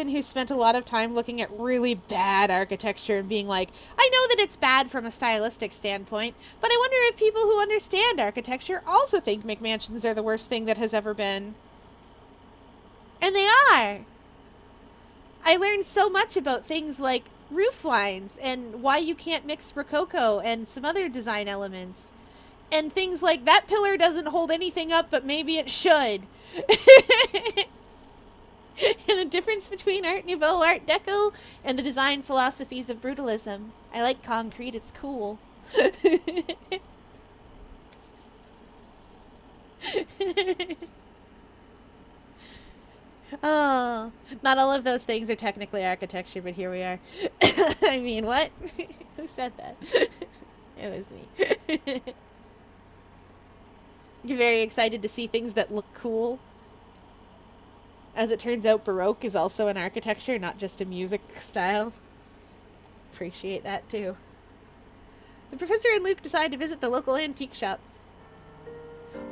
[SPEAKER 1] who spent a lot of time looking at really bad architecture and being like, I know that it's bad from a stylistic standpoint, but I wonder if people who understand architecture also think McMansions are the worst thing that has ever been. And they are. I learned so much about things like roof lines and why you can't mix Rococo and some other design elements. And things like that pillar doesn't hold anything up, but maybe it should. And the difference between Art Nouveau, Art Deco, and the design philosophies of brutalism. I like concrete, it's cool. Oh, not all of those things are technically architecture, but here we are. I mean, what? Who said that? It was me. You're very excited to see things that look cool. As it turns out, Baroque is also an architecture, not just a music style. Appreciate that, too. The professor and Luke decide to visit the local antique shop.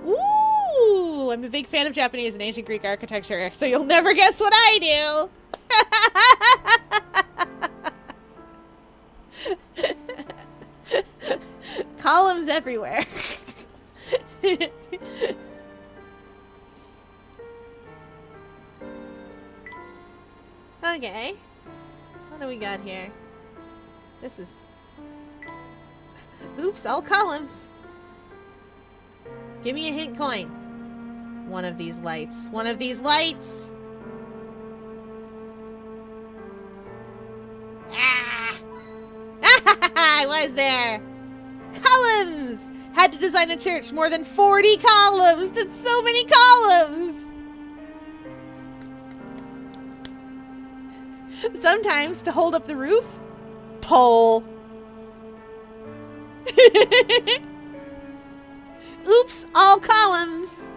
[SPEAKER 1] Ooh! I'm a big fan of Japanese and ancient Greek architecture, so you'll never guess what I do! Columns everywhere. Okay. What do we got here? This is... Oops, all columns. Give me a hint coin. One of these lights. One of these lights! Ah! I was there! Columns! Had to design a church. More than 40 columns! That's so many columns! Sometimes, to hold up the roof, pole. Oops, all columns.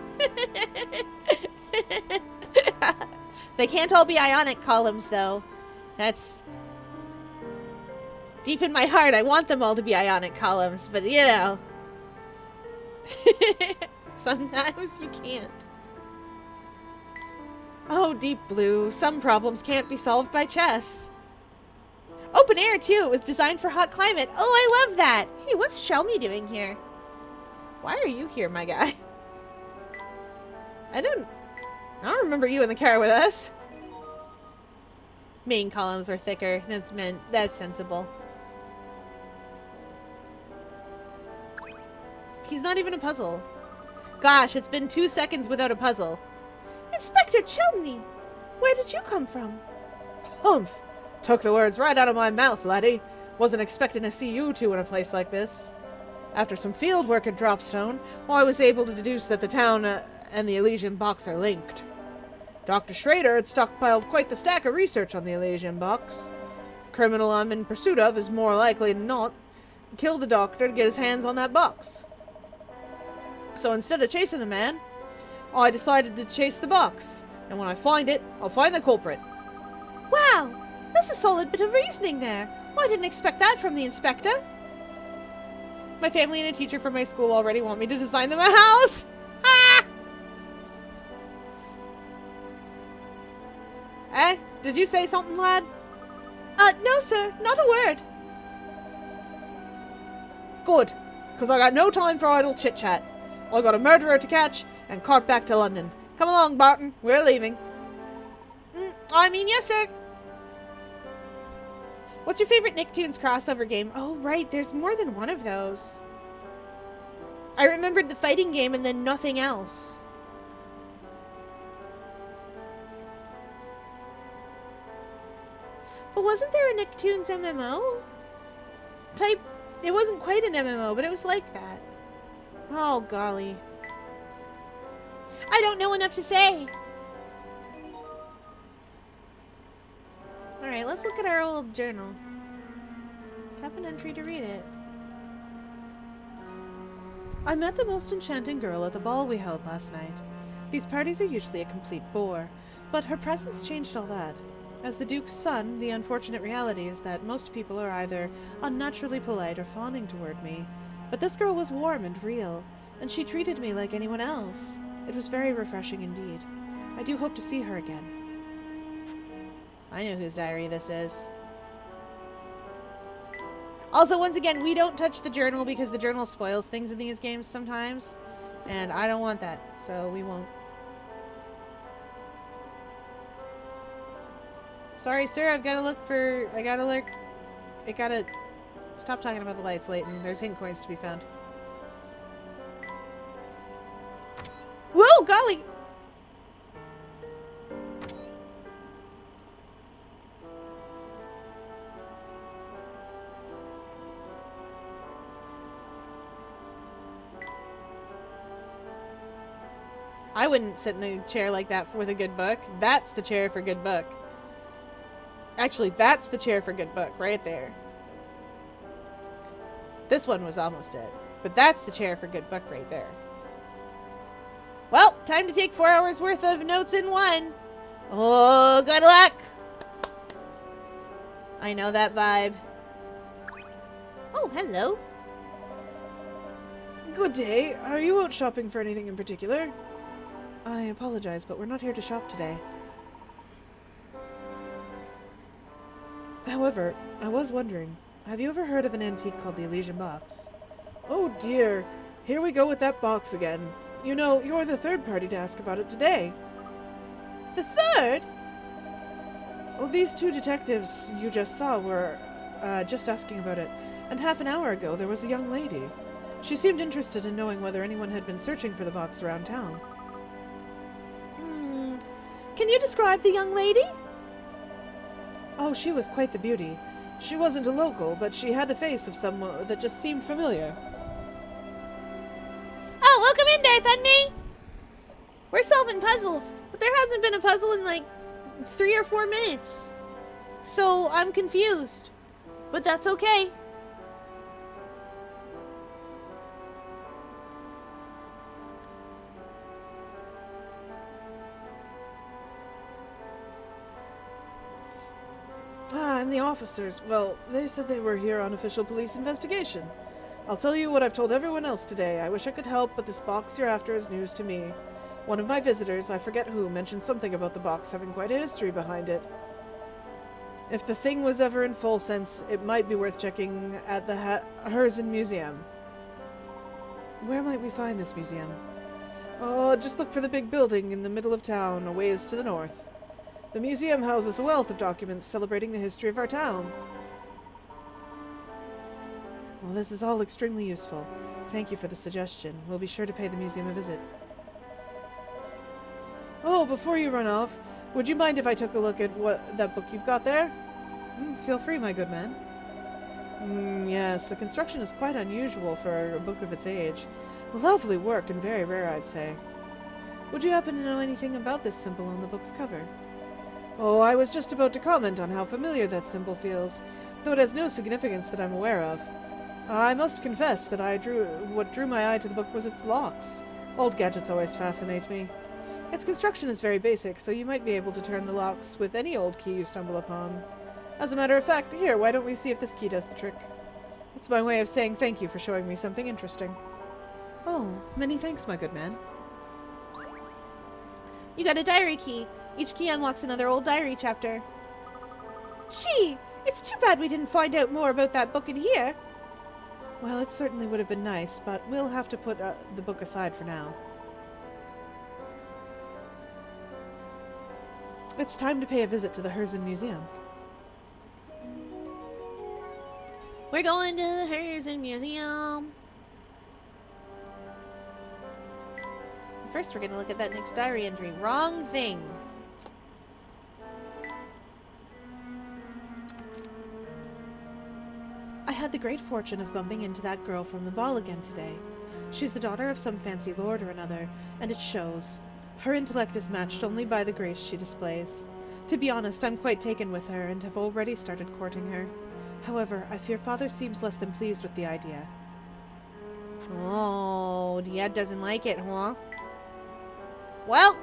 [SPEAKER 1] They can't all be ionic columns, though. That's... Deep in my heart, I want them all to be ionic columns, but you know. Sometimes you can't. Oh, Deep Blue. Some problems can't be solved by chess. Open air, too. It was designed for hot climate. Oh, I love that. Hey, what's Shelmy doing here? Why are you here, my guy? I don't remember you in the car with us. Main columns were thicker. That's sensible. He's not even a puzzle. Gosh, it's been 2 seconds without a puzzle. Inspector Chilney! Where did you come from? Humph! Took the words right out of my mouth, laddie. Wasn't expecting to see you two in a place like this. After some field work at Dropstone, I was able to deduce that the town and the Elysian box are linked. Dr. Schrader had stockpiled quite the stack of research on the Elysian box. The criminal I'm in pursuit of is more likely than not kill the doctor to get his hands on that box. So instead of chasing the man, I decided to chase the box, and when I find it, I'll find the culprit. Wow, that's a solid bit of reasoning there. Well, I didn't expect that from the inspector. My family and a teacher from my school already want me to design them a house. Ah! Eh? Did you say something, lad? No, sir. Not a word. Good, because I got no time for idle chit-chat. I got a murderer to catch and cart back to London. Come along, Barton. We're leaving. Yes, sir. What's your favorite Nicktoons crossover game? Oh, right. There's more than one of those. I remembered the fighting game and then nothing else. But wasn't there a Nicktoons MMO? It wasn't quite an MMO, but it was like that. Oh, golly. I don't know enough to say. Alright, let's look at our old journal. Tap an entry to read it. I met the most enchanting girl at the ball we held last night. These parties are usually a complete bore, but her presence changed all that. As the Duke's son, the unfortunate reality is that most people are either unnaturally polite or fawning toward me. But this girl was warm and real, and she treated me like anyone else. It was very refreshing indeed. I do hope to see her again. I know whose diary this is. Also, once again, we don't touch the journal because the journal spoils things in these games sometimes. And I don't want that, so we won't. Sorry, sir, I've got to look for... Stop talking about the lights, Leighton. There's hint coins to be found. Whoa, golly! I wouldn't sit in a chair like that with a good book. That's the chair for good book. Actually, that's the chair for good book, right there. This one was almost it. But that's the chair for good book right there. Well, time to take 4 hours worth of notes in one. Oh, good luck. I know that vibe. Oh, hello.
[SPEAKER 6] Good day. Are you out shopping for anything in particular? I apologize, but we're not here to shop today. However, I was wondering, have you ever heard of an antique called the Elysian Box? Oh dear, here we go with that box again. You know, you're the third party to ask about it today.
[SPEAKER 1] The third?
[SPEAKER 6] Well, these two detectives you just saw were just asking about it, and half an hour ago there was a young lady. She seemed interested in knowing whether anyone had been searching for the box around town.
[SPEAKER 1] Can you describe the young lady?
[SPEAKER 6] Oh, she was quite the beauty. She wasn't a local, but she had the face of someone that just seemed familiar.
[SPEAKER 1] Oh, welcome in, Darthunny! We're solving puzzles, but there hasn't been a puzzle in like 3 or 4 minutes. So I'm confused. But that's okay.
[SPEAKER 6] And the officers, well, they said they were here on official police investigation. I'll tell you what I've told everyone else today. I wish I could help, but this box you're after is news to me. One of my visitors, I forget who, mentioned something about the box having quite a history behind it. If the thing was ever in full sense, it might be worth checking at the Herzen Museum. Where might we find this museum? Oh, just look for the big building in the middle of town, a ways to the north. The museum houses a wealth of documents celebrating the history of our town. Well, this is all extremely useful. Thank you for the suggestion. We'll be sure to pay the museum a visit. Oh, before you run off, would you mind if I took a look at that book you've got there? Feel free, my good man. Yes, the construction is quite unusual for a book of its age. Lovely work and very rare, I'd say. Would you happen to know anything about this symbol on the book's cover? Oh, I was just about to comment on how familiar that symbol feels, though it has no significance that I'm aware of. I must confess that what drew my eye to the book was its locks. Old gadgets always fascinate me. Its construction is very basic, so you might be able to turn the locks with any old key you stumble upon. As a matter of fact, here, why don't we see if this key does the trick? It's my way of saying thank you for showing me something interesting. Oh, many thanks, my good man.
[SPEAKER 1] You got a diary key. Each key unlocks another old diary chapter. Gee, it's too bad we didn't find out more about that book in here.
[SPEAKER 6] Well, it certainly would have been nice, but we'll have to put the book aside for now. It's time to pay a visit to the Herzen Museum.
[SPEAKER 1] We're going to the Herzen Museum. First, we're going to look at that next diary entry. Wrong thing.
[SPEAKER 6] I had the great fortune of bumping into that girl from the ball again today. She's the daughter of some fancy lord or another, and it shows. Her intellect is matched only by the grace she displays. To be honest, I'm quite taken with her and have already started courting her. However, I fear Father seems less than pleased with the idea.
[SPEAKER 1] Oh, Dad doesn't like it, huh? Well,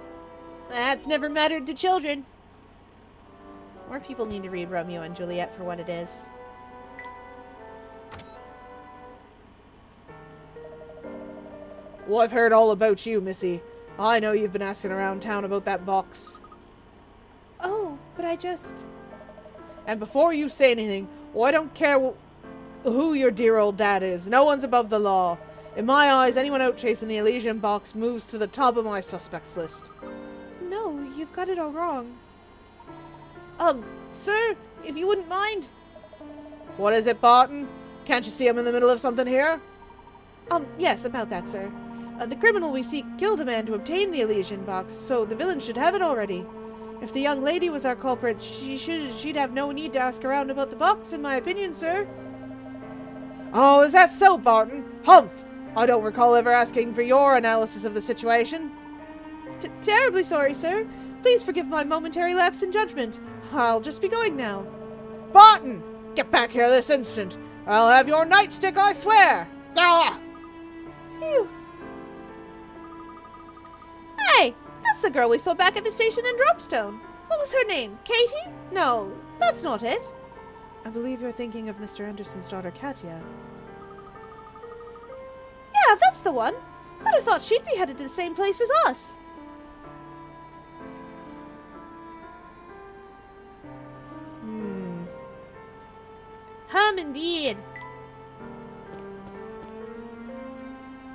[SPEAKER 1] that's never mattered to children. More people need to read Romeo and Juliet for what it is.
[SPEAKER 6] Well, I've heard all about you, Missy. I know you've been asking around town about that box.
[SPEAKER 1] Oh, but I just...
[SPEAKER 6] And before you say anything, well, I don't care who your dear old dad is. No one's above the law. In my eyes, anyone out chasing the Elysian box moves to the top of my suspects list.
[SPEAKER 1] No, you've got it all wrong.
[SPEAKER 6] Sir, if you wouldn't mind. What is it, Barton? Can't you see I'm in the middle of something here?
[SPEAKER 1] Yes, about that, sir. The criminal we seek killed a man to obtain the Elysian box, so the villain should have it already. If the young lady was our culprit, she'd have no need to ask around about the box, in my opinion, sir.
[SPEAKER 6] Oh, is that so, Barton? Humph! I don't recall ever asking for your analysis of the situation.
[SPEAKER 1] Terribly sorry, sir. Please forgive my momentary lapse in judgment. I'll just be going now.
[SPEAKER 6] Barton! Get back here this instant! I'll have your nightstick, I swear! Ah!
[SPEAKER 1] Phew. Hey, that's the girl we saw back at the station in Dropstone. What was her name? Katie? No, that's not it.
[SPEAKER 6] I believe you're thinking of Mr. Anderson's daughter, Katya.
[SPEAKER 1] Yeah, that's the one. I'd have thought she'd be headed to the same place as us. Indeed.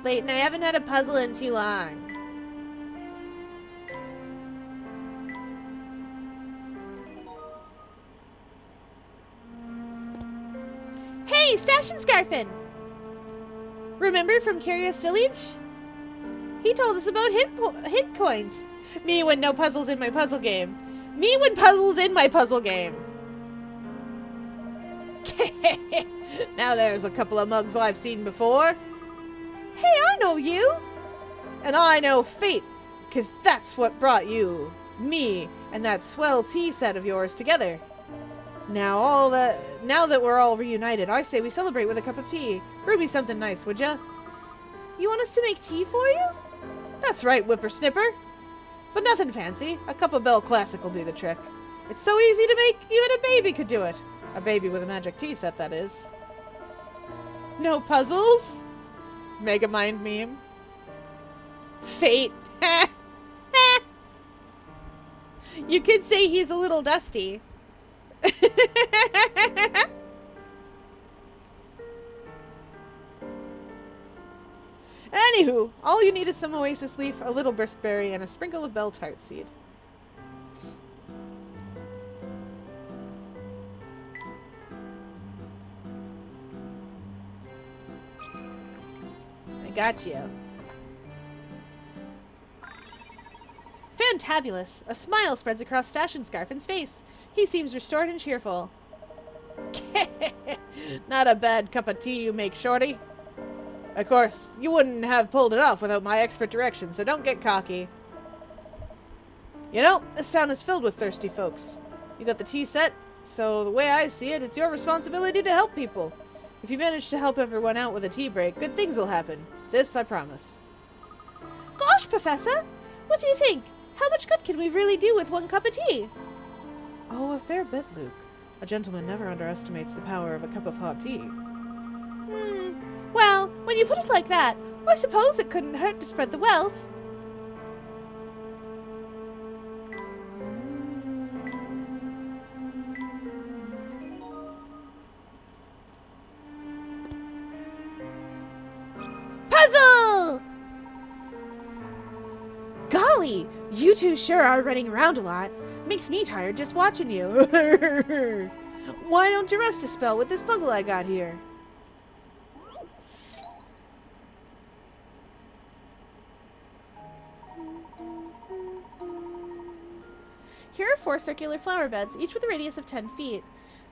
[SPEAKER 1] Wait, and I haven't had a puzzle in too long. Hey, Stash and Scarfin! Remember from Curious Village? He told us about hit coins. Me when no puzzles in my puzzle game. Me when puzzles in my puzzle game. Now there's a couple of mugs I've seen before. Hey, I know you. And I know Fate, 'cause that's what brought you, me, and that swell tea set of yours together. Now that we're all reunited, I say we celebrate with a cup of tea. Brew me something nice, would ya? You want us to make tea for you? That's right, whippersnipper. But nothing fancy. A cup of Bell Classic will do the trick. It's so easy to make, even a baby could do it. A baby with a magic tea set, that is. No puzzles? Megamind meme. Fate. You could say he's a little dusty. Anywho, all you need is some oasis leaf, a little briskberry, and a sprinkle of bell tart seed. I got you. Fantabulous! A smile spreads across Stash and Scarfin's face. He seems restored and cheerful. Not a bad cup of tea you make, Shorty. Of course, you wouldn't have pulled it off without my expert direction, so don't get cocky. You know, this town is filled with thirsty folks. You got the tea set, so the way I see it, it's your responsibility to help people. If you manage to help everyone out with a tea break, good things will happen. This I promise. Gosh, Professor! What do you think? How much good can we really do with one cup of tea?
[SPEAKER 6] Oh, a fair bit, Luke. A gentleman never underestimates the power of a cup of hot tea.
[SPEAKER 1] Well, when you put it like that, I suppose it couldn't hurt to spread the wealth. Puzzle! Golly, you two sure are running around a lot. Makes me tired just watching you. Why don't you rest a spell with this puzzle I got here? Here are 4 circular flower beds, each with a radius of 10 feet.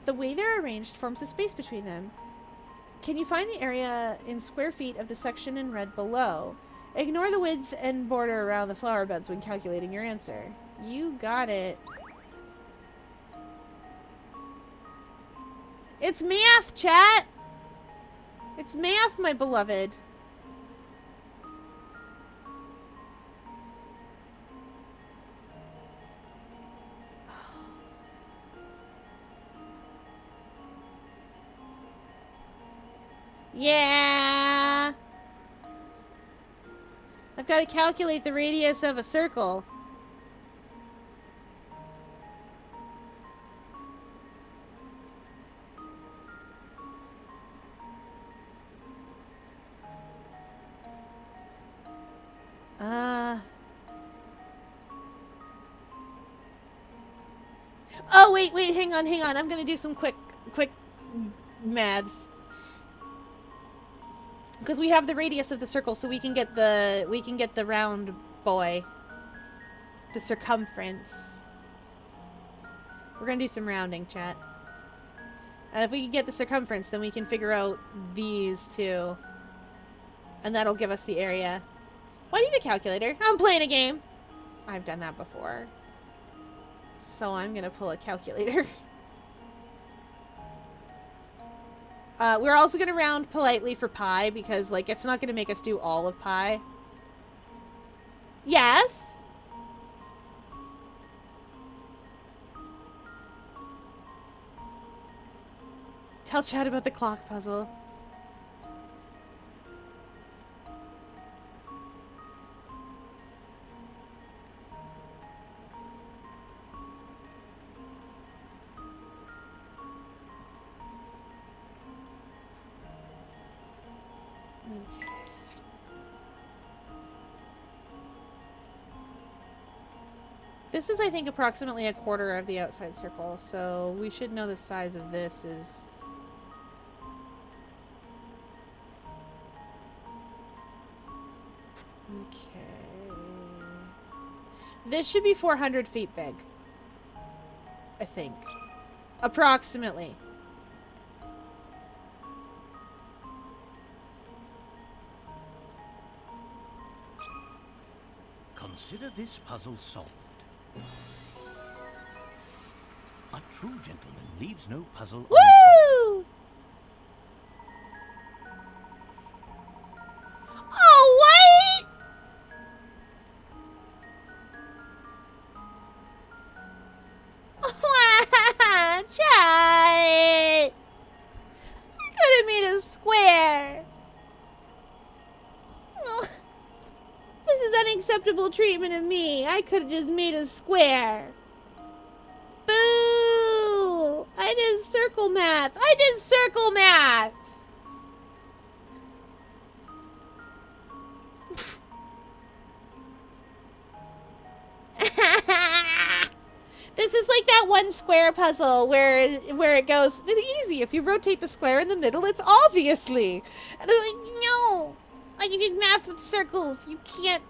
[SPEAKER 1] The way they're arranged forms a space between them. Can you find the area in square feet of the section in red below? Ignore the width and border around the flower beds when calculating your answer. You got it. It's math, chat! It's math, my beloved. Yeah! I've got to calculate the radius of a circle. Oh, wait, hang on. I'm gonna do some quick maths. Because we have the radius of the circle, so we can get the round boy. The circumference. We're gonna do some rounding, chat. And if we can get the circumference, then we can figure out these two. And that'll give us the area. Why do you have a calculator? I'm playing a game! I've done that before. So I'm gonna pull a calculator. We're also gonna round politely for pi, because, like, it's not gonna make us do all of pi. Yes? Tell Chad about the clock puzzle. This is, I think, approximately a quarter of the outside circle, so we should know the size of this is... Okay... This should be 400 feet big. I think. Approximately.
[SPEAKER 2] Consider this puzzle solved. A true gentleman leaves no puzzle
[SPEAKER 1] Woo! Oh, what? Chat! I could have made a square. Oh, this is unacceptable treatment of me. I could have just made a square. Boo! I did circle math. I did circle math. This is like that one square puzzle where it goes, it's easy. If you rotate the square in the middle, it's obviously. And I'm like, no. I did math with circles. You can't.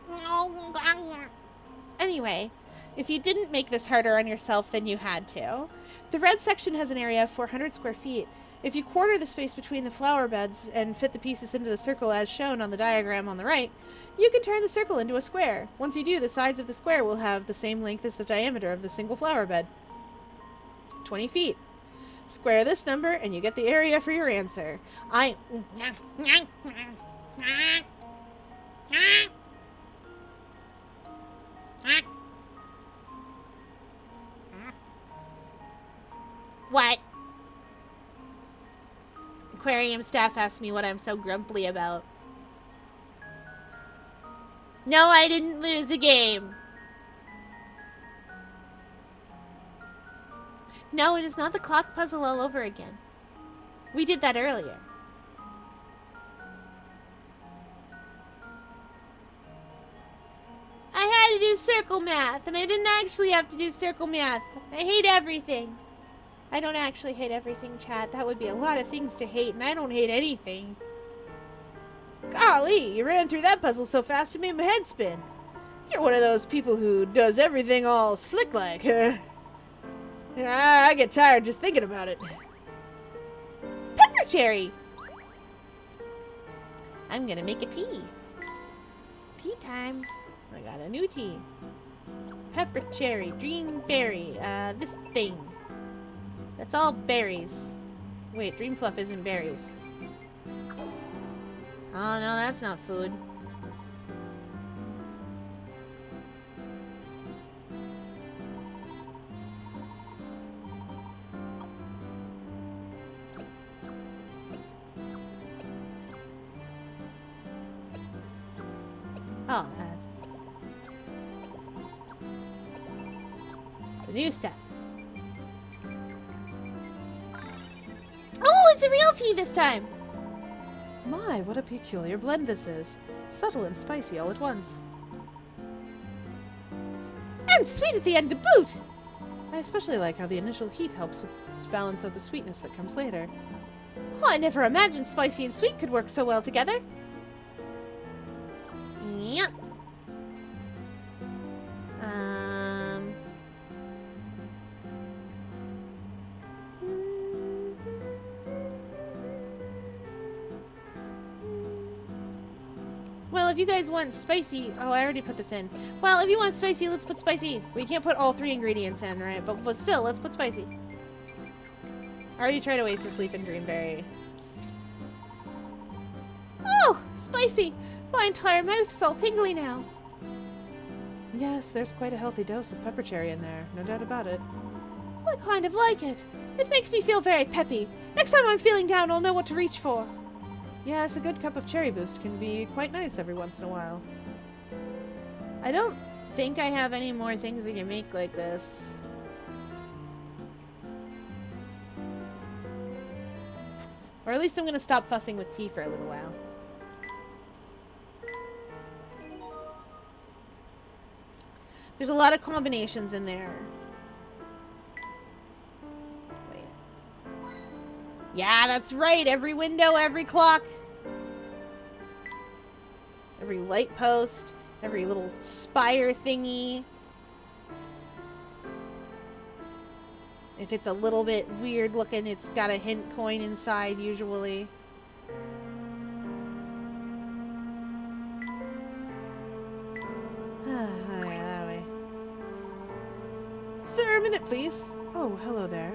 [SPEAKER 1] Anyway, if you didn't make this harder on yourself than you had to, the red section has an area of 400 square feet. If you quarter the space between the flower beds and fit the pieces into the circle as shown on the diagram on the right, you can turn the circle into a square. Once you do, the sides of the square will have the same length as the diameter of the single flower bed. 20 feet. Square this number and you get the area for your answer. What? Aquarium staff asked me what I'm so grumpy about. No, I didn't lose a game. No, it is not the clock puzzle all over again. We did that earlier. I had to do circle math, and I didn't actually have to do circle math. I hate everything. I don't actually hate everything, chat. That would be a lot of things to hate, and I don't hate anything. Golly, you ran through that puzzle so fast it made my head spin. You're one of those people who does everything all slick-like, huh? I get tired just thinking about it. Pepper cherry! I'm gonna make a tea. Tea time. I got a new tea. Pepper cherry, green berry, this thing. That's all berries. Wait, dream fluff isn't berries. Oh no, that's not food. Oh, that's the new stuff. Oh, it's a real tea this time!
[SPEAKER 6] My, what a peculiar blend this is. Subtle and spicy all at once.
[SPEAKER 1] And sweet at the end to boot!
[SPEAKER 6] I especially like how the initial heat helps to balance out the sweetness that comes later.
[SPEAKER 1] Oh, I never imagined spicy and sweet could work so well together. Yep. Well, if you guys want spicy... Oh, I already put this in. Well, if you want spicy, let's put spicy. We can't put all 3 ingredients in, right? But still, let's put spicy. I already tried Oasis Leaf and Dreamberry. Oh, spicy! My entire mouth's all tingly now.
[SPEAKER 6] Yes, there's quite a healthy dose of pepper cherry in there, no doubt about it.
[SPEAKER 1] I kind of like it. It makes me feel very peppy. Next time I'm feeling down, I'll know what to reach for.
[SPEAKER 6] Yes, a good cup of cherry boost can be quite nice every once in a while.
[SPEAKER 1] I don't think I have any more things I can make like this. Or at least I'm going to stop fussing with tea for a little while. There's a lot of combinations in there. Wait. Yeah, that's right. Every window, every clock. Every light post. Every little spire thingy. If it's a little bit weird looking, it's got a hint coin inside, usually.
[SPEAKER 6] Sir, a minute, please. Oh, hello there.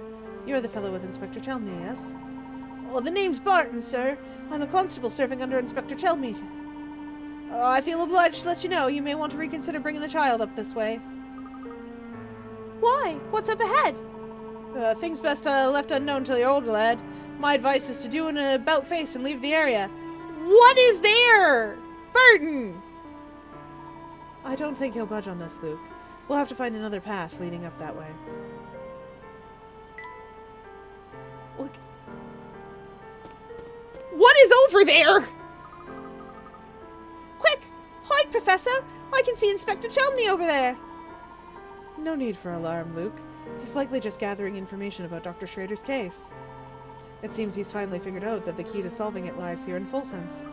[SPEAKER 6] You're the fellow with Inspector Chelmey, yes?
[SPEAKER 1] Oh, the name's Barton, sir. I'm a constable serving under Inspector Chelmey. Oh, I feel obliged to let you know you may want to reconsider bringing the child up this way. Why? What's up ahead? Things best left unknown till you're older, lad. My advice is to do an about-face and leave the area. What is there? Barton!
[SPEAKER 6] I don't think he'll budge on this, Luke. We'll have to find another path leading up that way.
[SPEAKER 1] Look. What is over there? Quick! Hide, Professor! I can see Inspector Chelmey over there!
[SPEAKER 6] No need for alarm, Luke. He's likely just gathering information about Dr. Schrader's case. It seems he's finally figured out that the key to solving it lies here in Full Sense.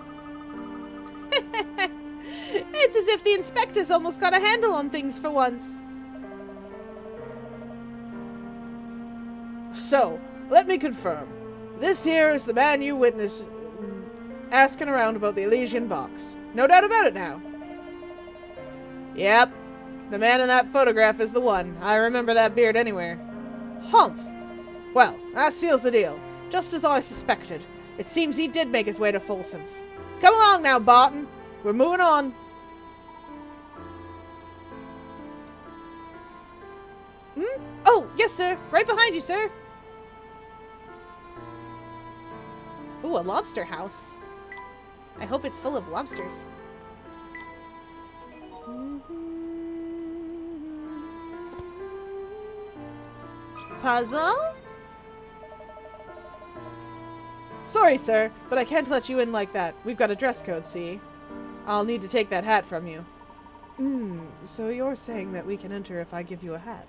[SPEAKER 1] It's as if the inspector's almost got a handle on things for once.
[SPEAKER 6] So, let me confirm. This here is the man you witnessed asking around about the Elysian box. No doubt about it now. Yep. The man in that photograph is the one. I remember that beard anywhere. Humph. Well, that seals the deal. Just as I suspected. It seems he did make his way to Full Sense. Come along now, Barton. We're moving on.
[SPEAKER 1] Oh, yes, sir. Right behind you, sir. Ooh, a lobster house. I hope it's full of lobsters. Puzzle?
[SPEAKER 6] Sorry, sir, but I can't let you in like that. We've got a dress code, see? I'll need to take that hat from you. So you're saying that we can enter if I give you a hat?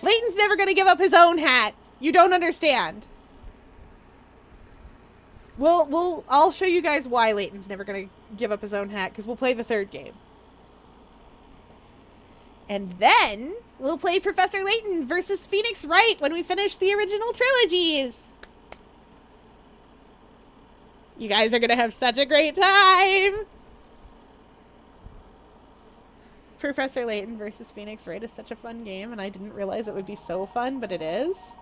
[SPEAKER 1] Layton's never gonna give up his own hat. You don't understand. I'll show you guys why Layton's never gonna give up his own hat, because we'll play the third game. And then we'll play Professor Layton versus Phoenix Wright when we finish the original trilogies. You guys are gonna have such a great time. Professor Layton versus Phoenix Wright is such a fun game, and I didn't realize it would be so fun, but it is.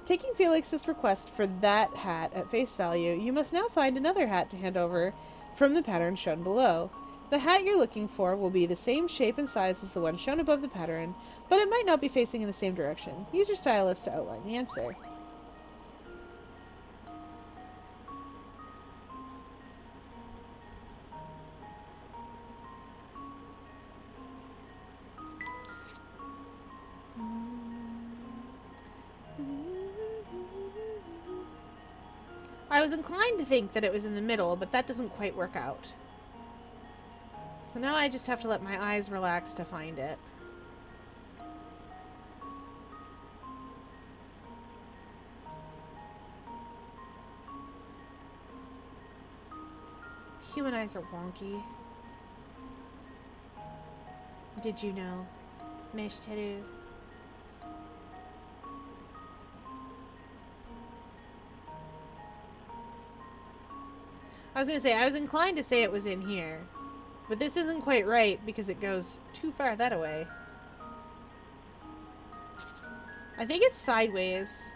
[SPEAKER 1] Taking Felix's request for that hat at face value, you must now find another hat to hand over from the pattern shown below. The hat you're looking for will be the same shape and size as the one shown above the pattern, but it might not be facing in the same direction. Use your stylus to outline the answer. I was inclined to think that it was in the middle, but that doesn't quite work out. So now I just have to let my eyes relax to find it. Human eyes are wonky. Did you know? Neshiteru. I was gonna say, I was inclined to say it was in here. But this isn't quite right because it goes too far that way. I think it's sideways.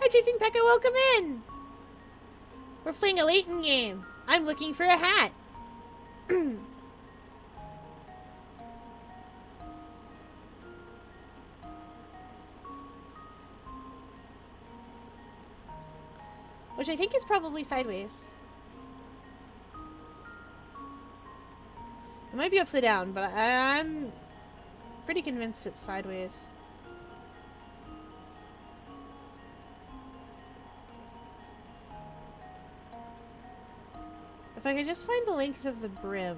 [SPEAKER 1] Hi, Chasing Pekka, welcome in! We're playing a Layton game. I'm looking for a hat. Which I think is probably sideways. It might be upside down, but I'm pretty convinced it's sideways. If I could just find the length of the brim.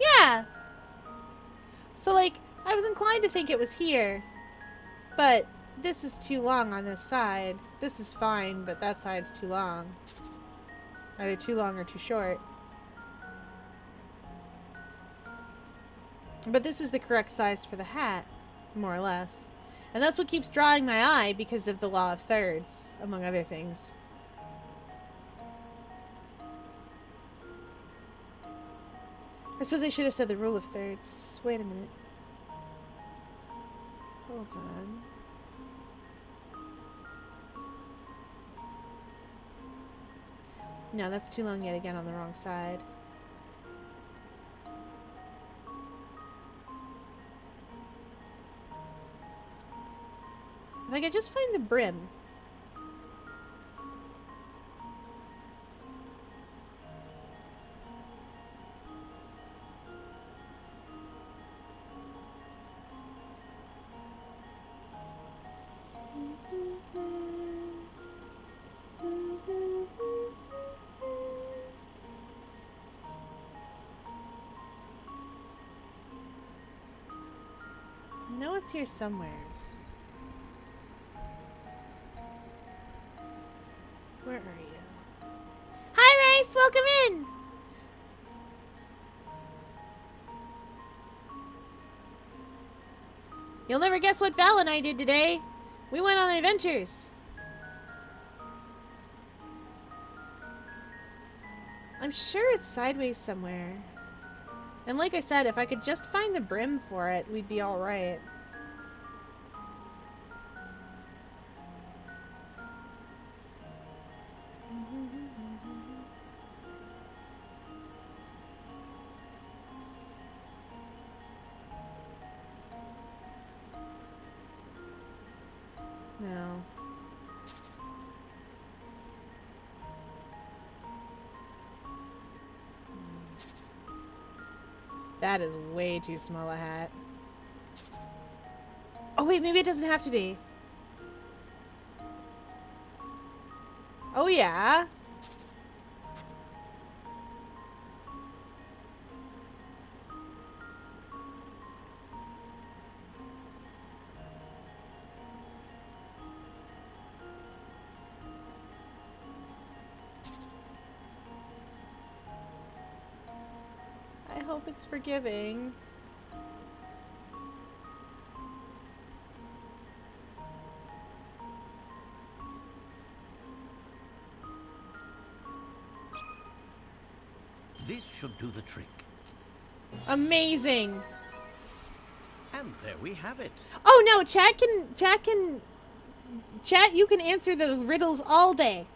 [SPEAKER 1] Yeah! So, like, I was inclined to think it was here. But this is too long on this side. This is fine, but that side's too long. Either too long or too short. But this is the correct size for the hat, more or less. And that's what keeps drawing my eye because of the law of thirds, among other things. I suppose I should have said the rule of thirds. Wait a minute. Hold on. No, that's too long yet again on the wrong side. If I could just find the brim. I know it's here somewhere. Where are you? Hi, Rice! Welcome in! You'll never guess what Val and I did today. We went on adventures. I'm sure it's sideways somewhere. And like I said, if I could just find the brim for it, we'd be alright. No. That is way too small a hat. Oh wait, maybe it doesn't have to be. Oh yeah. I hope it's forgiving.
[SPEAKER 2] This should do the trick.
[SPEAKER 1] Amazing.
[SPEAKER 2] And there we have it.
[SPEAKER 1] Oh no, chat, you can answer the riddles all day.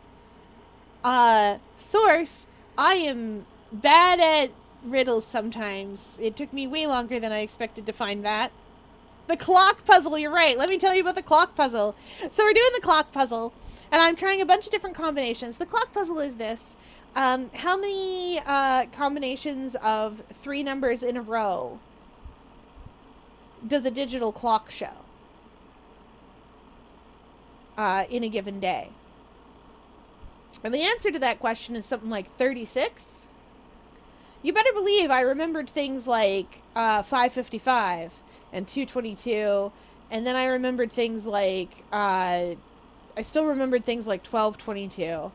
[SPEAKER 1] Source, I am bad at riddles sometimes. It took me way longer than I expected to find that. The clock puzzle, you're right. Let me tell you about the clock puzzle. So we're doing the clock puzzle, and I'm trying a bunch of different combinations. The clock puzzle is this. How many combinations of 3 numbers in a row does a digital clock show in a given day? And the answer to that question is something like 36. You better believe I remembered things like 555 and 222, and then I remembered things like I still remembered things like 1222.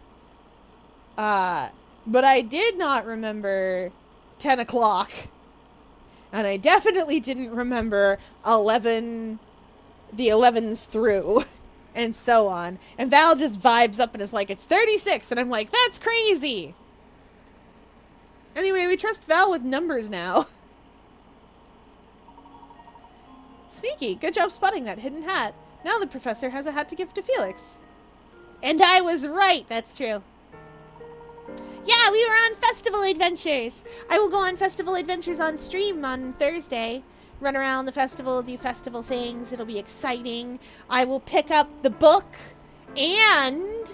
[SPEAKER 1] But I did not remember 10 o'clock. And I definitely didn't remember 11, the 11s through, and so on. And Val just vibes up and is like, it's 36. And I'm like, that's crazy. Anyway, we trust Val with numbers now. Sneaky. Good job spotting that hidden hat. Now the professor has a hat to give to Felix. And I was right. That's true. Yeah, we were on festival adventures. I will go on festival adventures on stream on Thursday. Run around the festival, do festival things. It'll be exciting. I will pick up the book and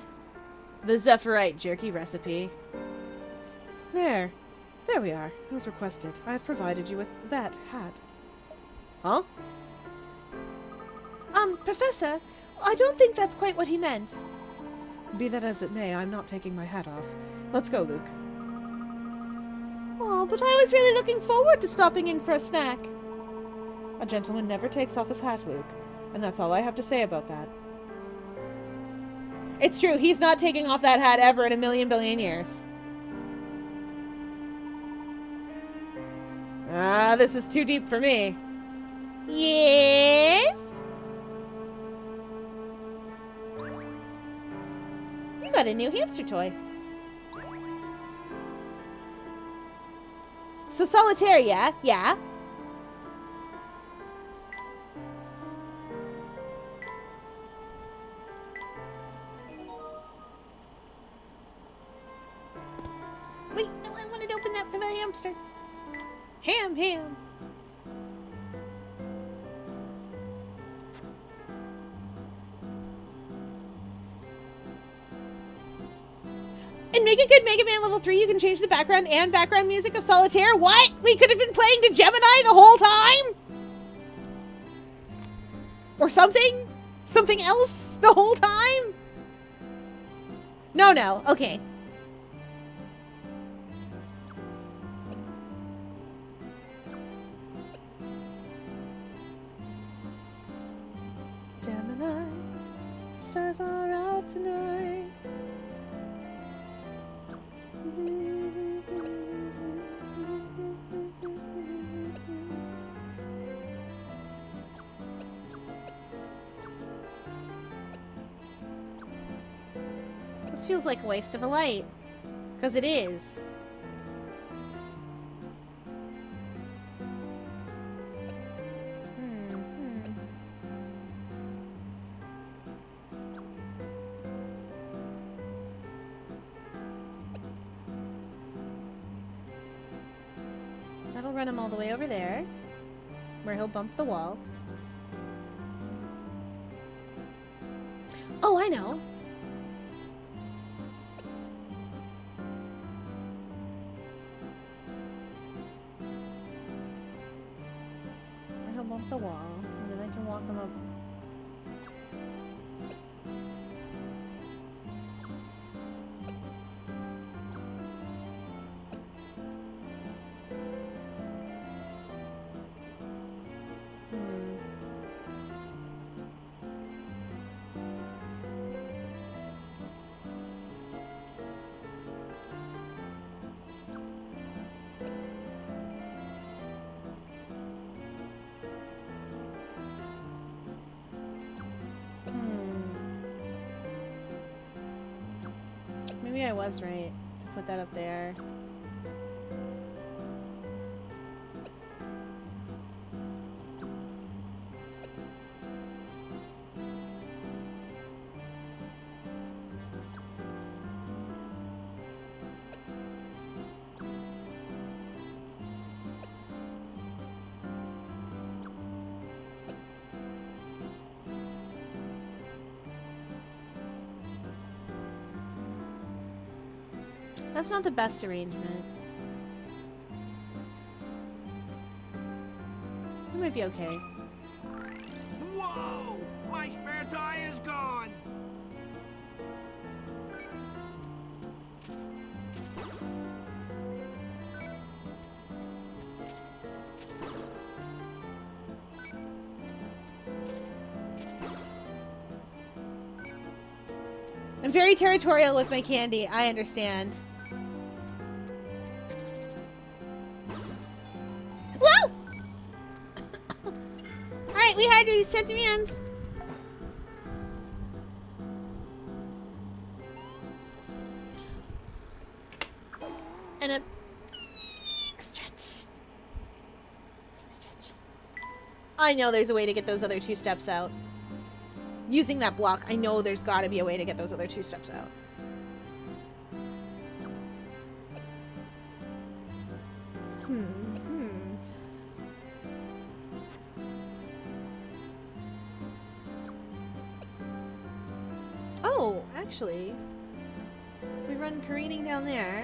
[SPEAKER 1] the Zephyrite jerky recipe.
[SPEAKER 6] There we are. As requested, I have provided you with that hat.
[SPEAKER 1] Huh? Professor, I don't think that's quite what he meant.
[SPEAKER 6] Be that as it may, I'm not taking my hat off. Let's go, Luke.
[SPEAKER 1] Oh, but I was really looking forward to stopping in for a snack.
[SPEAKER 6] A gentleman never takes off his hat, Luke. And that's all I have to say about that.
[SPEAKER 1] It's true, he's not taking off that hat ever in a million billion years. This is too deep for me. Yes? You got a new hamster toy. So solitaire, yeah? Yeah. Wait, no, I wanted to open that for the hamster. Ham. In Make It Good Mega Man Level 3, you can change the background and background music of Solitaire. What? We could have been playing to Gemini the whole time? Or something? Something else the whole time? No. Okay.
[SPEAKER 6] Gemini, stars are out tonight.
[SPEAKER 1] This feels like a waste of a light. Because it is. That'll run him all the way over there, where he'll bump the wall. Oh, I know. them up the wall, and then I can walk them up. Maybe I was right to put that up there. That's not the best arrangement. It might be okay.
[SPEAKER 4] Whoa! My spare tire is gone!
[SPEAKER 1] I'm very territorial with my candy. I understand. Whoa! Alright, we had to set demands. And a stretch. Stretch. I know there's a way to get those other 2 steps out. Using that block, I know there's got to be a way to get those other 2 steps out. Oh, actually, if we run careening down there.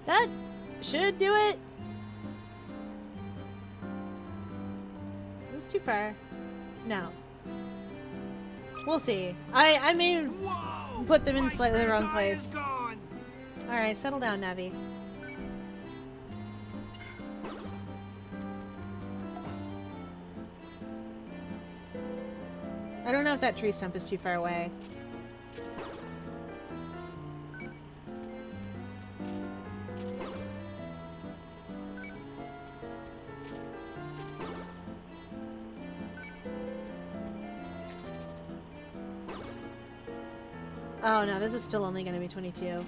[SPEAKER 1] That should do it. Is this too far? No. We'll see. I may
[SPEAKER 4] Whoa!
[SPEAKER 1] put them in
[SPEAKER 4] My
[SPEAKER 1] slightly the
[SPEAKER 4] spare
[SPEAKER 1] wrong
[SPEAKER 4] tire is
[SPEAKER 1] place.
[SPEAKER 4] gone!
[SPEAKER 1] Alright, settle down, Navi. I don't know if that tree stump is too far away. Oh no, this is still only going to be 22.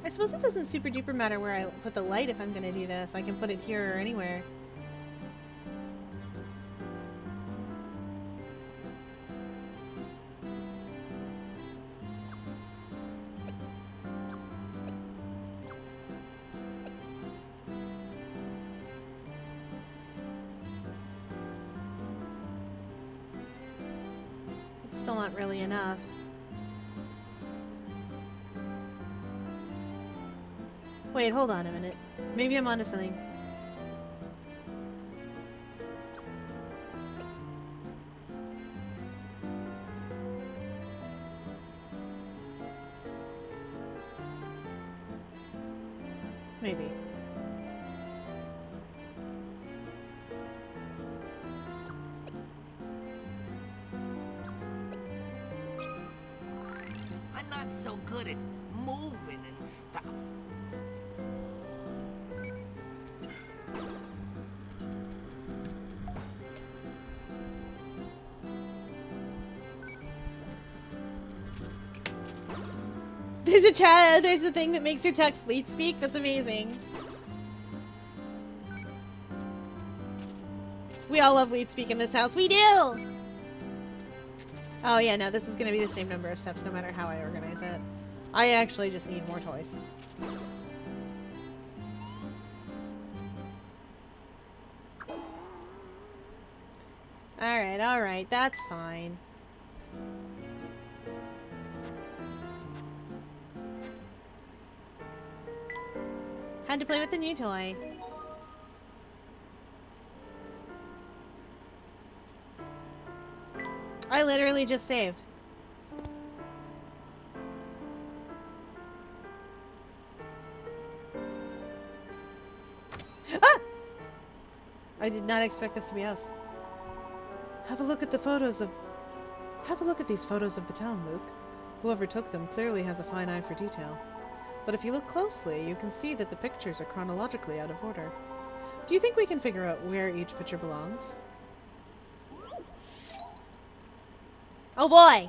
[SPEAKER 1] I suppose it doesn't super duper matter where I put the light if I'm going to do this. I can put it here or anywhere. It's still not really enough. Wait, hold on a minute. Maybe I'm onto something. Maybe.
[SPEAKER 4] I'm not so good at moving and stuff.
[SPEAKER 1] There's a thing that makes your text leet speak. That's amazing. We all love leet speak in this house. We do! Oh yeah, no, this is gonna be the same number of steps no matter how I organize it. I actually just need more toys. Alright, that's fine. Had to play with the new toy. I literally just saved. Ah! I did not expect this to be us.
[SPEAKER 6] Have a look at the photos of... Have a look at these photos of the town, Luke. Whoever took them clearly has a fine eye for detail. But if you look closely, you can see that the pictures are chronologically out of order. Do you think we can figure out where each picture belongs?
[SPEAKER 1] Oh boy!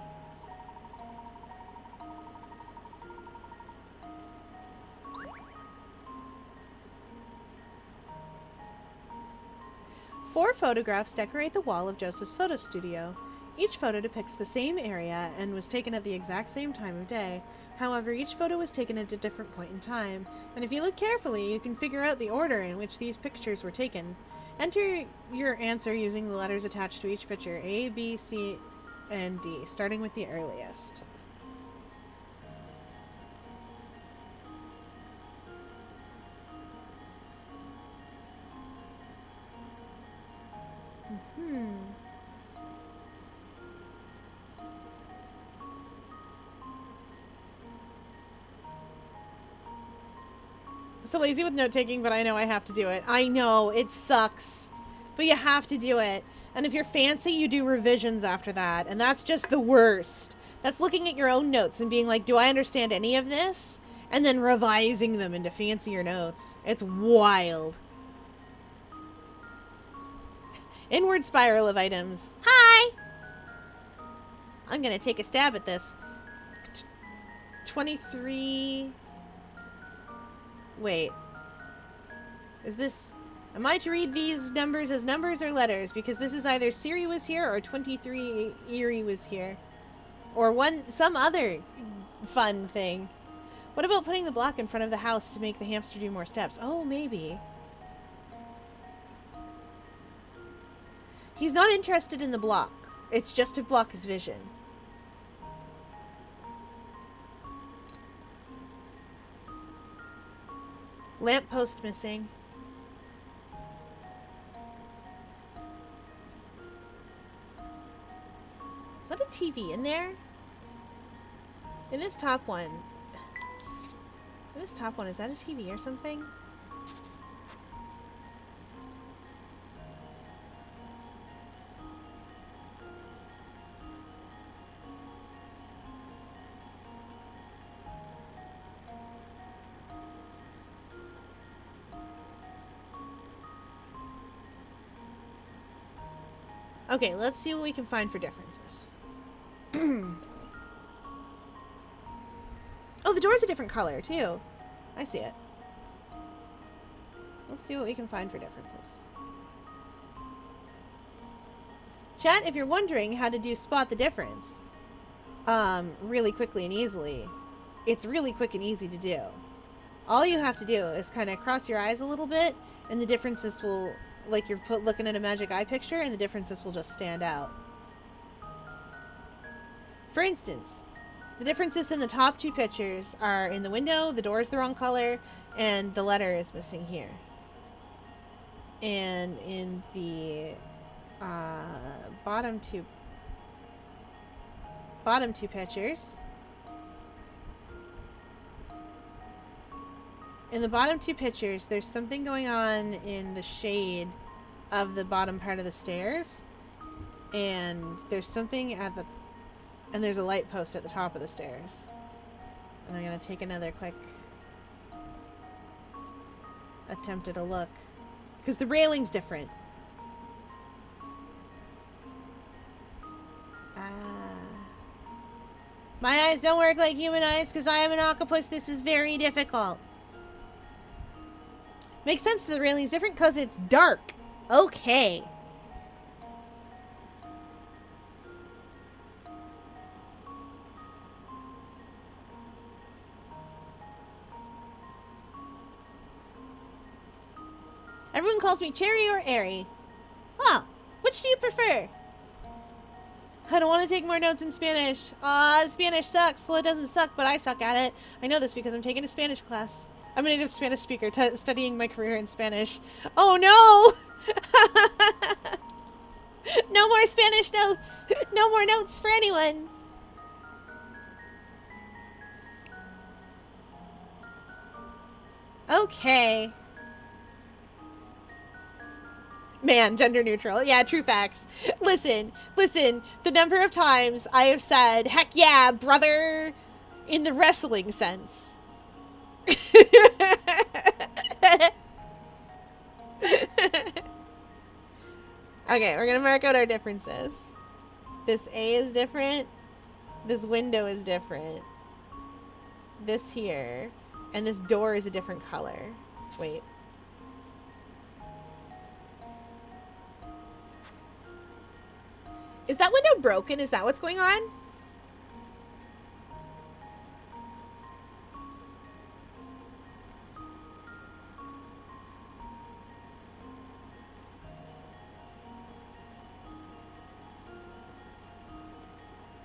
[SPEAKER 1] Four photographs decorate the wall of Joseph's photo studio. Each photo depicts the same area and was taken at the exact same time of day. However, each photo was taken at a different point in time, and if you look carefully, you can figure out the order in which these pictures were taken. Enter your answer using the letters attached to each picture, A, B, C, and D, starting with the earliest. So lazy with note taking, but I know I have to do it. I know, it sucks. But you have to do it. And if you're fancy, you do revisions after that. And that's just the worst. That's looking at your own notes and being like, do I understand any of this? And then revising them into fancier notes. It's wild. Inward spiral of items. Hi! I'm gonna take a stab at this. 23... Wait. Is this... Am I to read these numbers as numbers or letters? Because this is either Siri was here or 23 Erie was here. Or some other fun thing. What about putting the block in front of the house to make the hamster do more steps? Oh, maybe. He's not interested in the block. It's just to block his vision. Lamppost missing. Is that a TV in there? In this top one. In this top one, is that a TV or something? Okay, let's see what we can find for differences. Oh, the door's a different color, too. I see it. Let's see what we can find for differences. Chat, if you're wondering how to do spot the difference, really quickly and easily, it's really quick and easy to do. All you have to do is kind of cross your eyes a little bit, and the differences will... Like you're looking at a magic eye picture and the differences will just stand out. For instance, the differences in the top two pictures are in the window, the door is the wrong color, and the letter is missing here. And in the bottom two pictures, in the bottom two pictures, there's something going on in the shade of the bottom part of the stairs. And there's something at the... And there's a light post at the top of the stairs. And I'm gonna take another quick attempt at a look. Because the railing's different. My eyes don't work like human eyes because I am an octopus. This is very difficult. Makes sense that the railing's different because it's dark. Okay. Everyone calls me Cherry or Airy. Huh. Which do you prefer? I don't want to take more notes in Spanish. Spanish sucks. Well, it doesn't suck, but I suck at it. I know this because I'm taking a Spanish class. I'm a native Spanish speaker studying my career in Spanish. Oh, no! No more Spanish notes! No more notes for anyone! Okay. Man, gender neutral. Yeah, true facts. Listen. The number of times I have said, heck yeah, brother, in the wrestling sense. Okay, we're gonna mark out our differences. This A is different. This window is different. This here. And this door is a different color. Wait. Is that window broken? Is that what's going on?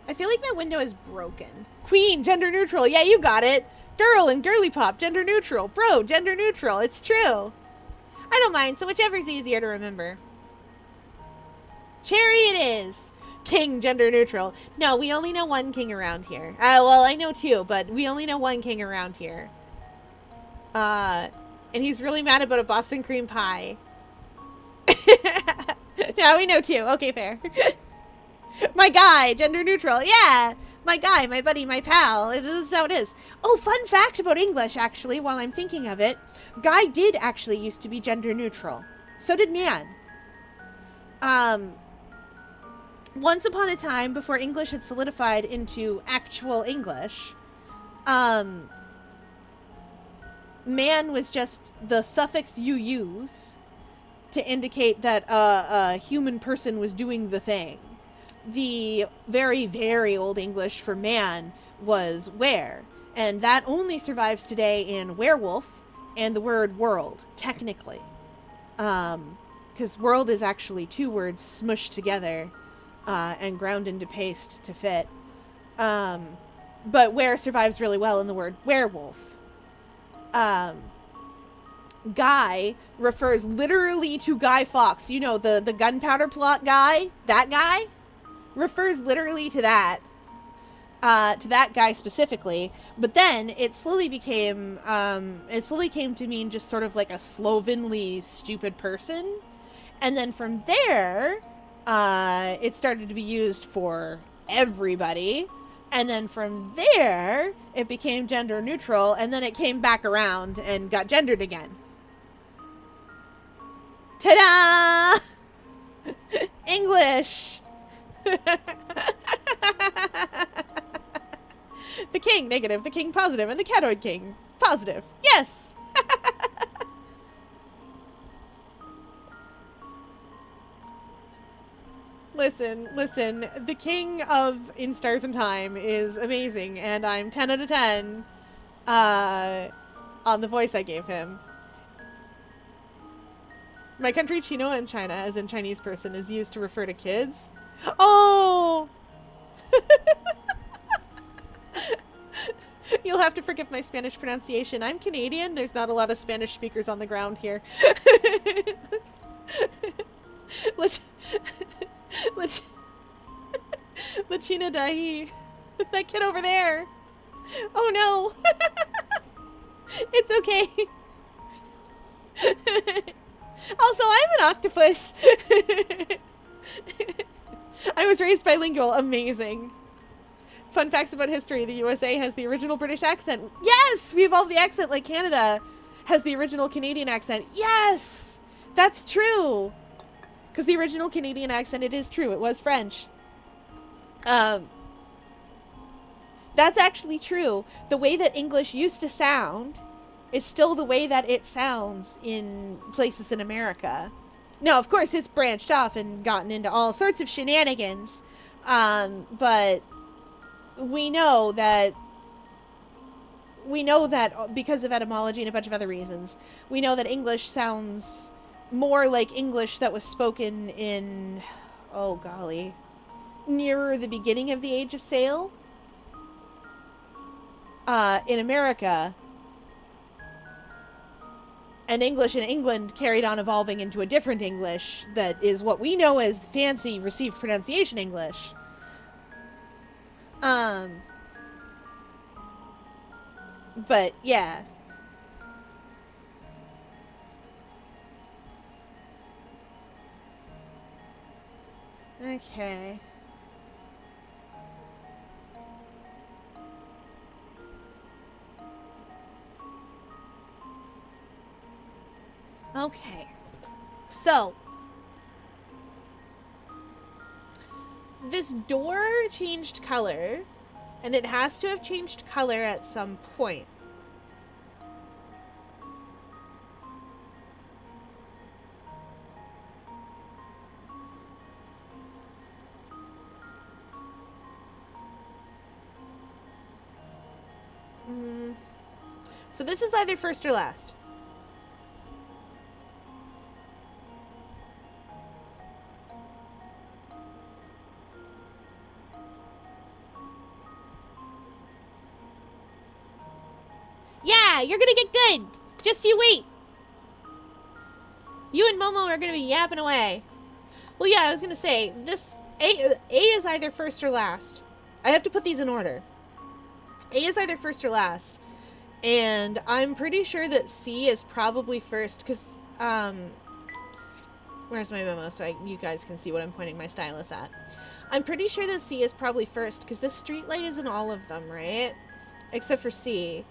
[SPEAKER 1] I feel like that window is broken. Queen, gender neutral. Yeah, you got it. Girl and girly pop, gender neutral. Bro, gender neutral. It's true. I don't mind, so whichever's easier to remember. Cherry it is. King, gender neutral. No, we only know one king around here. Well, I know two, but we only know one king around here. And he's really mad about a Boston cream pie. Now we know two. Okay, fair. My guy, gender neutral. Yeah, my guy, my buddy, my pal. It is how it is. Oh, fun fact about English, actually, while I'm thinking of it. Guy did actually used to be gender neutral. So did man. Once upon a time, before English had solidified into actual English, man was just the suffix you use to indicate that a human person was doing the thing. The very, very old English for man was were, and that only survives today in werewolf and the word world, technically. Because world is actually two words smushed together and ground into paste to fit. But were survives really well in the word werewolf. Guy refers literally to Guy Fawkes. You know, the gunpowder plot guy? That guy? Refers literally to that guy specifically, but then it slowly came to mean just sort of like a slovenly, stupid person, and then from there, it started to be used for everybody, and then from there, it became gender neutral, and then it came back around and got gendered again. Ta-da! English! The king, negative. The king, positive. And the catoid king, positive. Yes! Listen. The king of In Stars and Time is amazing, and I'm 10 out of 10 on the voice I gave him. My country, Chino, and China, as in Chinese person, is used to refer to kids. Oh! You'll have to forgive my Spanish pronunciation. I'm Canadian. There's not a lot of Spanish speakers on the ground here. Lachina Dahi. That kid over there. Oh no. It's okay. Also, I'm an octopus. I was raised bilingual. Amazing. Fun facts about history. The USA has the original British accent. Yes! We evolved the accent like Canada has the original Canadian accent. Yes! That's true. Because the original Canadian accent, it is true. It was French. That's actually true. The way that English used to sound is still the way that it sounds in places in America. Now, of course, it's branched off and gotten into all sorts of shenanigans. But we know that because of etymology and a bunch of other reasons, we know that English sounds more like English that was spoken in, oh golly, nearer the beginning of the Age of Sail. In America. And English in England carried on evolving into a different English that is what we know as fancy received pronunciation English. But yeah. Okay. Okay. So, this door changed color, and it has to have changed color at some point. So this is either first or last. Yeah, you're gonna get good. Just you wait. You and Momo are gonna be yapping away. Well, yeah, I was gonna say, this A is either first or last. I have to put these in order. A is either first or last. And I'm pretty sure that C is probably first, because, where's my memo so you guys can see what I'm pointing my stylus at. I'm pretty sure that C is probably first, because this street light is in all of them, right? Except for C.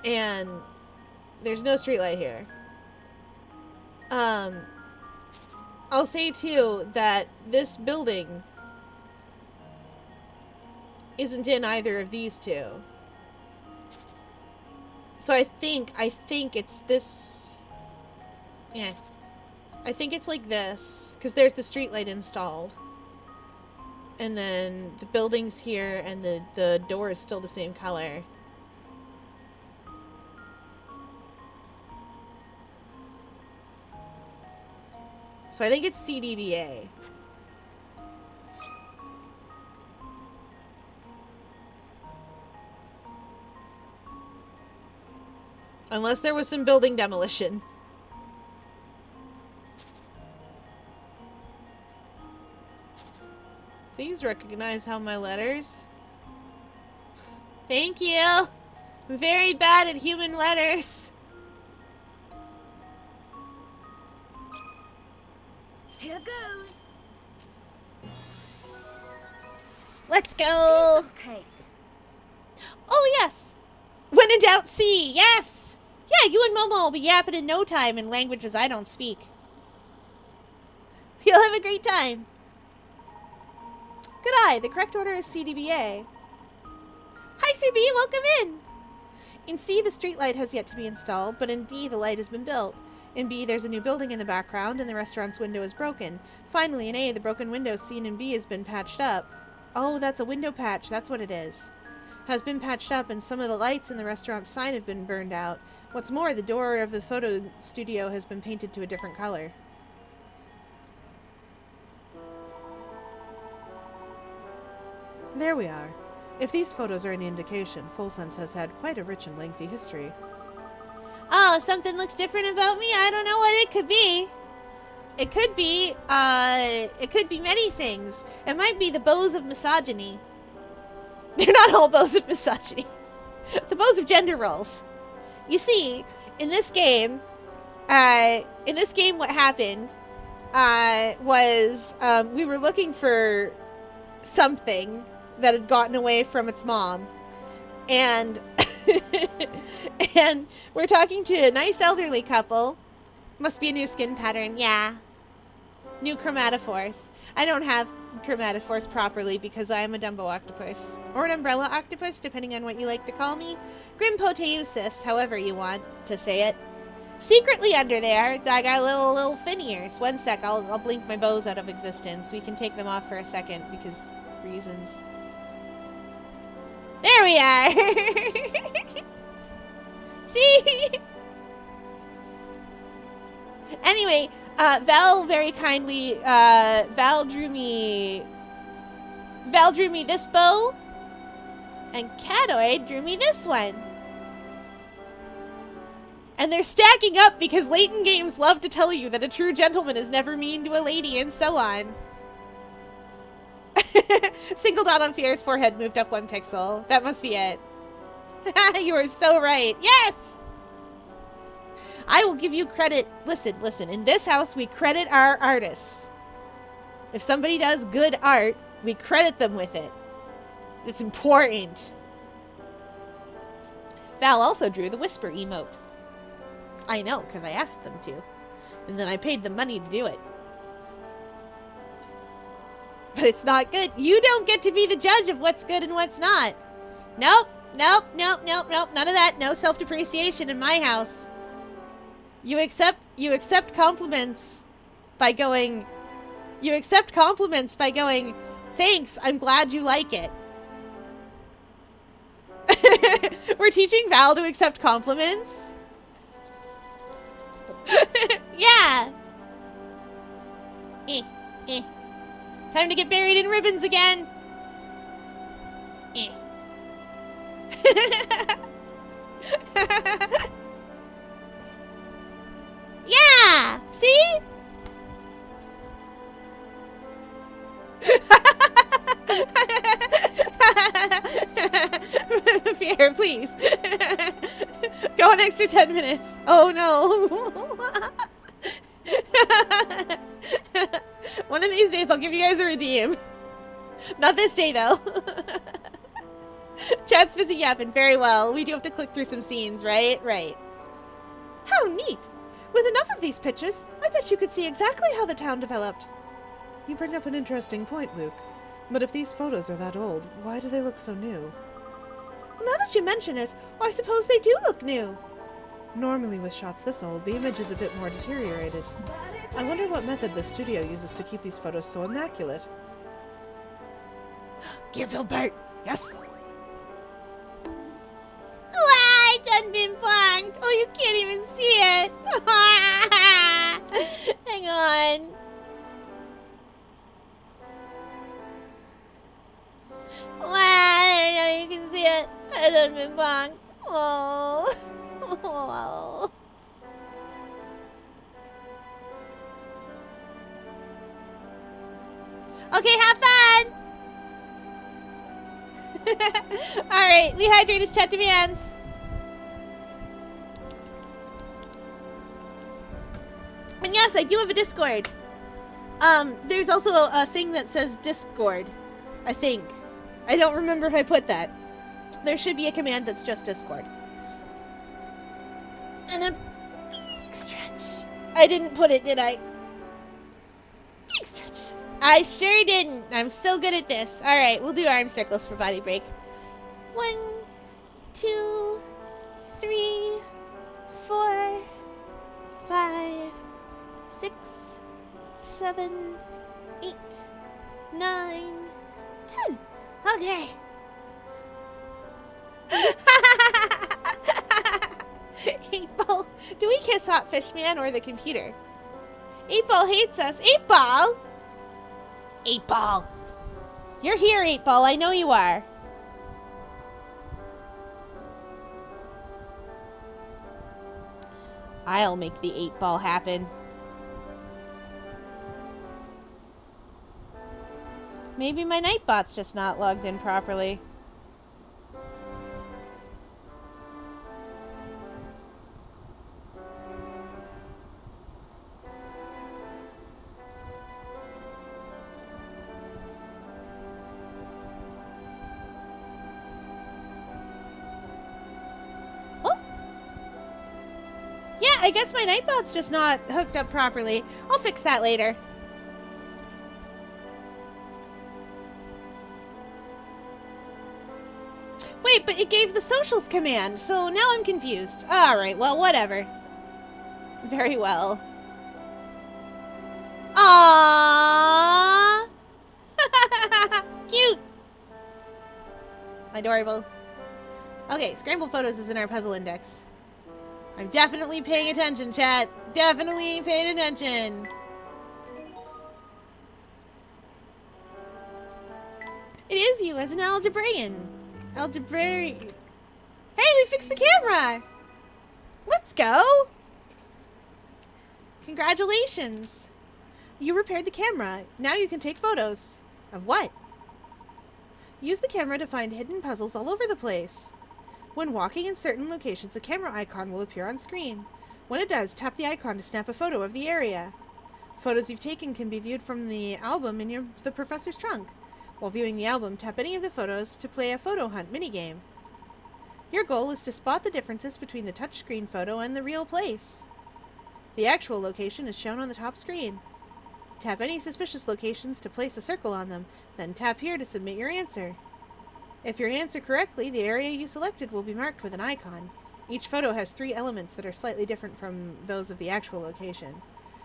[SPEAKER 1] And there's no street light here. I'll say, too, that this building isn't in either of these two. So I think it's this. Yeah. I think it's like this. Because there's the streetlight installed. And then the building's here and the door is still the same color. So I think it's CDBA. Unless there was some building demolition. Please recognize how my letters. Thank you. I'm very bad at human letters.
[SPEAKER 3] Here goes.
[SPEAKER 1] Let's go.
[SPEAKER 3] Okay.
[SPEAKER 1] Oh, yes. When in doubt, C. Yes. Yeah, you and Momo will be yapping in no time in languages I don't speak. You'll have a great time. Good eye. The correct order is CDBA. Hi, Sir B. Welcome in. In C, the streetlight has yet to be installed, but in D, the light has been built. In B, there's a new building in the background, and the restaurant's window is broken. Finally, in A, the broken window seen in B has been patched up. Oh, that's a window patch. That's what it is. Has been patched up, and some of the lights in the restaurant's sign have been burned out. What's more, the door of the photo studio has been painted to a different color. There we are. If these photos are any indication, Full Sense has had quite a rich and lengthy history. Oh, something looks different about me? I don't know what it could be. It could be many things. It might be the bows of misogyny. They're not all bows of misogyny. The bows of gender roles. You see, in this game, what happened was we were looking for something that had gotten away from its mom. And and we're talking to a nice elderly couple. Must be a new skin pattern. Yeah. New chromatophores. I don't have chromatophores properly because I am a Dumbo octopus. Or an umbrella octopus, depending on what you like to call me. Grimpoteusis, however you want to say it. Secretly under there, I got little fin ears. One sec, I'll blink my bows out of existence. We can take them off for a second because reasons. There we are! See? Anyway, Val very kindly, Val drew me this bow, and Catoid drew me this one. And they're stacking up because Leighton Games love to tell you that a true gentleman is never mean to a lady and so on. Single dot on Fierre's forehead moved up 1 pixel. That must be it. You are so right. Yes! I will give you credit. Listen. In this house, we credit our artists. If somebody does good art, we credit them with it. It's important. Val also drew the whisper emote. I know, because I asked them to. And then I paid them money to do it. But it's not good. You don't get to be the judge of what's good and what's not. Nope. None of that. No self-depreciation in my house. You accept compliments by going, thanks, I'm glad you like it. We're teaching Val to accept compliments. Yeah. Time to get buried in ribbons again. Yeah. See? Fierre, please. Go an extra 10 minutes. Oh no. One of these days I'll give you guys a redeem. Not this day though. Chat's busy yapping. Very well. We do have to click through some scenes, right? Right. How neat. With enough of these pictures, I bet you could see exactly how the town developed.
[SPEAKER 6] You bring up an interesting point, Luke. But if these photos are that old, why do they look so new?
[SPEAKER 1] Now that you mention it, I suppose they do look new.
[SPEAKER 6] Normally with shots this old, the image is a bit more deteriorated. I wonder what method the studio uses to keep these photos so immaculate.
[SPEAKER 1] Give Hilbert! Yes! I done been bonked! Oh, you can't even see it! Hang on. I know you can see it. I done been bonked. Oh. Oh. Okay, have fun! Alright, we hydrate as chat demands. And yes, I do have a Discord. There's also a thing that says Discord, I think. I don't remember if I put that. There should be a command that's just Discord. And a big stretch. I didn't put it, did I? Big stretch. I sure didn't. I'm so good at this. Alright, we'll do arm circles for body break. 1, 2, 3, 4, 5, 6, 7, 8, 9, 10. Okay. 8-Ball. Do we kiss Hot Fish Man or the computer? 8-Ball hates us. 8-Ball! 8-Ball. You're here, 8-Ball. I know you are. I'll make the 8-Ball happen. Maybe my Nightbot's just not logged in properly. I guess my Nightbot's just not hooked up properly. I'll fix that later. Wait, but it gave the socials command, so now I'm confused. Alright, well, whatever. Very well. Aww! Cute! Adorable. Okay, scrambled photos is in our puzzle index. I'm definitely paying attention, chat. Definitely paying attention. It is you as an algebraian. Hey, we fixed the camera! Let's go! Congratulations! You repaired the camera. Now you can take photos. Of what? Use the camera to find hidden puzzles all over the place. When walking in certain locations, a camera icon will appear on screen. When it does, tap the icon to snap a photo of the area. Photos you've taken can be viewed from the album in the professor's trunk. While viewing the album, tap any of the photos to play a photo hunt minigame. Your goal is to spot the differences between the touchscreen photo and the real place. The actual location is shown on the top screen. Tap any suspicious locations to place a circle on them, then tap here to submit your answer. If you answer correctly, the area you selected will be marked with an icon. Each photo has 3 elements that are slightly different from those of the actual location.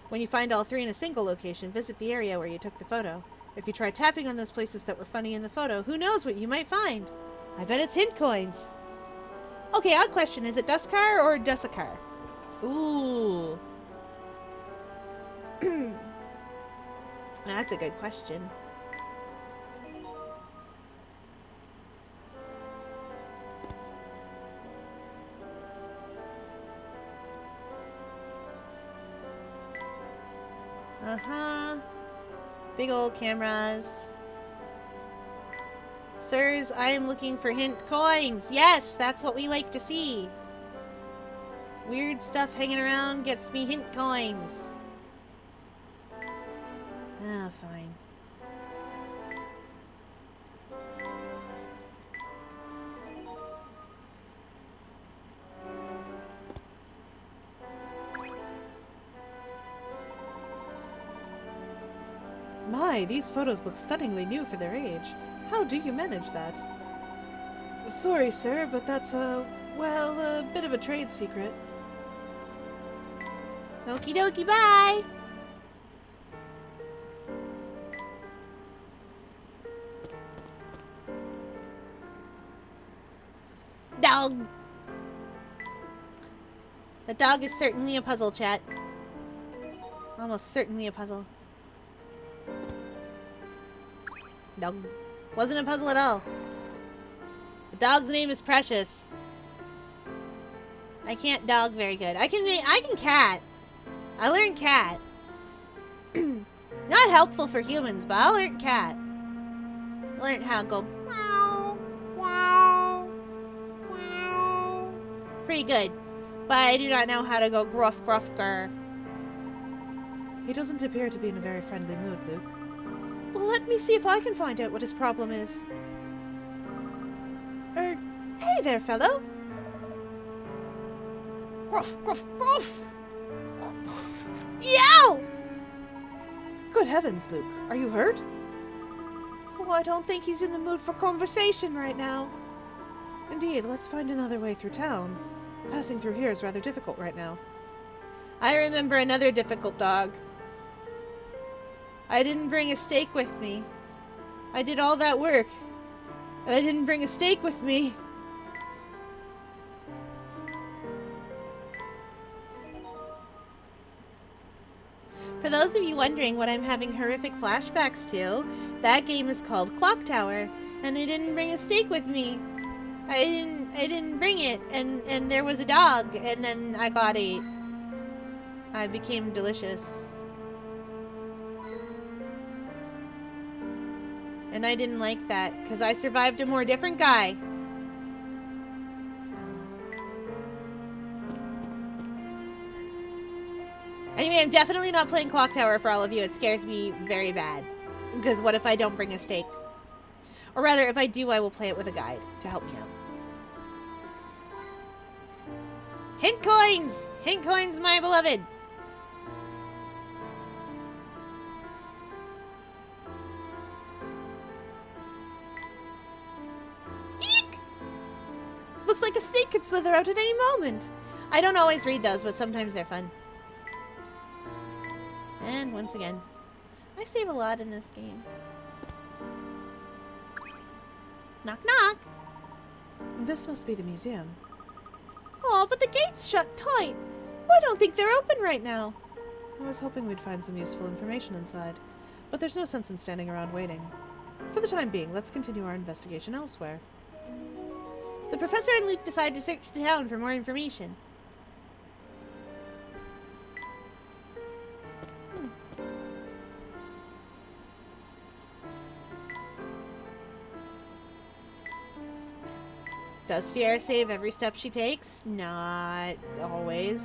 [SPEAKER 1] When you find all 3 in a single location, visit the area where you took the photo. If you try tapping on those places that were funny in the photo, who knows what you might find? I bet it's hint coins. Okay, odd question. Is it Duskar or Dusakar? Ooh. That's a good question. Uh-huh. Big old cameras. Sirs, I am looking for hint coins. Yes, that's what we like to see. Weird stuff hanging around gets me hint coins. Ah, fine.
[SPEAKER 6] My, these photos look stunningly new for their age. How do you manage that? Sorry, sir, but that's well, a bit of a trade secret.
[SPEAKER 1] Okie dokie, bye! Dog! The dog is certainly a puzzle, chat. Almost certainly a puzzle. Dog. Wasn't a puzzle at all. The dog's name is Precious. I can't dog very good. I can cat. I learned cat. Not helpful for humans, but I learned cat. I learned how to go wow, wow, wow. Pretty good. But I do not know how to go gruff, gruff, grr.
[SPEAKER 6] He doesn't appear to be in a very friendly mood, Luke. Well, let me see if I can find out what his problem is.
[SPEAKER 1] Hey there, fellow. Gruff, gruff, gruff. Yow!
[SPEAKER 6] Good heavens, Luke. Are you hurt?
[SPEAKER 1] Oh, I don't think he's in the mood for conversation right now.
[SPEAKER 6] Indeed, let's find another way through town. Passing through here is rather difficult right now.
[SPEAKER 1] I remember another difficult dog. I didn't bring a steak with me. I did all that work. And I didn't bring a steak with me. For those of you wondering what I'm having horrific flashbacks to, that game is called Clock Tower, and I didn't bring a steak with me. I didn't bring it, and there was a dog, and then I got ate. I became delicious. And I didn't like that, because I survived a more different guy. Anyway, I'm definitely not playing Clock Tower for all of you. It scares me very bad. Because what if I don't bring a steak? Or rather, if I do, I will play it with a guide to help me out. Hint coins! Hint coins, my beloved! Eek! Looks like a snake could slither out at any moment. I don't always read those, but sometimes they're fun. And once again, I save a lot in this game. Knock knock!
[SPEAKER 6] This must be the museum.
[SPEAKER 1] Oh, but the gate's shut tight. I don't think they're open right now.
[SPEAKER 6] I was hoping we'd find some useful information inside, but there's no sense in standing around waiting. For the time being, let's continue our investigation elsewhere.
[SPEAKER 1] The professor and Luke decide to search the town for more information. Does Fiera save every step she takes? Not always.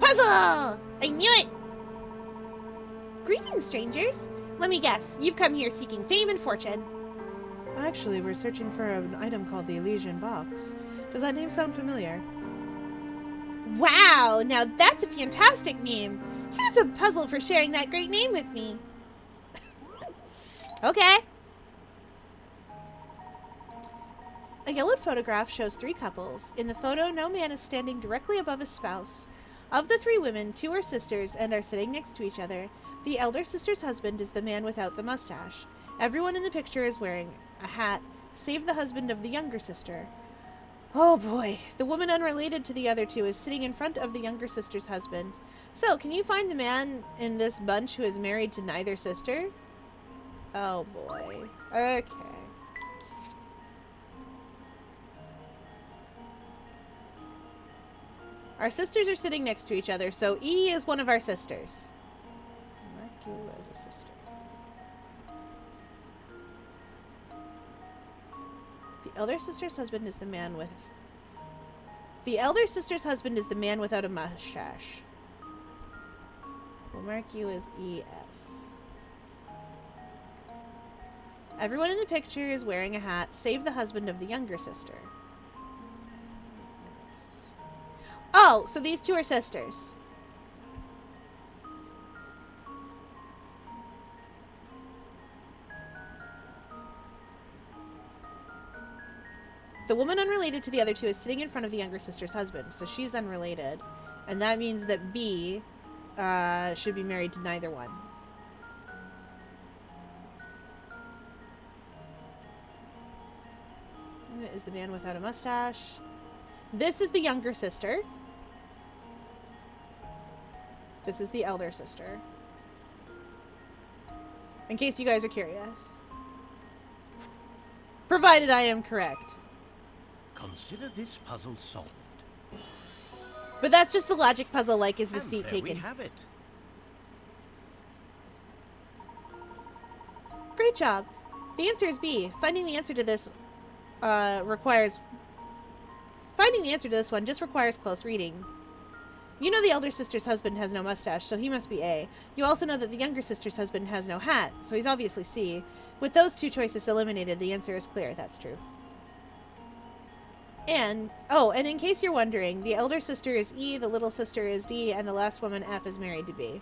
[SPEAKER 1] Puzzle! I knew it! Greetings, strangers. Let me guess, you've come here seeking fame and fortune.
[SPEAKER 6] Actually, we're searching for an item called the Elysian Box. Does that name sound familiar?
[SPEAKER 1] Wow, now that's a fantastic name. Here's a puzzle for sharing that great name with me. Okay. A yellowed photograph shows 3 couples. In the photo, no man is standing directly above his spouse. Of the 3 women, 2 are sisters and are sitting next to each other. The elder sister's husband is the man without the mustache. Everyone in the picture is wearing a hat, save the husband of the younger sister. Oh boy, the woman unrelated to the other 2 is sitting in front of the younger sister's husband. So, can you find the man in this bunch who is married to neither sister? Oh boy. Okay. Our sisters are sitting next to each other, so E is one of our sisters. Mark you as a sister. The elder sister's husband is the man with... The elder sister's husband is the man without a mustache. We'll mark you as ES. Everyone in the picture is wearing a hat, save the husband of the younger sister. Oh, so these 2 are sisters. The woman unrelated to the other 2 is sitting in front of the younger sister's husband, so she's unrelated. And that means that B should be married to neither one. Is the man without a mustache. This is the younger sister. This is the elder sister. In case you guys are curious. Provided I am correct.
[SPEAKER 2] Consider this puzzle solved.
[SPEAKER 1] But that's just a logic puzzle, like, is the
[SPEAKER 2] And
[SPEAKER 1] seat
[SPEAKER 2] there
[SPEAKER 1] taken?
[SPEAKER 2] we have it.
[SPEAKER 1] Great job. The answer is B. Finding the answer to this one just requires close reading. You know the elder sister's husband has no mustache, so he must be A. You also know that the younger sister's husband has no hat, so he's obviously C. With those 2 choices eliminated, the answer is clear. That's true. And in case you're wondering, the elder sister is E, the little sister is D, and the last woman, F, is married to B.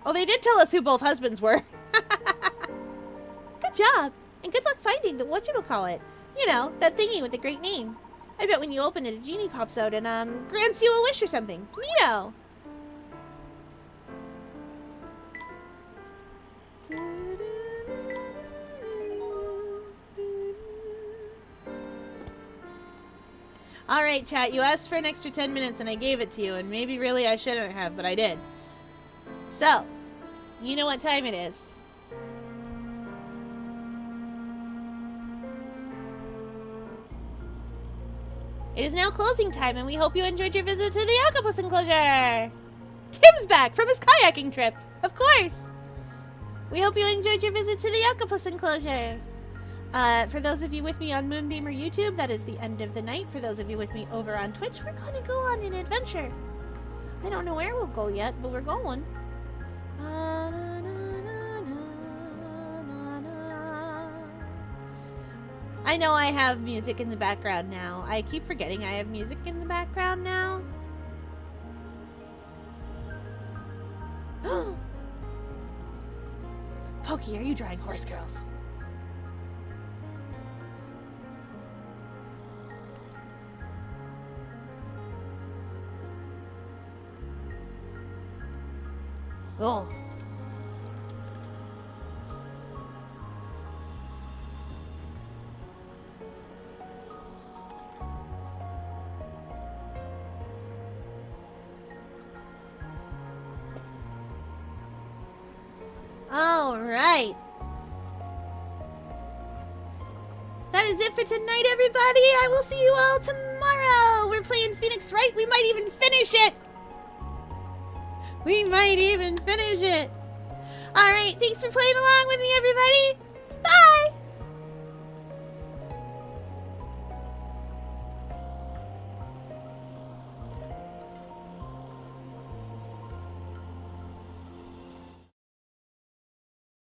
[SPEAKER 1] Oh, they did tell us who both husbands were. Good job. And good luck finding the whatchamacallit. You know, that thingy with the great name. I bet when you open it, a genie pops out and, grants you a wish or something. Neato. Alright, chat, you asked for an extra 10 minutes and I gave it to you, and maybe really I shouldn't have, but I did. So, you know what time it is. It is now closing time, and we hope you enjoyed your visit to the octopus enclosure! Tim's back from his kayaking trip! Of course! We hope you enjoyed your visit to the octopus enclosure! For those of you with me on Moonbeam or YouTube, that is the end of the night. For those of you with me over on Twitch, we're going to go on an adventure. I don't know where we'll go yet, but we're going. I know I have music in the background now. I keep forgetting I have music in the background now. Pokey, are you drawing horse girls? Oh. All right. That is it for tonight, everybody. I will see you all tomorrow. We're playing Phoenix Wright. We might even finish it. We might even finish it. All right. Thanks for playing along.